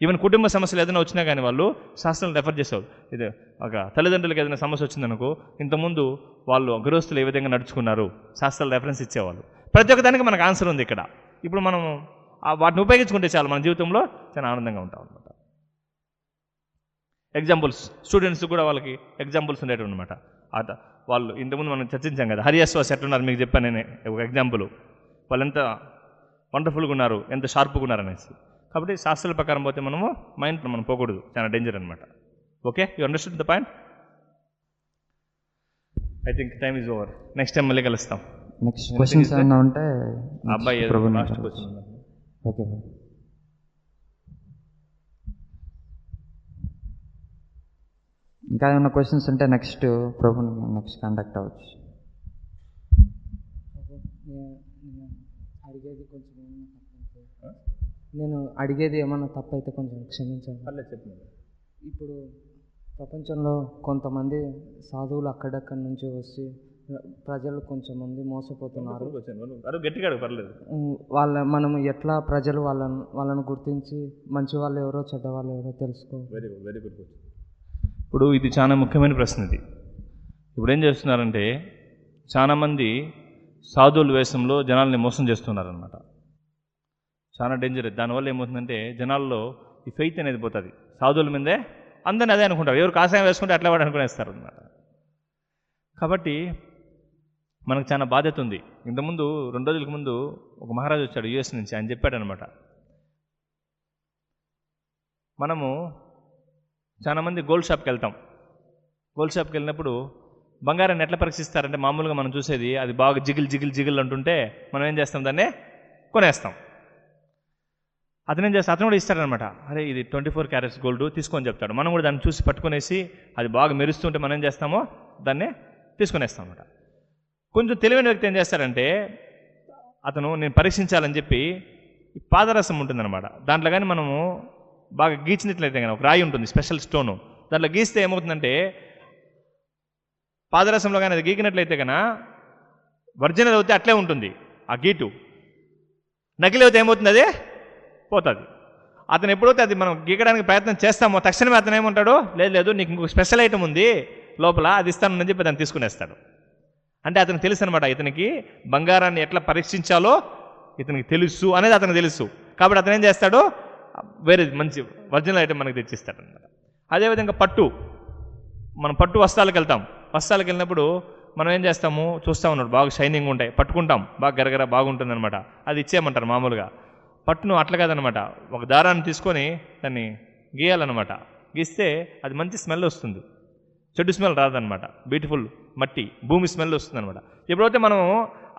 ఈవెన్ కుటుంబ సమస్యలు ఏదైనా వచ్చినా కానీ వాళ్ళు శాస్త్రాలు రెఫర్ చేసేవాళ్ళు. ఇది ఒక తల్లిదండ్రులకు ఏదైనా సమస్య వచ్చిందనుకో, ఇంతకుముందు వాళ్ళు గృహస్థులు ఏ విధంగా నడుచుకున్నారు, శాస్త్రాలు రెఫరెన్స్ ఇచ్చేవాళ్ళు. ప్రతి ఒక్క దానికి మనకు ఆన్సర్ ఉంది ఇక్కడ. ఇప్పుడు మనం వాటిని ఉపయోగించుకుంటే చాలు, మన జీవితంలో చాలా ఆనందంగా ఉంటాం అనమాట. ఎగ్జాంపుల్స్, స్టూడెంట్స్ కూడా వాళ్ళకి ఎగ్జాంపుల్స్ ఉండేవి అనమాట. వాళ్ళు ఇంతకుముందు మనం చర్చించాం కదా, హరియాశ్వాస్ ఎట్లున్నారు మీకు చెప్పాను నేనే ఒక ఎగ్జాంపుల్. వాళ్ళు ఎంత వండర్ఫుల్గా ఉన్నారు, ఎంత షార్ప్గా ఉన్నారు అనేసి. కాబట్టి శాస్త్రాల ప్రకారం పోతే మనం పోకూడదు, చాలా డేంజర్ అనమాట. Okay, you understood the point. I think time is over. Next time మళ్ళీ కలుస్తాం. నెక్స్ట్ క్వశ్చన్స్ ఏమన్నా ఉంటే అబ్బాయి లాస్ట్ క్వశ్చన్. Okay bro. ఇంకా ఏమైనా క్వశ్చన్స్ ఉంటే నెక్స్ట్ కాంటాక్ట్ అవ్వచ్చు. నేను అడిగేది ఏమన్నా తప్పైతే కొంచెం క్షమించండి. చెప్పండి. ఇప్పుడు ప్రపంచంలో కొంతమంది సాధువులు అక్కడక్కడి నుంచి వచ్చి ప్రజలు కొంచెం మంది మోసపోతున్నారు. గట్టిగా పర్లేదు. మనం ఎట్లా ప్రజలు వాళ్ళను గుర్తించి మంచి వాళ్ళు ఎవరో చెడ్డ వాళ్ళు ఎవరో తెలుసుకో. Very good, very good. ఇప్పుడు ఇది చాలా ముఖ్యమైన ప్రశ్న. ఇది ఇప్పుడు ఏం చేస్తున్నారంటే చాలామంది సాధువుల వేషంలో జనాల్ని మోసం చేస్తున్నారనమాట. చాలా డేంజర్. దానివల్ల ఏమవుతుందంటే జనాల్లో ఈ ఫెయిత్ అనేది పోతుంది. సాధువుల మీదే అందరినీ అదే అనుకుంటారు. ఎవరు కాషాయం వేసుకుంటే అట్లా వాడు అనుకునేస్తారు అనమాట. కాబట్టి మనకు చాలా బాధ్యత ఉంది. ఇంతకుముందు 2 రోజుల ముందు ఒక మహారాజు వచ్చాడు యుఎస్ నుంచి. ఆయన చెప్పాడనమాట, మనము చాలామంది గోల్డ్ షాప్కి వెళ్తాం. గోల్డ్ షాప్కి వెళ్ళినప్పుడు బంగారాన్ని ఎట్లా పరీక్షిస్తారంటే మామూలుగా మనం చూసేది అది బాగా జిగిల్ అంటుంటే మనం ఏం చేస్తాం, దాన్ని కొనేస్తాం. అతను ఏం చేస్తాడు, అతను కూడా ఇస్తాడనమాట. అరే ఇది 24 క్యారెట్స్ గోల్డ్ తీసుకొని చెప్తాడు. మనం కూడా దాన్ని చూసి పట్టుకునేసి అది బాగా మెరుస్తుంటే మనం ఏం చేస్తామో దాన్ని తీసుకునేస్తాం అనమాట. కొంచెం తెలివైన వ్యక్తి ఏం చేస్తాడంటే అతను నేను పరీక్షించాలని చెప్పి పాదరసం ఉంటుందన్నమాట. దాంట్లో కానీ మనము బాగా గీచినట్లయితే కానీ ఒక రాయి ఉంటుంది, స్పెషల్ స్టోను. దాంట్లో గీస్తే ఏమవుతుందంటే పాదరసంలో కానీ అది గీకినట్లయితే కన్నా ఒరిజినల్ అవుతే అట్లే ఉంటుంది ఆ గీటు. నకిలీ అవుతే ఏమవుతుంది, అదే పోతుంది. అతను ఎప్పుడైతే అది మనం గీకడానికి ప్రయత్నం చేస్తామో తక్షణమే అతను ఏమంటాడు, లేదు నీకు ఇంకొక స్పెషల్ ఐటమ్ ఉంది లోపల, అది ఇస్తానని చెప్పి దాన్ని తీసుకునేస్తాడు. అంటే అతనికి తెలుసు అనమాట, ఇతనికి బంగారాన్ని ఎట్లా పరీక్షించాలో ఇతనికి తెలుసు అనేది అతనికి తెలుసు. కాబట్టి అతను ఏం చేస్తాడు, వేరే మంచి ఒరిజినల్ ఐటమ్ మనకి తెచ్చిస్తాడు అనమాట. అదేవిధంగా మనం పట్టు వస్త్రాలకు వెళ్తాం. వస్త్రాలకు వెళ్ళినప్పుడు మనం ఏం చేస్తాము, చూస్తూ ఉన్నాడు బాగా షైనింగ్ ఉంటాయి, పట్టుకుంటాం, బాగా గరగర బాగుంటుంది అనమాట. అది ఇచ్చేయమంటారు మామూలుగా. పట్టును అట్లా కాదనమాట, ఒక దారాన్ని తీసుకొని దాన్ని గీయాలన్నమాట. గీస్తే అది మంచి స్మెల్ వస్తుంది, చెడు స్మెల్ రాదనమాట. బ్యూటిఫుల్ మట్టి భూమి స్మెల్ వస్తుంది అనమాట. ఎప్పుడైతే మనం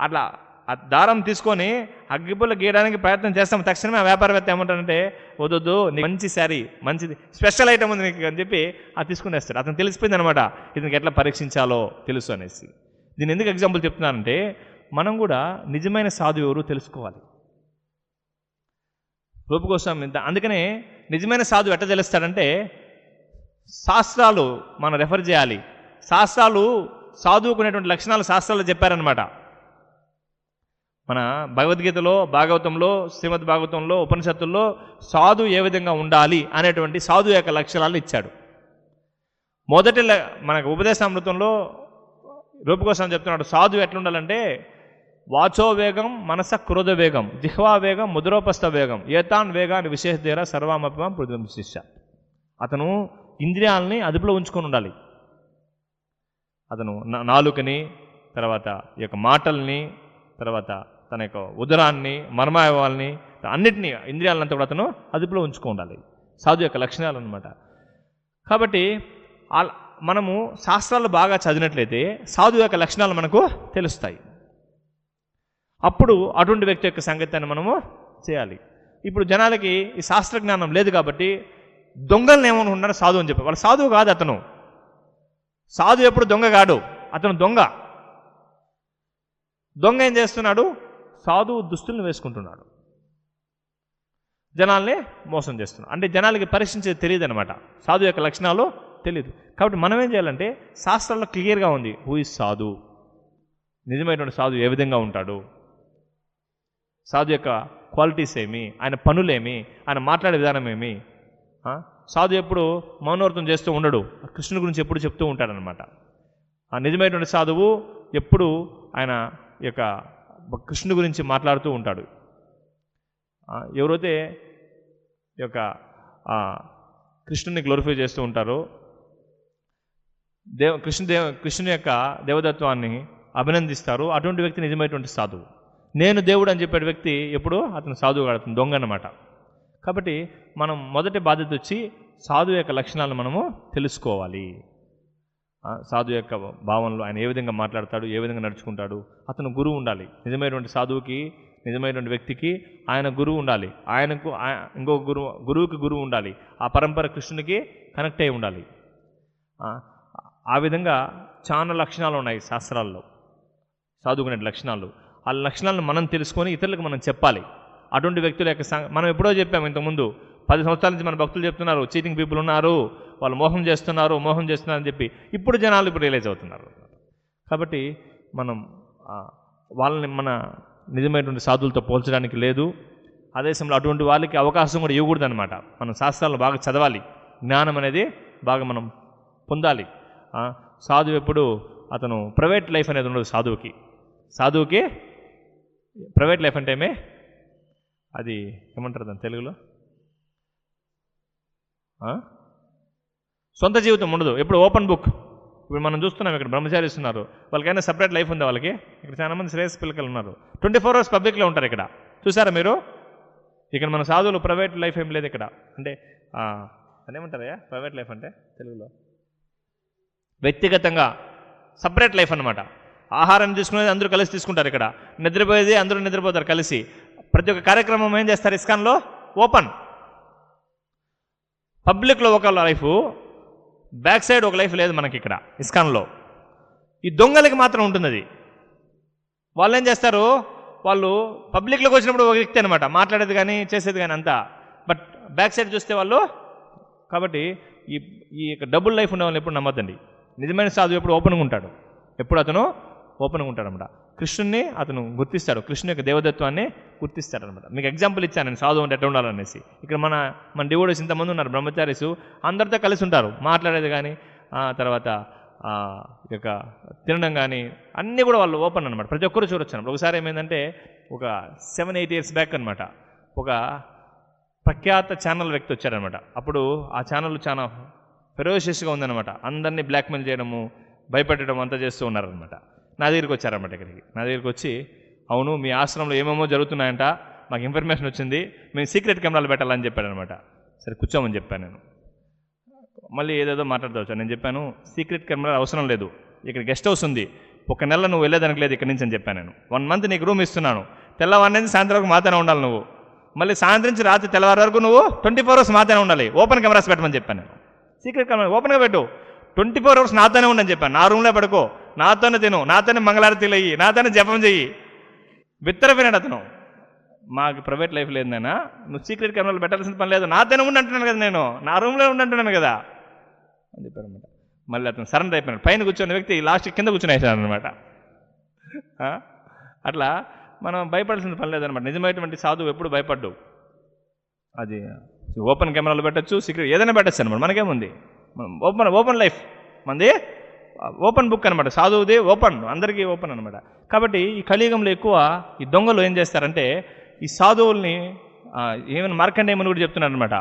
అట్లా ఆ దారం తీసుకొని అగ్గిపుల్ల గీయడానికి ప్రయత్నం చేస్తాం, తక్షణమే ఆ వ్యాపారవేత్త ఏమంటాడంటే వద్దు నీకు మంచి శారీ, మంచిది స్పెషల్ ఐటమ్ ఉంది నీకు అని చెప్పి అది తీసుకునేస్తాడు. అతను తెలిసిపోయింది అనమాట ఇతనికి ఎట్లా పరీక్షించాలో తెలుసు అనేసి. దీన్ని ఎందుకు ఎగ్జాంపుల్ చెప్తున్నానంటే మనం కూడా నిజమైన సాధువు ఎవరు తెలుసుకోవాలి. రూపగోస్వామి అందుకనే నిజమైన సాధువు ఎట్లా తెలుస్తాడంటే శాస్త్రాలు మనం రెఫర్ చేయాలి. శాస్త్రాలు సాధువుకునేటువంటి లక్షణాలు శాస్త్రాలు చెప్పారనమాట. మన భగవద్గీతలో, భాగవతంలో, శ్రీమద్ భాగవతంలో, ఉపనిషత్తుల్లో సాధువు ఏ విధంగా ఉండాలి అనేటువంటి సాధువు యొక్క లక్షణాలను ఇచ్చాడు. మొదటి మనకు ఉపదేశామృతంలో రూపగోస్వామి చెప్తున్నాడు సాధువు ఎట్లుండాలంటే వాచో వేగం, మనస క్రోధ వేగం, జిహ్వా వేగం, ముద్రోపస్థ వేగం, ఏతాన్ వేగాన్ని విశేషధీర సర్వామపం పృథ్వం శిష్య. అతను ఇంద్రియాలని అదుపులో ఉంచుకొని ఉండాలి. అతను నాలుకని, తర్వాత ఈ యొక్క మాటల్ని, తర్వాత తన యొక్క ఉదరాన్ని, మర్మాయవాల్ని, అన్నిటినీ ఇంద్రియాలంతా కూడా అతను అదుపులో ఉంచుకోవాలి. సాధు యొక్క లక్షణాలు అనమాట. కాబట్టి మనము శాస్త్రాలు బాగా చదివినట్లయితే సాధు యొక్క లక్షణాలు మనకు తెలుస్తాయి. అప్పుడు అటువంటి వ్యక్తి యొక్క సంగత్యాన్ని మనము చేయాలి. ఇప్పుడు జనాలకి ఈ శాస్త్రజ్ఞానం లేదు కాబట్టి దొంగలను ఏమనుకుంటున్నారు సాధువు అని చెప్పి. వాళ్ళు సాధువు కాదు. అతను సాధువు ఎప్పుడు దొంగ కాడు, అతను దొంగ. దొంగ ఏం చేస్తున్నాడు, సాధువు దుస్తులను వేసుకుంటున్నాడు, జనాల్ని మోసం చేస్తున్నాడు. అంటే జనాలకి పరీక్షించేది తెలియదు అనమాట, సాధువు యొక్క లక్షణాలు తెలియదు. కాబట్టి మనం ఏం చేయాలంటే శాస్త్రాల్లో క్లియర్గా ఉంది హూ ఇస్ సాధు, నిజమైనటువంటి సాధువు ఏ విధంగా ఉంటాడు, సాధు యొక్క క్వాలిటీస్ ఏమి, ఆయన పనులేమి, ఆయన మాట్లాడే విధానం ఏమి. సాధు ఎప్పుడు మౌనవ్రతం చేస్తూ ఉండడు, కృష్ణుని గురించి ఎప్పుడు చెప్తూ ఉంటాడనమాట. ఆ నిజమైనటువంటి సాధువు ఎప్పుడు ఆయన యొక్క కృష్ణుని గురించి మాట్లాడుతూ ఉంటాడు. ఎవరైతే ఈ యొక్క కృష్ణుని గ్లోరిఫై చేస్తూ ఉంటారో, కృష్ణుని యొక్క దేవదత్వాన్ని అభినందిస్తారు, అటువంటి వ్యక్తి నిజమైనటువంటి సాధువు. నేను దేవుడు అని చెప్పే వ్యక్తి ఎప్పుడు అతను సాధువు కాదు, అతను దొంగ అన్నమాట. కాబట్టి మనం మొదటి బాధ్యత వచ్చి సాధువు యొక్క లక్షణాలను మనము తెలుసుకోవాలి. సాధువు యొక్క భావనలో ఆయన ఏ విధంగా మాట్లాడతాడు, ఏ విధంగా నడుచుకుంటాడు. అతను గురువు ఉండాలి. నిజమైనటువంటి సాధువుకి నిజమైనటువంటి వ్యక్తికి ఆయన గురువు ఉండాలి, ఆయనకు ఇంకొక గురువుకి గురువు ఉండాలి, ఆ పరంపర కృష్ణునికి కనెక్ట్ అయి ఉండాలి. ఆ విధంగా చాలా లక్షణాలు ఉన్నాయి శాస్త్రాల్లో, సాధువుకునే లక్షణాలు. ఆ లక్షణాలను మనం తెలుసుకొని ఇతరులకు మనం చెప్పాలి. అటువంటి వ్యక్తుల యొక్క మనం ఎప్పుడో చెప్పాము ఇంతకుముందు, 10 సంవత్సరాల నుంచి మన భక్తులు చెప్తున్నారు చీటింగ్ పీపుల్ ఉన్నారు, వాళ్ళు మోసం చేస్తున్నారు అని చెప్పి ఇప్పుడు జనాలు ఇప్పుడు రియలైజ్ అవుతున్నారు. కాబట్టి మనం వాళ్ళని మన నిజమైనటువంటి సాధువులతో పోల్చడానికి లేదు. అదే సమయంలో అటువంటి వాళ్ళకి అవకాశం కూడా ఇవ్వకూడదు అనమాట. మనం శాస్త్రాలను బాగా చదవాలి, జ్ఞానం అనేది బాగా మనం పొందాలి. సాధువు ఎప్పుడు అతను ప్రైవేట్ లైఫ్ అనేది ఉండదు సాధువుకి ప్రైవేట్ లైఫ్ అంటే అది ఏమంటారు దాని తెలుగులో, సొంత జీవితం ఉండదు, ఎప్పుడు ఓపెన్ బుక్. ఇప్పుడు మనం చూస్తున్నాం ఇక్కడ బ్రహ్మచారీస్ ఉన్నారు, వాళ్ళకైనా సపరేట్ లైఫ్ ఉంది వాళ్ళకి. ఇక్కడ చాలామంది శ్రేయస్ పిల్లకలు ఉన్నారు, 24 hours పబ్లిక్లో ఉంటారు. ఇక్కడ చూసారా మీరు, ఇక్కడ మన సాధువులు ప్రైవేట్ లైఫ్ ఏం లేదు ఇక్కడ. అంటే అదేమంటారయ్యా ప్రైవేట్ లైఫ్ అంటే తెలుగులో, వ్యక్తిగతంగా సపరేట్ లైఫ్ అన్నమాట. ఆహారం తీసుకునేది అందరూ కలిసి తీసుకుంటారు, ఇక్కడ నిద్రపోయేది అందరూ నిద్రపోతారు కలిసి. ప్రతి ఒక్క కార్యక్రమం ఏం చేస్తారు ఇస్కాన్లో, ఓపెన్. పబ్లిక్లో ఒక లైఫ్, బ్యాక్ సైడ్ ఒక లైఫ్ లేదు మనకి ఇక్కడ ఇస్కాన్లో. ఈ దొంగలకి మాత్రం ఉంటుంది అది. వాళ్ళు ఏం చేస్తారు, వాళ్ళు పబ్లిక్లోకి వచ్చినప్పుడు ఒక వ్యక్తి అనమాట, మాట్లాడేది కానీ చేసేది కానీ అంతా, బట్ బ్యాక్ సైడ్ చూస్తే వాళ్ళు. కాబట్టి ఈ డబుల్ లైఫ్ ఉన్న వాళ్ళని ఎప్పుడు నమ్మద్దండి. నిజమైన సాధువు ఎప్పుడు ఓపెన్గా ఉంటాడు, ఎప్పుడు అతను ఓపెన్గా ఉంటాడు అనమాట. కృష్ణుని అతను గుర్తిస్తాడు, కృష్ణుని యొక్క దేవదత్వాన్ని గుర్తిస్తాడు అనమాట. మీకు ఎగ్జాంపుల్ ఇచ్చాను నేను సాధువు అంటే ఎట్లా ఉండాలనేసి. ఇక్కడ మన డివోడీస్ ఇంతమంది ఉన్నారు, బ్రహ్మచారీస్ అందరితో కలిసి ఉంటారు, మాట్లాడేది కానీ తర్వాత యొక్క తినడం కానీ అన్నీ కూడా వాళ్ళు ఓపెన్ అనమాట, ప్రతి ఒక్కరు చూడొచ్చు అనమాట. ఒకసారి ఏమైందంటే ఒక 7-8 years బ్యాక్ అనమాట, ఒక ప్రఖ్యాత ఛానల్ వ్యక్తి వచ్చారనమాట. అప్పుడు ఆ ఛానల్ చాలా ఫెరోషియస్గా ఉందన్నమాట, అందరినీ బ్లాక్మెయిల్ చేయడము, భయపెట్టడం అంతా చేస్తూ ఉన్నారనమాట. నా దగ్గరికి వచ్చారనమాట. నా దగ్గరికి వచ్చి, అవును మీ ఆశ్రమంలో ఏమేమో జరుగుతున్నాయంట, మాకు ఇన్ఫర్మేషన్ వచ్చింది, మేము సీక్రెట్ కెమెరాలు పెట్టాలని చెప్పాడనమాట. సరే కూర్చోమని చెప్పాను నేను. మళ్ళీ ఏదేదో మాట్లాడుతూ వచ్చాను. నేను చెప్పాను సీక్రెట్ కెమెరా అవసరం లేదు, ఇక్కడ గెస్ట్ హౌస్ ఉంది, 1 నెల నువ్వు వెళ్ళేదానికి లేదు ఇక్కడి నుంచి అని చెప్పాను నేను. 1 month నీకు రూమ్ ఇస్తున్నాను, తెల్లవారి నుంచి సాయంత్రం వరకు మాతోనే ఉండాలి నువ్వు, మళ్ళీ సాయంత్రం నుంచి రాత్రి తెల్లవారి వరకు నువ్వు 24 hours మాతోనే ఉండాలి, ఓపెన్ కెమెరాస్ పెట్టమని చెప్పాను నేను. సీక్రెట్ కెమెరా ఓపెన్గా పెట్టు, 24 hours నాతోనే ఉండని చెప్పాను. నా రూమ్లో పడుకో, నాతోనే తిను, నాతోనే మంగళారతిలు అయ్యి, నాతోనే జపం చెయ్యి. బిత్తరపోయినాడు అతను. మాకు ప్రైవేట్ లైఫ్ లేదు నాయనా, నువ్వు సీక్రెట్ కెమెరాలు పెట్టాల్సిన పని లేదు, నాతోనే ఉండి అంటున్నాను కదా, నేను నా రూమ్లో ఉండి అంటున్నాను కదా అని చెప్పారు అనమాట. మళ్ళీ అతను సరెండర్ అయిపోయినాడు. పైన కూర్చున్న వ్యక్తి లాస్ట్ కింద కూర్చొని వేసాడు అనమాట. అట్లా మనం భయపడాల్సిన పని లేదనమాట. నిజమైనటువంటి సాధువు ఎప్పుడు భయపడ్డు. అది ఓపెన్ కెమెరాలు పెట్టచ్చు, సీక్రెట్ ఏదైనా పెట్టచ్చు అనమాట, మనకేముంది. ఓపెన్ లైఫ్ మనది, ఓపెన్ బుక్ అనమాట. సాధువుది ఓపెన్, అందరికీ ఓపెన్ అనమాట. కాబట్టి ఈ కలియుగంలో ఎక్కువ ఈ దొంగలు ఏం చేస్తారంటే, ఈ సాధువుల్ని ఏమైనా మార్కండేయమని కూడా చెప్తున్నారు అనమాట.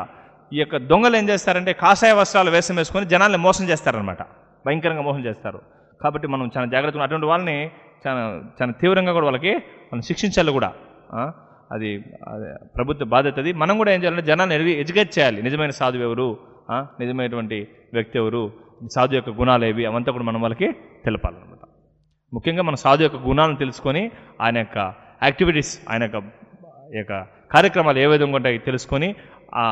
ఈ యొక్క దొంగలు ఏం చేస్తారంటే కాషాయ వస్త్రాలు వేషం వేసుకొని జనాల్ని మోసం చేస్తారనమాట, భయంకరంగా మోసం చేస్తారు. కాబట్టి మనం చాలా జాగ్రత్తగా అటువంటి వాళ్ళని చాలా తీవ్రంగా కూడా వాళ్ళని శిక్షించాలి కూడా. అది ప్రభుత్వ బాధ్యత. అది మనం కూడా ఏం చేయాలంటే జనాన్ని ఎడ్యుకేట్ చేయాలి. నిజమైన సాధువు ఎవరు, నిజమైనటువంటి వ్యక్తి ఎవరు, సాధు యొక్క గుణాలు ఏవి, అవంతా కూడా మనం వాళ్ళకి తెలపాలన్నమాట. ముఖ్యంగా మన సాధు యొక్క గుణాలను తెలుసుకొని ఆయన యొక్క యాక్టివిటీస్, ఆయన యొక్క కార్యక్రమాలు ఏ విధంగా ఉంటాయి తెలుసుకొని, ఆ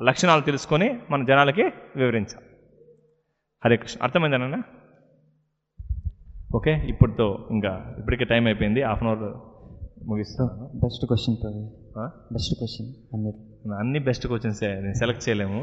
లక్షణాలు తెలుసుకొని మన జనాలకి వివరించాలి. హరే కృష్ణ. అర్థమైందన్నా? ఓకే, ఇప్పటికే టైం అయిపోయింది, 1/2 hour ముగిస్తూ. బెస్ట్ క్వశ్చన్, బెస్ట్ క్వశ్చన్ అన్ని బెస్ట్ క్వశ్చన్సే, నేను సెలెక్ట్ చేయలేము.